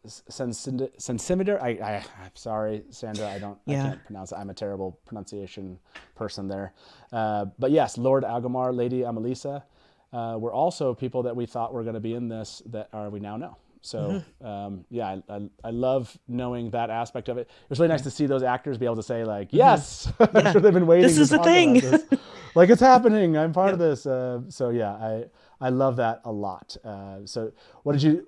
Sensimeter. I'm sorry, Sandra. I can't pronounce it. I'm a terrible pronunciation person there. But yes, Lord Algamar, Lady Amelisa were also people that we thought were going to be in this that we now know. So I love knowing that aspect of it. It was really nice to see those actors be able to say like, yes, I'm sure they've been waiting. This is the thing. Like it's happening. I'm part of this. I love that a lot. So what did you,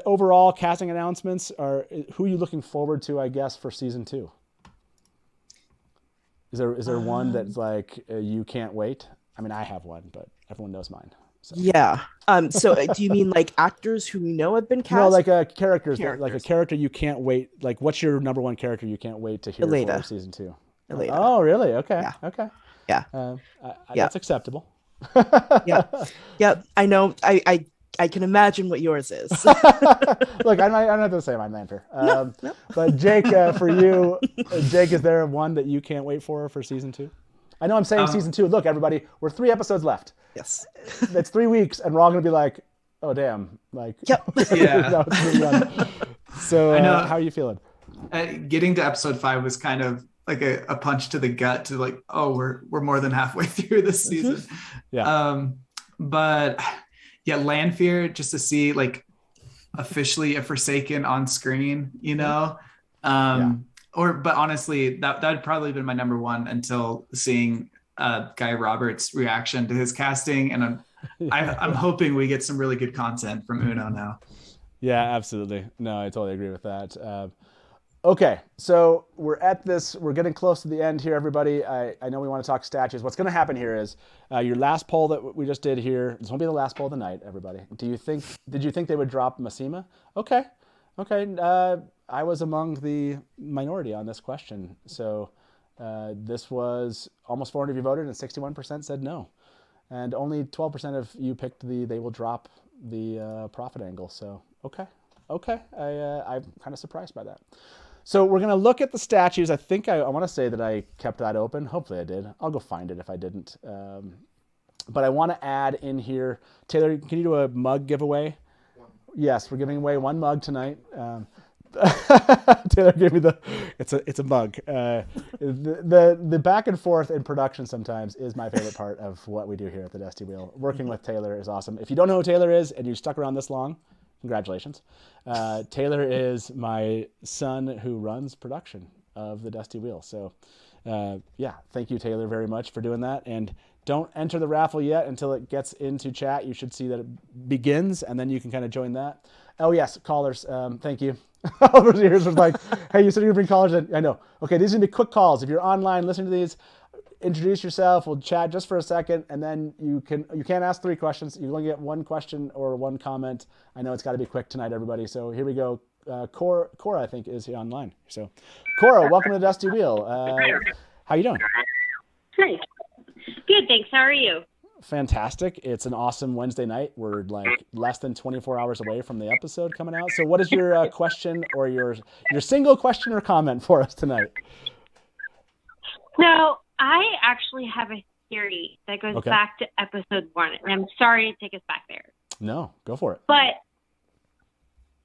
overall casting announcements, who are you looking forward to, I guess, for season 2? Is there one that's like, you can't wait? I mean, I have one, but everyone knows mine. So. Yeah. So do you mean like actors who we know have been cast? No, like characters. Like a character you can't wait. Like what's your number one character you can't wait to hear for season 2? Elena. Oh, really? Okay. Yeah. Okay. Yeah. That's acceptable. Yeah. I know. I can imagine what yours is. Look, I'm not going to say mine, Lanfer. No. But Jake, for you, Jake, is there one that you can't wait for season 2? I know I'm saying season 2. Look, everybody, we're 3 episodes left. Yes. It's 3 weeks, and we're all going to be like, oh, damn. Like, yep. Yeah. So how are you feeling? Getting to episode 5 was kind of like a punch to the gut to like, oh, we're more than halfway through this season. Yeah. But yeah, Lanfear, just to see like officially a Forsaken on screen, you know? But honestly, that would probably been my number one until seeing Guy Roberts' reaction to his casting. And I'm hoping we get some really good content from Uno now. Yeah, absolutely. No, I totally agree with that. Okay, so we're getting close to the end here, everybody. I know we want to talk statues. What's going to happen here is your last poll that we just did here. This won't be the last poll of the night, everybody. Did you think they would drop Massima? Okay. I was among the minority on this question. So this was almost 400 of you voted and 61% said no. And only 12% of you picked they will drop the profit angle. So, okay. I'm kind of surprised by that. So we're going to look at the statues. I think I want to say that I kept that open. Hopefully I did. I'll go find it if I didn't. But I want to add in here, Taylor, can you do a mug giveaway? Yes, we're giving away one mug tonight. Taylor gave me it's a mug. The back and forth in production sometimes is my favorite part of what we do here at the Dusty Wheel. Working with Taylor is awesome. If you don't know who Taylor is and you stuck around this long, congratulations. Taylor is my son who runs production of the Dusty Wheel. So thank you, Taylor, very much for doing that. And don't enter the raffle yet until it gets into chat. You should see that it begins, and then you can kind of join that. Oh, yes, callers. Thank you. All those years was like, hey, you said you're going to bring callers in. I know. Okay, these are going to be quick calls. If you're online listening to these, introduce yourself. We'll chat just for a second, and then you can't ask 3 questions. You only get 1 question or 1 comment. I know it's got to be quick tonight, everybody. So here we go. Cora, I think, is here online. So, Cora, welcome to the Dusty Wheel. How you doing? Hi. Good, thanks. How are you? Fantastic. It's an awesome Wednesday night. We're like less than 24 hours away from the episode coming out. So what is your question or your single question or comment for us tonight? So I actually have a theory that goes back to episode 1, and I'm sorry to take us back there. No, go for it. But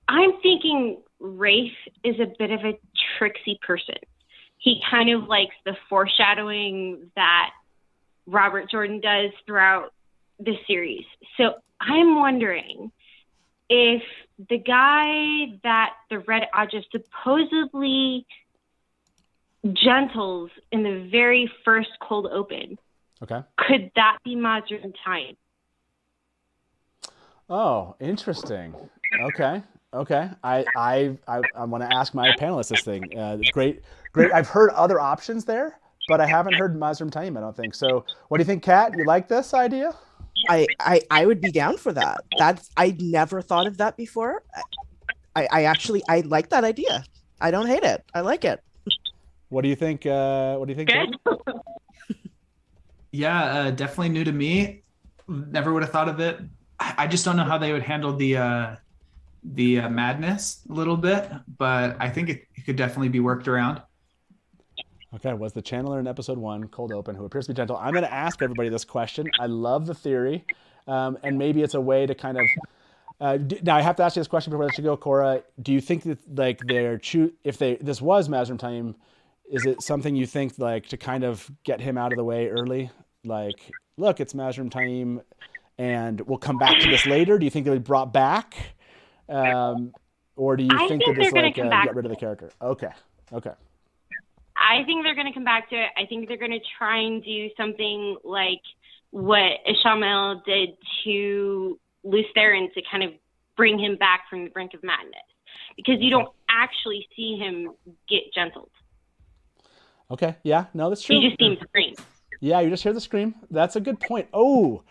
I'm thinking Rafe is a bit of a tricksy person. He kind of likes the foreshadowing that Robert Jordan does throughout the series. So I'm wondering if the guy that the Red Aja supposedly gentles in the very first cold open, could that be Mazrim Time? Oh, interesting. Okay. I want to ask my panelists this thing. Great. I've heard other options there, but I haven't heard Mazrim Taim, I don't think. So what do you think, Kat? You like this idea? I would be down for that. I never thought of that before. I like that idea. I don't hate it. I like it. What do you think? Jake? Yeah, definitely new to me. Never would have thought of it. I just don't know how they would handle the madness a little bit, but I think it could definitely be worked around. Okay, was the channeler in episode 1, Cold Open, who appears to be gentle? I'm going to ask everybody this question. I love the theory, and maybe it's a way to kind of. Now I have to ask you this question before I let you go, Cora. Do you think that like this was Mazrim Taim, is it something you think like to kind of get him out of the way early? Like, look, it's Mazrim Taim, and we'll come back to this later. Do you think they'll be brought back, or do you think they're just like get rid of the character? Okay. I think they're going to come back to it. I think they're going to try and do something like what Ishamael did to Luce Theron to kind of bring him back from the brink of madness, because you don't actually see him get gentled. Okay, yeah, no, that's true. You just see him scream. Yeah, you just hear the scream. That's a good point. Ooh,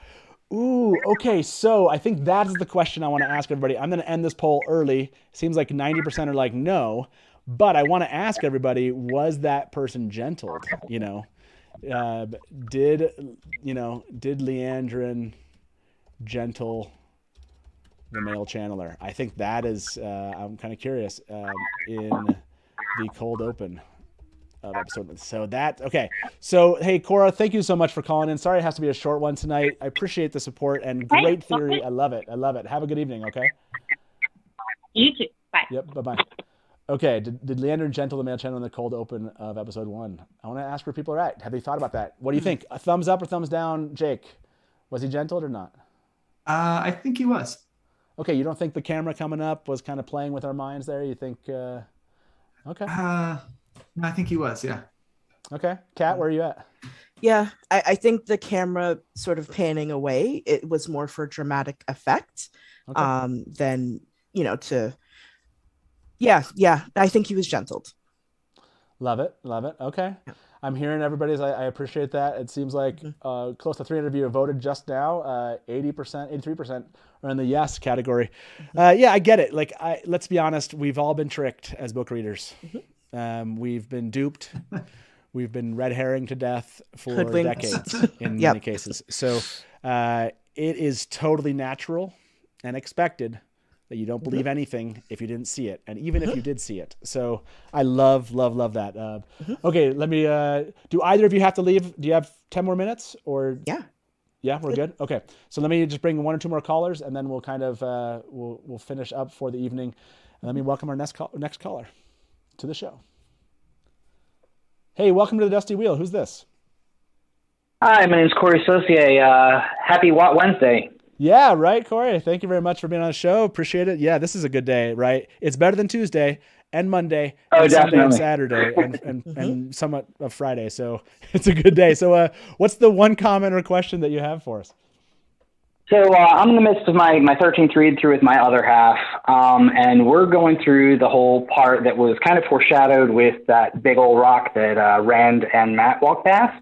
okay, so I think that is the question I want to ask everybody. I'm going to end this poll early. Seems like 90% are like no. But I want to ask everybody, was that person gentled? Did Liandrin gentle the male channeler? I think that is, I'm kind of curious, in the cold open of episode. So okay. So, hey, Cora, thank you so much for calling in. Sorry it has to be a short one tonight. I appreciate the support and great theory. I love it. Have a good evening, okay? You too. Bye. Yep, bye-bye. Okay, did Liandrin gentle the male channel in the cold open of episode 1? I want to ask where people are at. Have they thought about that? What do you think? A thumbs up or thumbs down, Jake? Was he gentled or not? I think he was. Okay, you don't think the camera coming up was kind of playing with our minds there? You think, okay. No, I think he was, yeah. Okay, Kat, where are you at? Yeah, I think the camera sort of panning away, it was more for dramatic effect than, Yeah. I think he was gentled. Love it. Okay. Yeah. I'm hearing everybody's. I appreciate that. It seems like close to 300 of you have voted just now. 80%, 83% are in the yes category. Yeah, I get it. Like, let's be honest. We've all been tricked as book readers. We've been duped. We've been red herring to death for decades in many cases. So it is totally natural and expected that you don't believe anything if you didn't see it, and even if you did see it. So I love that. Okay, let me. Do either of you have to leave? Do you have 10 more minutes? Or yeah, we're good. Okay, so let me just bring one or two more callers, and then we'll kind of we'll finish up for the evening. And let me welcome our next caller to the show. Hey, welcome to the Dusty Wheel. Who's this? Hi, my name's Corey Saucier. Happy Watt Wednesday. Yeah, right, Corey. Thank you very much for being on the show. Appreciate it. Yeah, this is a good day, right? It's better than Tuesday and Monday and Sunday and Saturday and somewhat of Friday. So it's a good day. So what's the one comment or question that you have for us? So I'm in the midst of my 13th read through with my other half, and we're going through the whole part that was kind of foreshadowed with that big old rock that Rand and Matt walked past.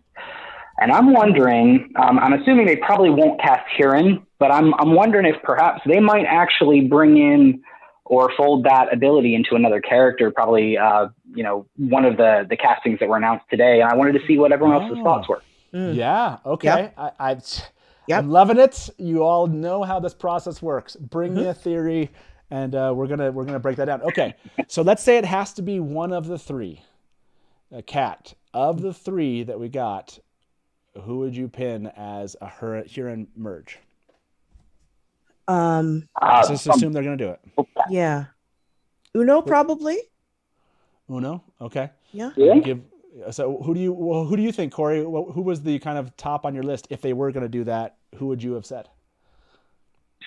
And I'm wondering, I'm assuming they probably won't cast Huron, but I'm wondering if perhaps they might actually bring in or fold that ability into another character, probably, one of the castings that were announced today. And I wanted to see what everyone else's thoughts were. Yeah. Okay. Yep. I'm loving it. You all know how this process works. Bring me a theory, and we're gonna break that down. Okay. So let's say it has to be one of the three. Kat, of the three that we got, who would you pin as a Huron merge? Let's just assume they're going to do it. Yeah. Uno, probably. Uno? Okay. Yeah. So who do you think, Corey? Who was the kind of top on your list? If they were going to do that, who would you have said?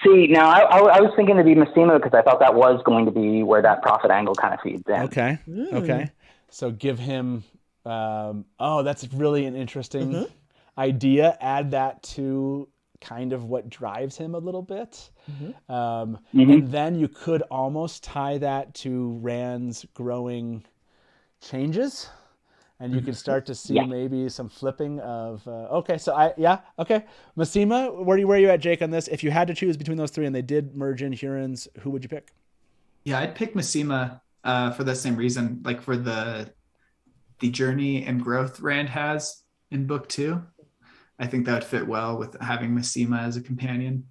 See, now I was thinking to be Massimo because I thought that was going to be where that profit angle kind of feeds in. Okay. Okay. So give him, that's really an interesting idea. Add that to kind of what drives him a little bit. And then you could almost tie that to Rand's growing changes, and you could start to see maybe some flipping of, okay. Massima, where are you at, Jake, on this? If you had to choose between those three and they did merge in Hurons, who would you pick? Yeah, I'd pick Massima for the same reason, like for the journey and growth Rand has in book 2. I think that would fit well with having Massima as a companion.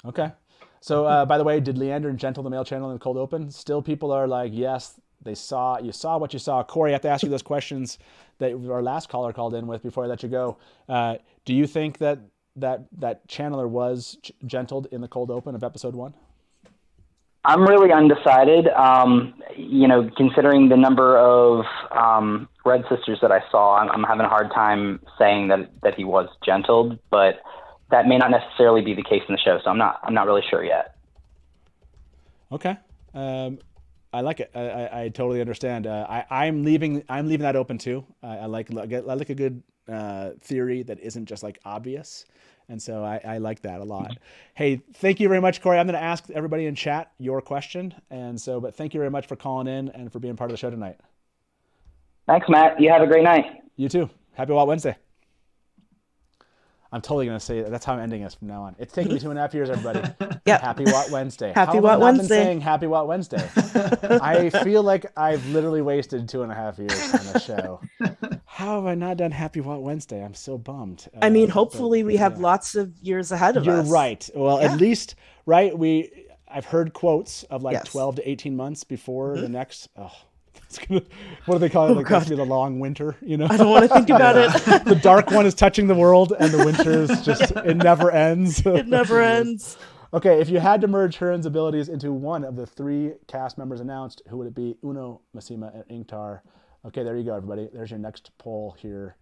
Okay. So, by the way, did Liandrin gentle the mail channel in the cold open? Still people are like, yes, you saw what you saw. Corey, I have to ask you those questions that our last caller called in with before I let you go. Do you think that channeler was gentled in the cold open of episode 1? I'm really undecided. Considering the number of Red Sisters that I saw, I'm having a hard time saying that he was gentled, but that may not necessarily be the case in the show. So I'm not really sure yet. Okay. I like it. I totally understand. I'm leaving that open too. I like a good theory that isn't just like obvious. And so I like that a lot. Hey, thank you very much, Corey. I'm going to ask everybody in chat your question. But thank you very much for calling in and for being part of the show tonight. Thanks, Matt. You have a great night. You too. Happy Watt Wednesday. I'm totally going to say that's how I'm ending this from now on. It's taken me 2.5 years, everybody. Yeah. Happy Watt Wednesday. Happy Watt Wednesday. Been saying Happy Watt Wednesday. I feel like I've literally wasted 2.5 years on the show. How have I not done Happy Watt Wednesday? I'm so bummed. Hopefully we have lots of years ahead of us. You're right. Well, at least, right? I've heard quotes of 12 to 18 months before the next. What do they call it? Like that's the long winter, I don't want to think about it. The dark one is touching the world, and the winter is just it never ends. It never ends. Okay, if you had to merge Huron's abilities into one of the 3 cast members announced, who would it be? Uno, Massima, and Ingtar. Okay, there you go, everybody. There's your next poll here.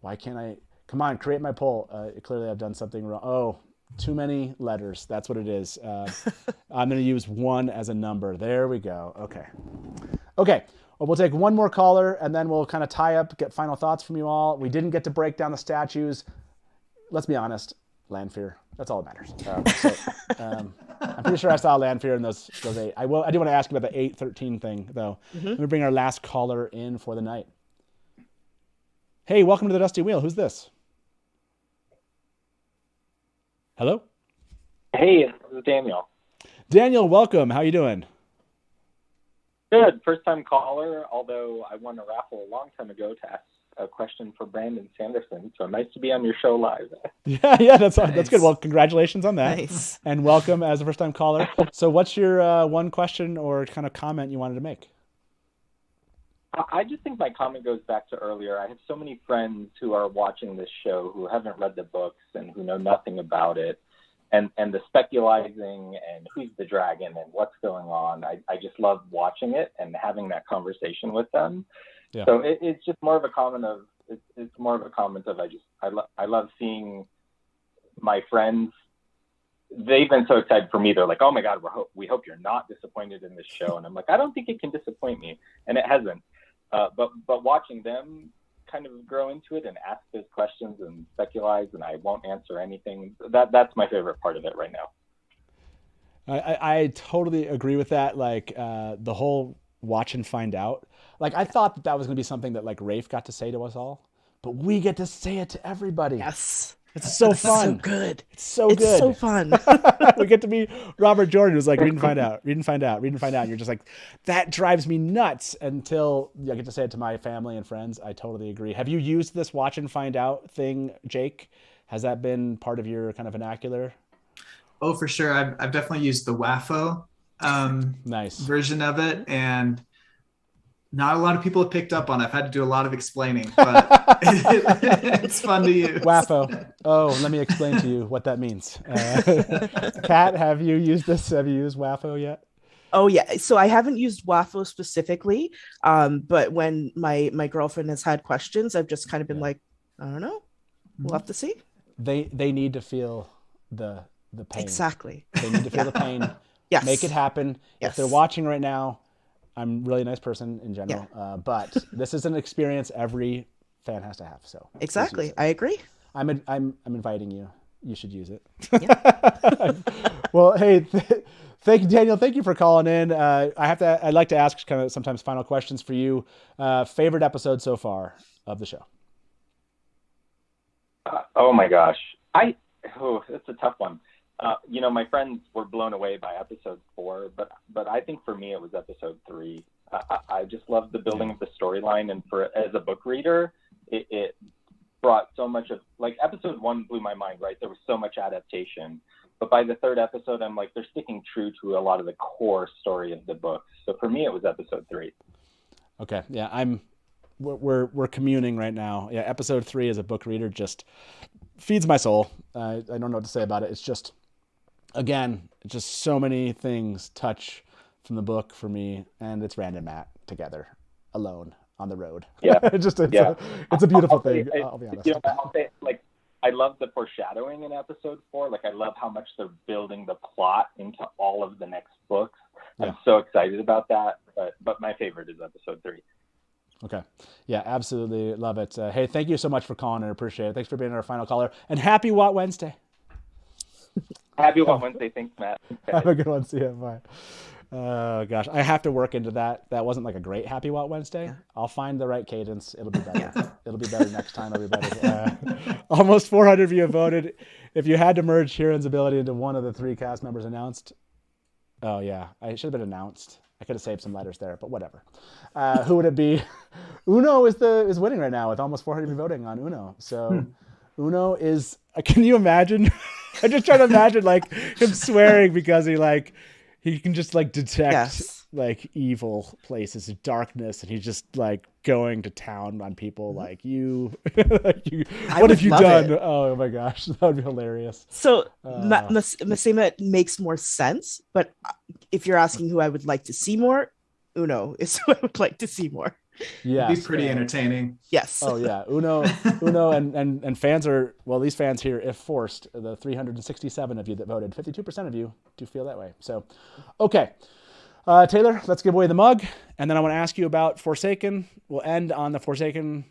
Why can't I? Come on, create my poll. Clearly, I've done something wrong. Oh, too many letters. That's what it is. I'm going to use 1 as a number. There we go. Okay. Well, we'll take one more caller, and then we'll kind of tie up, get final thoughts from you all. We didn't get to break down the statues. Let's be honest. Lanfear. That's all that matters. I'm pretty sure I saw Lanfear in those 8. I do want to ask you about the 8-13 thing, though. Let me bring our last caller in for the night. Hey, welcome to the Dusty Wheel. Who's this? Hello? Hey, this is Daniel. Daniel, welcome. How you doing? Good. First-time caller, although I won a raffle a long time ago to ask a question for Brandon Sanderson. So nice to be on your show live. Yeah, that's good. Well, congratulations on that. Nice. And welcome as a first-time caller. So what's your one question or kind of comment you wanted to make? I just think my comment goes back to earlier. I have so many friends who are watching this show who haven't read the books and who know nothing about it. And the speculizing and who's the dragon and what's going on. I just love watching it and having that conversation with them. Yeah. So it's just more of a comment of I love seeing my friends. They've been so excited for me. They're like, oh my God, we hope you're not disappointed in this show. And I'm like, I don't think it can disappoint me. And it hasn't. But watching them kind of grow into it and ask those questions and speculate, and I won't answer anything. That's my favorite part of it right now. I totally agree with that. Like the whole watch and find out. Like I thought that was going to be something that like Rafe got to say to us all, but we get to say it to everybody. Yes. It's so fun. So good. It's so good. It's so fun. We get to meet Robert Jordan, who's like, read and find out, read and find out, read and find out. And you're just like, that drives me nuts until I get to say it to my family and friends. I totally agree. Have you used this watch and find out thing, Jake? Has that been part of your kind of vernacular? Oh, for sure. I've definitely used the WAFO nice version of it. And not a lot of people have picked up on it. I've had to do a lot of explaining, but it's fun to use. WAFO. Oh, let me explain to you what that means. Kat, have you used this? Have you used WAFO yet? Oh yeah. So I haven't used WAFO specifically, but when my girlfriend has had questions, I've just kind of been like, I don't know. We'll have to see. They need to feel the pain. Exactly. They need to feel the pain. Yes. Make it happen. Yes. If they're watching right now, I'm a really nice person in general, but this is an experience every fan has to have. So exactly, I agree. I'm inviting you. You should use it. Yeah. Well, hey, thank you, Daniel. Thank you for calling in. I'd like to ask kind of sometimes final questions for you. Favorite episode so far of the show? Oh my gosh, that's a tough one. My friends were blown away by episode 4, but I think for me it was episode 3. I just loved the building of the storyline, and as a book reader, it brought so much of, like, episode 1 blew my mind, right? There was so much adaptation, but by the 3rd episode, I'm like, they're sticking true to a lot of the core story of the book. So for me, it was episode 3. Okay, yeah, we're communing right now. Yeah, episode 3 as a book reader just feeds my soul. I don't know what to say about it. It's just. Again, just so many things touch from the book for me, and it's Rand and Matt together, alone on the road. Yeah, it's a beautiful thing. I'll be honest. I'll say, like, I love the foreshadowing in episode 4. Like, I love how much they're building the plot into all of the next books. Yeah. I'm so excited about that. But my favorite is episode 3. Okay. Yeah, absolutely love it. Hey, thank you so much for calling. I appreciate it. Thanks for being our final caller, and happy Watt Wednesday. Happy Wednesday. Thanks, Matt. Okay. Have a good one. See you. Bye. Oh, gosh. I have to work into that. That wasn't like a great Happy Watt Wednesday. Yeah. I'll find the right cadence. It'll be better. Yeah. It'll be better next time, everybody. Almost 400 of you have voted. If you had to merge Kieran's ability into one of the 3 cast members announced. Oh, yeah. I should have been announced. I could have saved some letters there, but whatever. Who would it be? Uno is winning right now with almost 400 of you voting on Uno. So Uno is... Can you imagine... I'm just trying to imagine like him swearing because he can just like detect like evil places, darkness, and he's just like going to town on people like you. What have you done? Oh my gosh, that would be hilarious. So Massima makes more sense, but if you're asking who I would like to see more, Uno is who I would like to see more. Yeah, it'd be pretty entertaining. Yes. Oh yeah, Uno, and fans are, well, these fans here, if forced, the 367 of you that voted, 52% of you do feel that way. So, okay, Taylor, let's give away the mug, and then I want to ask you about Forsaken. We'll end on the Forsaken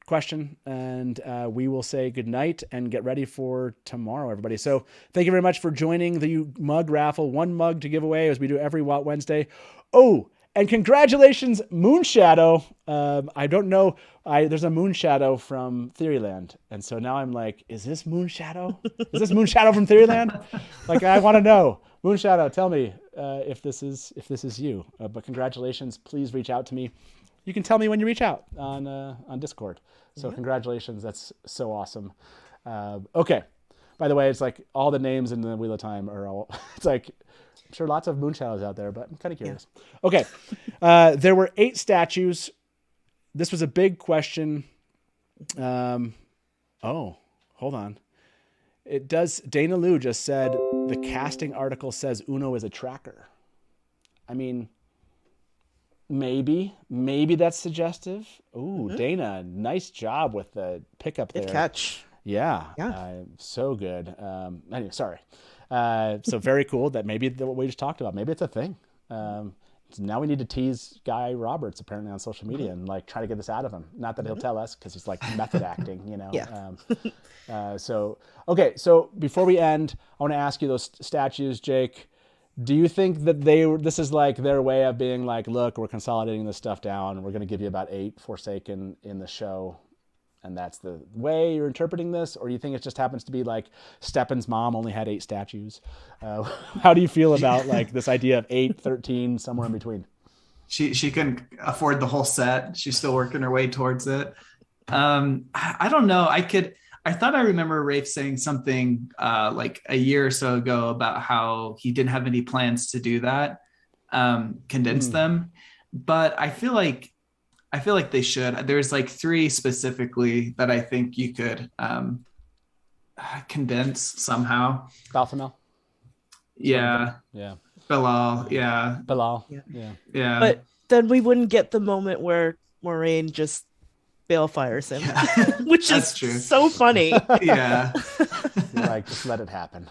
question, and we will say goodnight and get ready for tomorrow, everybody. So thank you very much for joining the mug raffle. 1 mug to give away as we do every Watt Wednesday. Oh, and congratulations, Moonshadow. I don't know. There's a Moonshadow from Theoryland. And so now I'm like, is this Moonshadow? Is this Moonshadow from Theoryland? Like, I want to know. Moonshadow, tell me if this is you. But congratulations. Please reach out to me. You can tell me when you reach out on Discord. So congratulations. That's so awesome. Okay. By the way, it's like all the names in the Wheel of Time are all, it's like, I'm sure lots of Moonshadows out there, but I'm kind of curious. Yeah. Okay. There were 8 statues. This was a big question. Oh, hold on. It does. Dana Liu just said the casting article says Uno is a tracker. I mean, maybe that's suggestive. Ooh, Dana, nice job with the pickup there. Good catch. Yeah. So good. Anyway, sorry. So very cool that maybe what we just talked about, maybe it's a thing. So now we need to tease Guy Roberts apparently on social media and like try to get this out of him. Not that he'll tell us because he's like method acting, you know? Yeah. So before we end, I want to ask you those statues, Jake. Do you think that this is like their way of being like, look, we're consolidating this stuff down. We're going to give you about 8 Forsaken in the show. And that's the way you're interpreting this? Or do you think it just happens to be like Steppen's mom only had 8 statues? How do you feel about like this idea of 8, 13, somewhere in between? She couldn't afford the whole set. She's still working her way towards it. I don't know. I thought I remember Rafe saying something like a year or so ago about how he didn't have any plans to do that, condense them. But I feel like they should. There's like 3 specifically that I think you could condense somehow. Balthamel? Yeah. Yeah. Bilal. Yeah. Bilal. Yeah. But then we wouldn't get the moment where Moiraine just balefires him, which is true. So funny. Yeah. Like, just let it happen.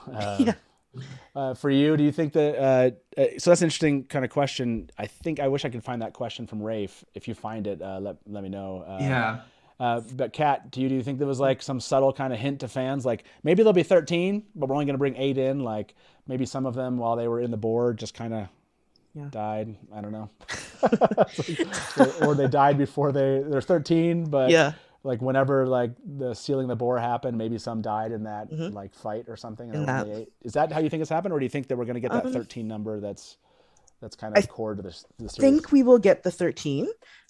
For you, do you think that so that's an interesting kind of question. I wish I could find that question from Rafe. If you find it, let me know. But Kat, do you think there was like some subtle kind of hint to fans, like maybe there'll be 13, but we're only going to bring 8 in, like maybe some of them while they were in the board just kind of died. I don't know. or they died before they're 13, but like whenever like the sealing the bore happened, maybe some died in that like fight or something. Is that how you think it's happened, or do you think that we're going to get that 13 number that's kind of core to the series? I think we will get the 13.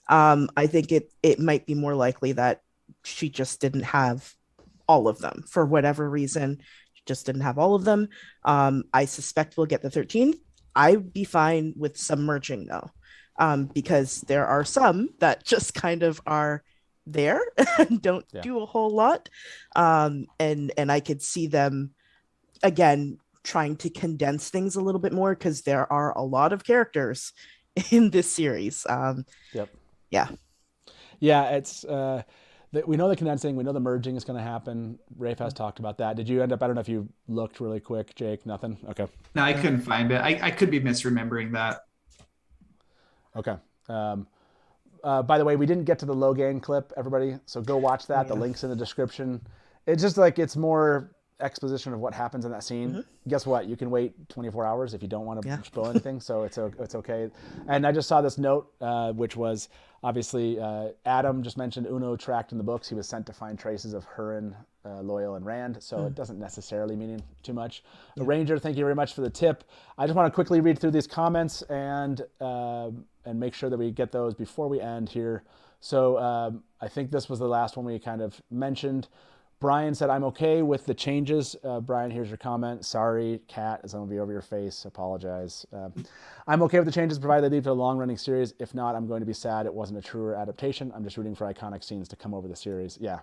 I think it might be more likely that she just didn't have all of them for whatever reason. She just didn't have all of them. I suspect we'll get the 13. I'd be fine with some merging though, because there are some that just kind of are there and don't do a whole lot. And I could see them again trying to condense things a little bit more because there are a lot of characters in this series. It's we know the condensing, we know the merging is going to happen. Rafe has talked about that. Did you end up, I don't know if you looked really quick, Jake? Nothing? Okay. No, I couldn't find it. I could be misremembering that. Okay. By the way, we didn't get to the Logain clip, everybody, so go watch that. The link's in the description. It's just like it's more exposition of what happens in that scene. Guess what? You can wait 24 hours if you don't want to spoil anything, so it's okay. And I just saw this note, which was obviously Adam just mentioned Uno tracked in the books. He was sent to find traces of Hurin, Loyal, and Rand, so it doesn't necessarily mean too much. Ranger, thank you very much for the tip. I just want to quickly read through these comments and make sure that we get those before we end here. So I think this was the last one we kind of mentioned. Brian said, I'm okay with the changes. Brian, here's your comment. Sorry, Kat, it's going to be over your face. Apologize. I'm okay with the changes provided they lead to a long-running series. If not, I'm going to be sad it wasn't a truer adaptation. I'm just rooting for iconic scenes to come over the series. Yeah,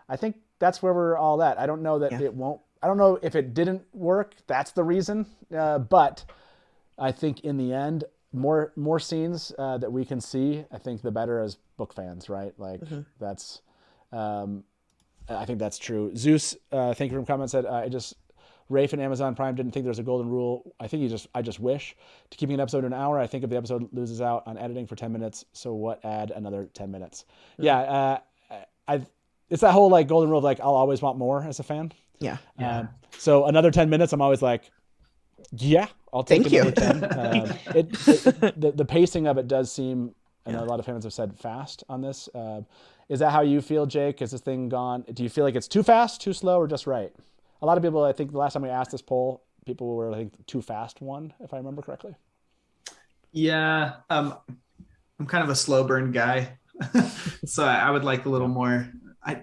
I think that's where we're all at. I don't know that it won't. I don't know if it didn't work. That's the reason. But I think in the end, more scenes that we can see, I think the better as book fans, right? Like that's... I think that's true. Zeus, thank you for the comment, said, Rafe and Amazon Prime didn't think there's a golden rule. I just wish to keeping an episode to an hour. I think if the episode loses out on editing for 10 minutes, so what, add another 10 minutes. Yeah. it's that whole like golden rule of like I'll always want more as a fan. Yeah. So another 10 minutes, I'm always like, yeah, I'll take Thank you. another 10. The pacing of it does seem, I know a lot of fans have said fast on this. Is that how you feel, Jake? Is this thing gone? Do you feel like it's too fast, too slow, or just right? A lot of people, I think the last time we asked this poll, people were, I think, too fast one, if I remember correctly. Yeah, I'm kind of a slow burn guy. So I would like a little more.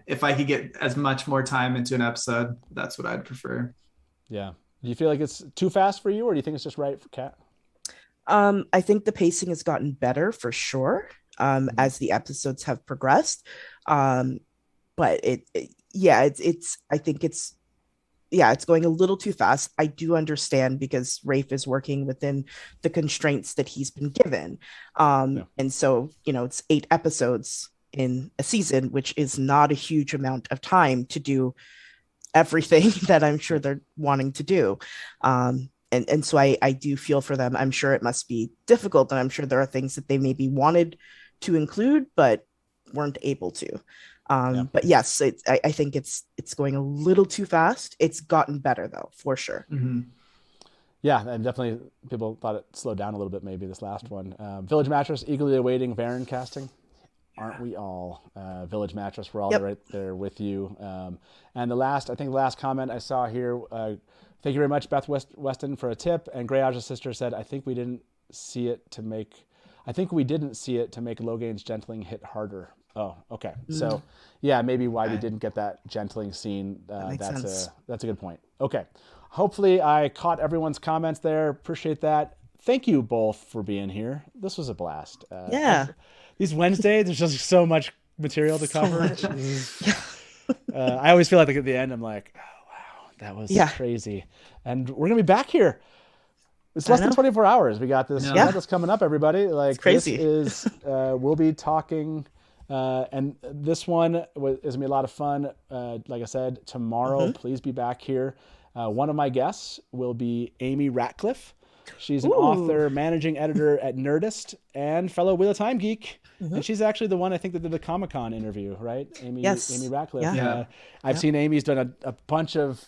If I could get as much more time into an episode, that's what I'd prefer. Yeah. Do you feel like it's too fast for you, or do you think it's just right for Kat? I think the pacing has gotten better for sure as the episodes have progressed. But I think it's going a little too fast. I do understand because Rafe is working within the constraints that he's been given. And so, it's 8 episodes in a season, which is not a huge amount of time to do everything that I'm sure they're wanting to do. And so I do feel for them. I'm sure it must be difficult, and I'm sure there are things that they maybe wanted to include, but weren't able to. But yes, I think it's going a little too fast. It's gotten better though, for sure. Mm-hmm. Yeah, and definitely people thought it slowed down a little bit, maybe this last one. Village Mattress, eagerly awaiting Varen casting. Aren't we all? Village Mattress, we're all right there with you. And the last comment I saw here, thank you very much, Beth Weston, for a tip. And Greyaj's sister said, I think we didn't see it to make Logain's gentling hit harder. Oh, okay. So, yeah, maybe why we didn't get that gentling scene. That's a good point. Okay. Hopefully I caught everyone's comments there. Appreciate that. Thank you both for being here. This was a blast. These Wednesdays, there's just so much material to cover. I always feel like at the end, I'm like, oh, wow, that was crazy. And we're going to be back here. It's less than 24 hours. We got this that's coming up, everybody. Like, it's crazy. This is, we'll be talking, and this one is going to be a lot of fun. Like I said, tomorrow, please be back here. One of my guests will be Amy Ratcliffe. She's an author, managing editor at Nerdist, and fellow Wheel of Time geek. And she's actually the one I think that did the Comic-Con interview, right? Amy Ratcliffe. Yeah. I've seen Amy's done a bunch of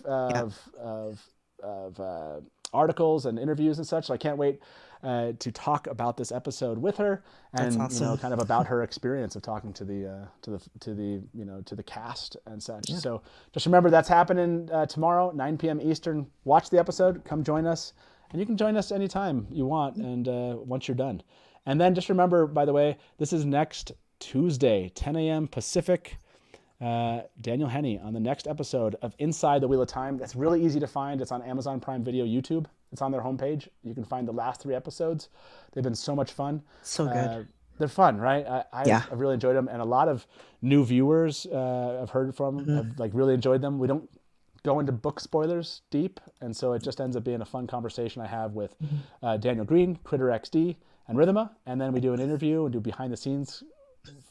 articles and interviews and such. So I can't wait to talk about this episode with her, and kind of about her experience of talking to the cast and such. Yeah. So just remember that's happening tomorrow, 9 p.m. Eastern. Watch the episode. Come join us. And you can join us anytime you want, and once you're done. And then just remember, by the way, this is next Tuesday, 10 a.m. Pacific. Daniel Henney on the next episode of Inside the Wheel of Time. That's really easy to find. It's on Amazon Prime Video YouTube. It's on their homepage. You can find the last 3 episodes. They've been so much fun. So good. They're fun, right? I've really enjoyed them, and a lot of new viewers I've heard from have really enjoyed them. We don't go into book spoilers deep, and so it just ends up being a fun conversation I have with Daniel Green, Critter XD, and Rhythma, and then we do an interview and do behind the scenes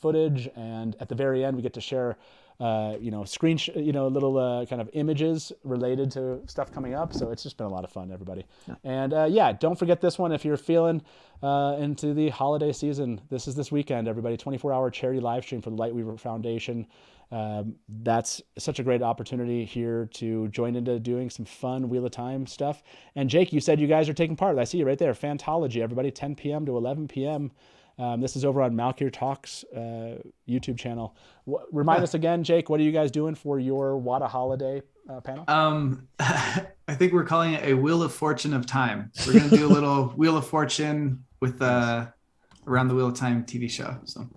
footage, and at the very end we get to share little kind of images related to stuff coming up. So it's just been a lot of fun, everybody. And don't forget this one if you're feeling into the holiday season. This is this weekend, everybody. 24-hour charity live stream for the Lightweaver Foundation. That's such a great opportunity here to join into doing some fun Wheel of Time stuff. And Jake, you said you guys are taking part. I see you right there. Fantology, everybody, 10 p.m. to 11 p.m. This is over on Malkier Talks YouTube channel. Remind us again, Jake, what are you guys doing for your Wada Holiday panel? I think we're calling it a Wheel of Fortune of Time. We're going to do a little Wheel of Fortune with around the Wheel of Time TV show. So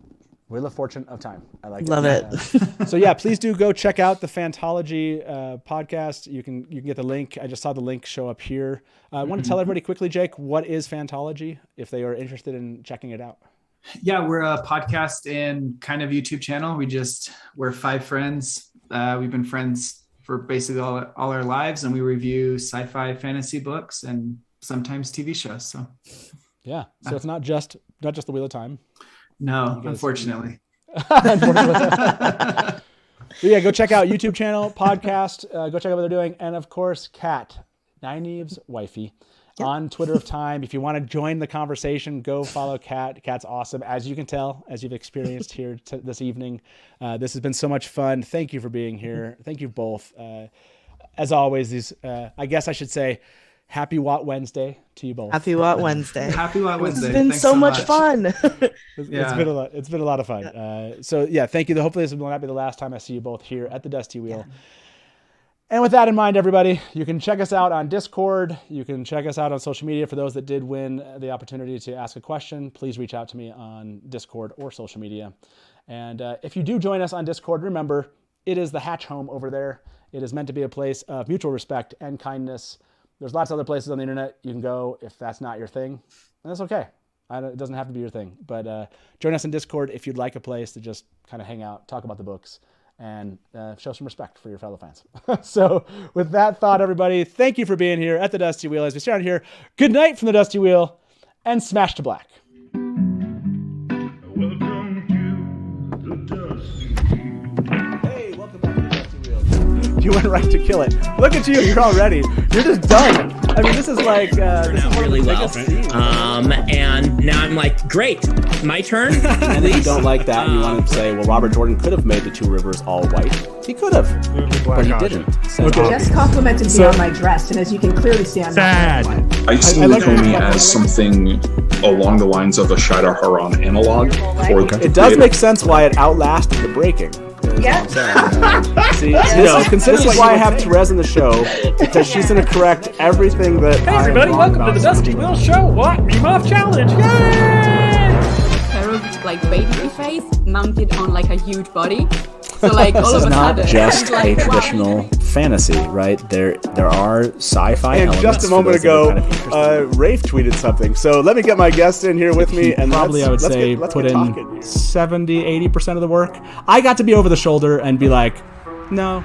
Wheel of Fortune of Time. I like Love it. it. Please do go check out the Fantology podcast. You can get the link. I just saw the link show up here. I want to tell everybody quickly, Jake, what is Fantology if they are interested in checking it out? Yeah, we're a podcast and kind of YouTube channel. We're 5 friends. We've been friends for basically all our lives, and we review sci-fi fantasy books and sometimes TV shows. So yeah, so it's not just the Wheel of Time. No, unfortunately. Yeah, go check out YouTube channel, podcast. Go check out what they're doing. And of course, Kat, Nynaeve's wifey, on Twitter of Time. If you want to join the conversation, go follow Kat. Kat's awesome, as you can tell, as you've experienced here this evening. This has been so much fun. Thank you for being here. Thank you both. As always, I guess I should say, Happy Watt Wednesday to you both. Happy Watt Wednesday. Happy Watt Wednesday. It's been so much fun. It's been a lot of fun. So yeah, thank you. Hopefully this will not be the last time I see you both here at the Dusty Wheel. Yeah. And with that in mind, everybody, you can check us out on Discord. You can check us out on social media. For those that did win the opportunity to ask a question, please reach out to me on Discord or social media. And if you do join us on Discord, remember, it is the Hatch home over there. It is meant to be a place of mutual respect and kindness. There's lots of other places on the internet you can go if that's not your thing, and that's okay. It doesn't have to be your thing. But join us in Discord if you'd like a place to just kind of hang out, talk about the books, and show some respect for your fellow fans. So with that thought, everybody, thank you for being here at the Dusty Wheel. As we start here, good night from the Dusty Wheel, and smash to black. You went right to kill it. Look at you, you're all ready. You're just done. I mean, this is like, this is really well. And now I'm like, great, my turn. And if you don't like that, and you want to say, well, Robert Jordan could have made the two rivers all white. He could have, but he didn't. So, Jess complimented me on my dress, and as you can clearly see, I'm sad. not I see Logain as something along the lines of a Shadar Haran analog. It does make sense why it outlasted the breaking. Yeah. See, consider why I have Therese in the show, because she's going to correct everything that. Hey everybody, welcome to the Dusty Wheel Show. What? Beam Off Challenge! Yay! Harold's like baby face mounted on like a huge body. So like all of a sudden, this is not just a traditional fantasy, right? There are sci-fi elements. And just a moment ago, Rafe tweeted something. So let me get my guest in here with me, and probably I would say put in 70-80% of the work. I got to be over the shoulder and be like, no,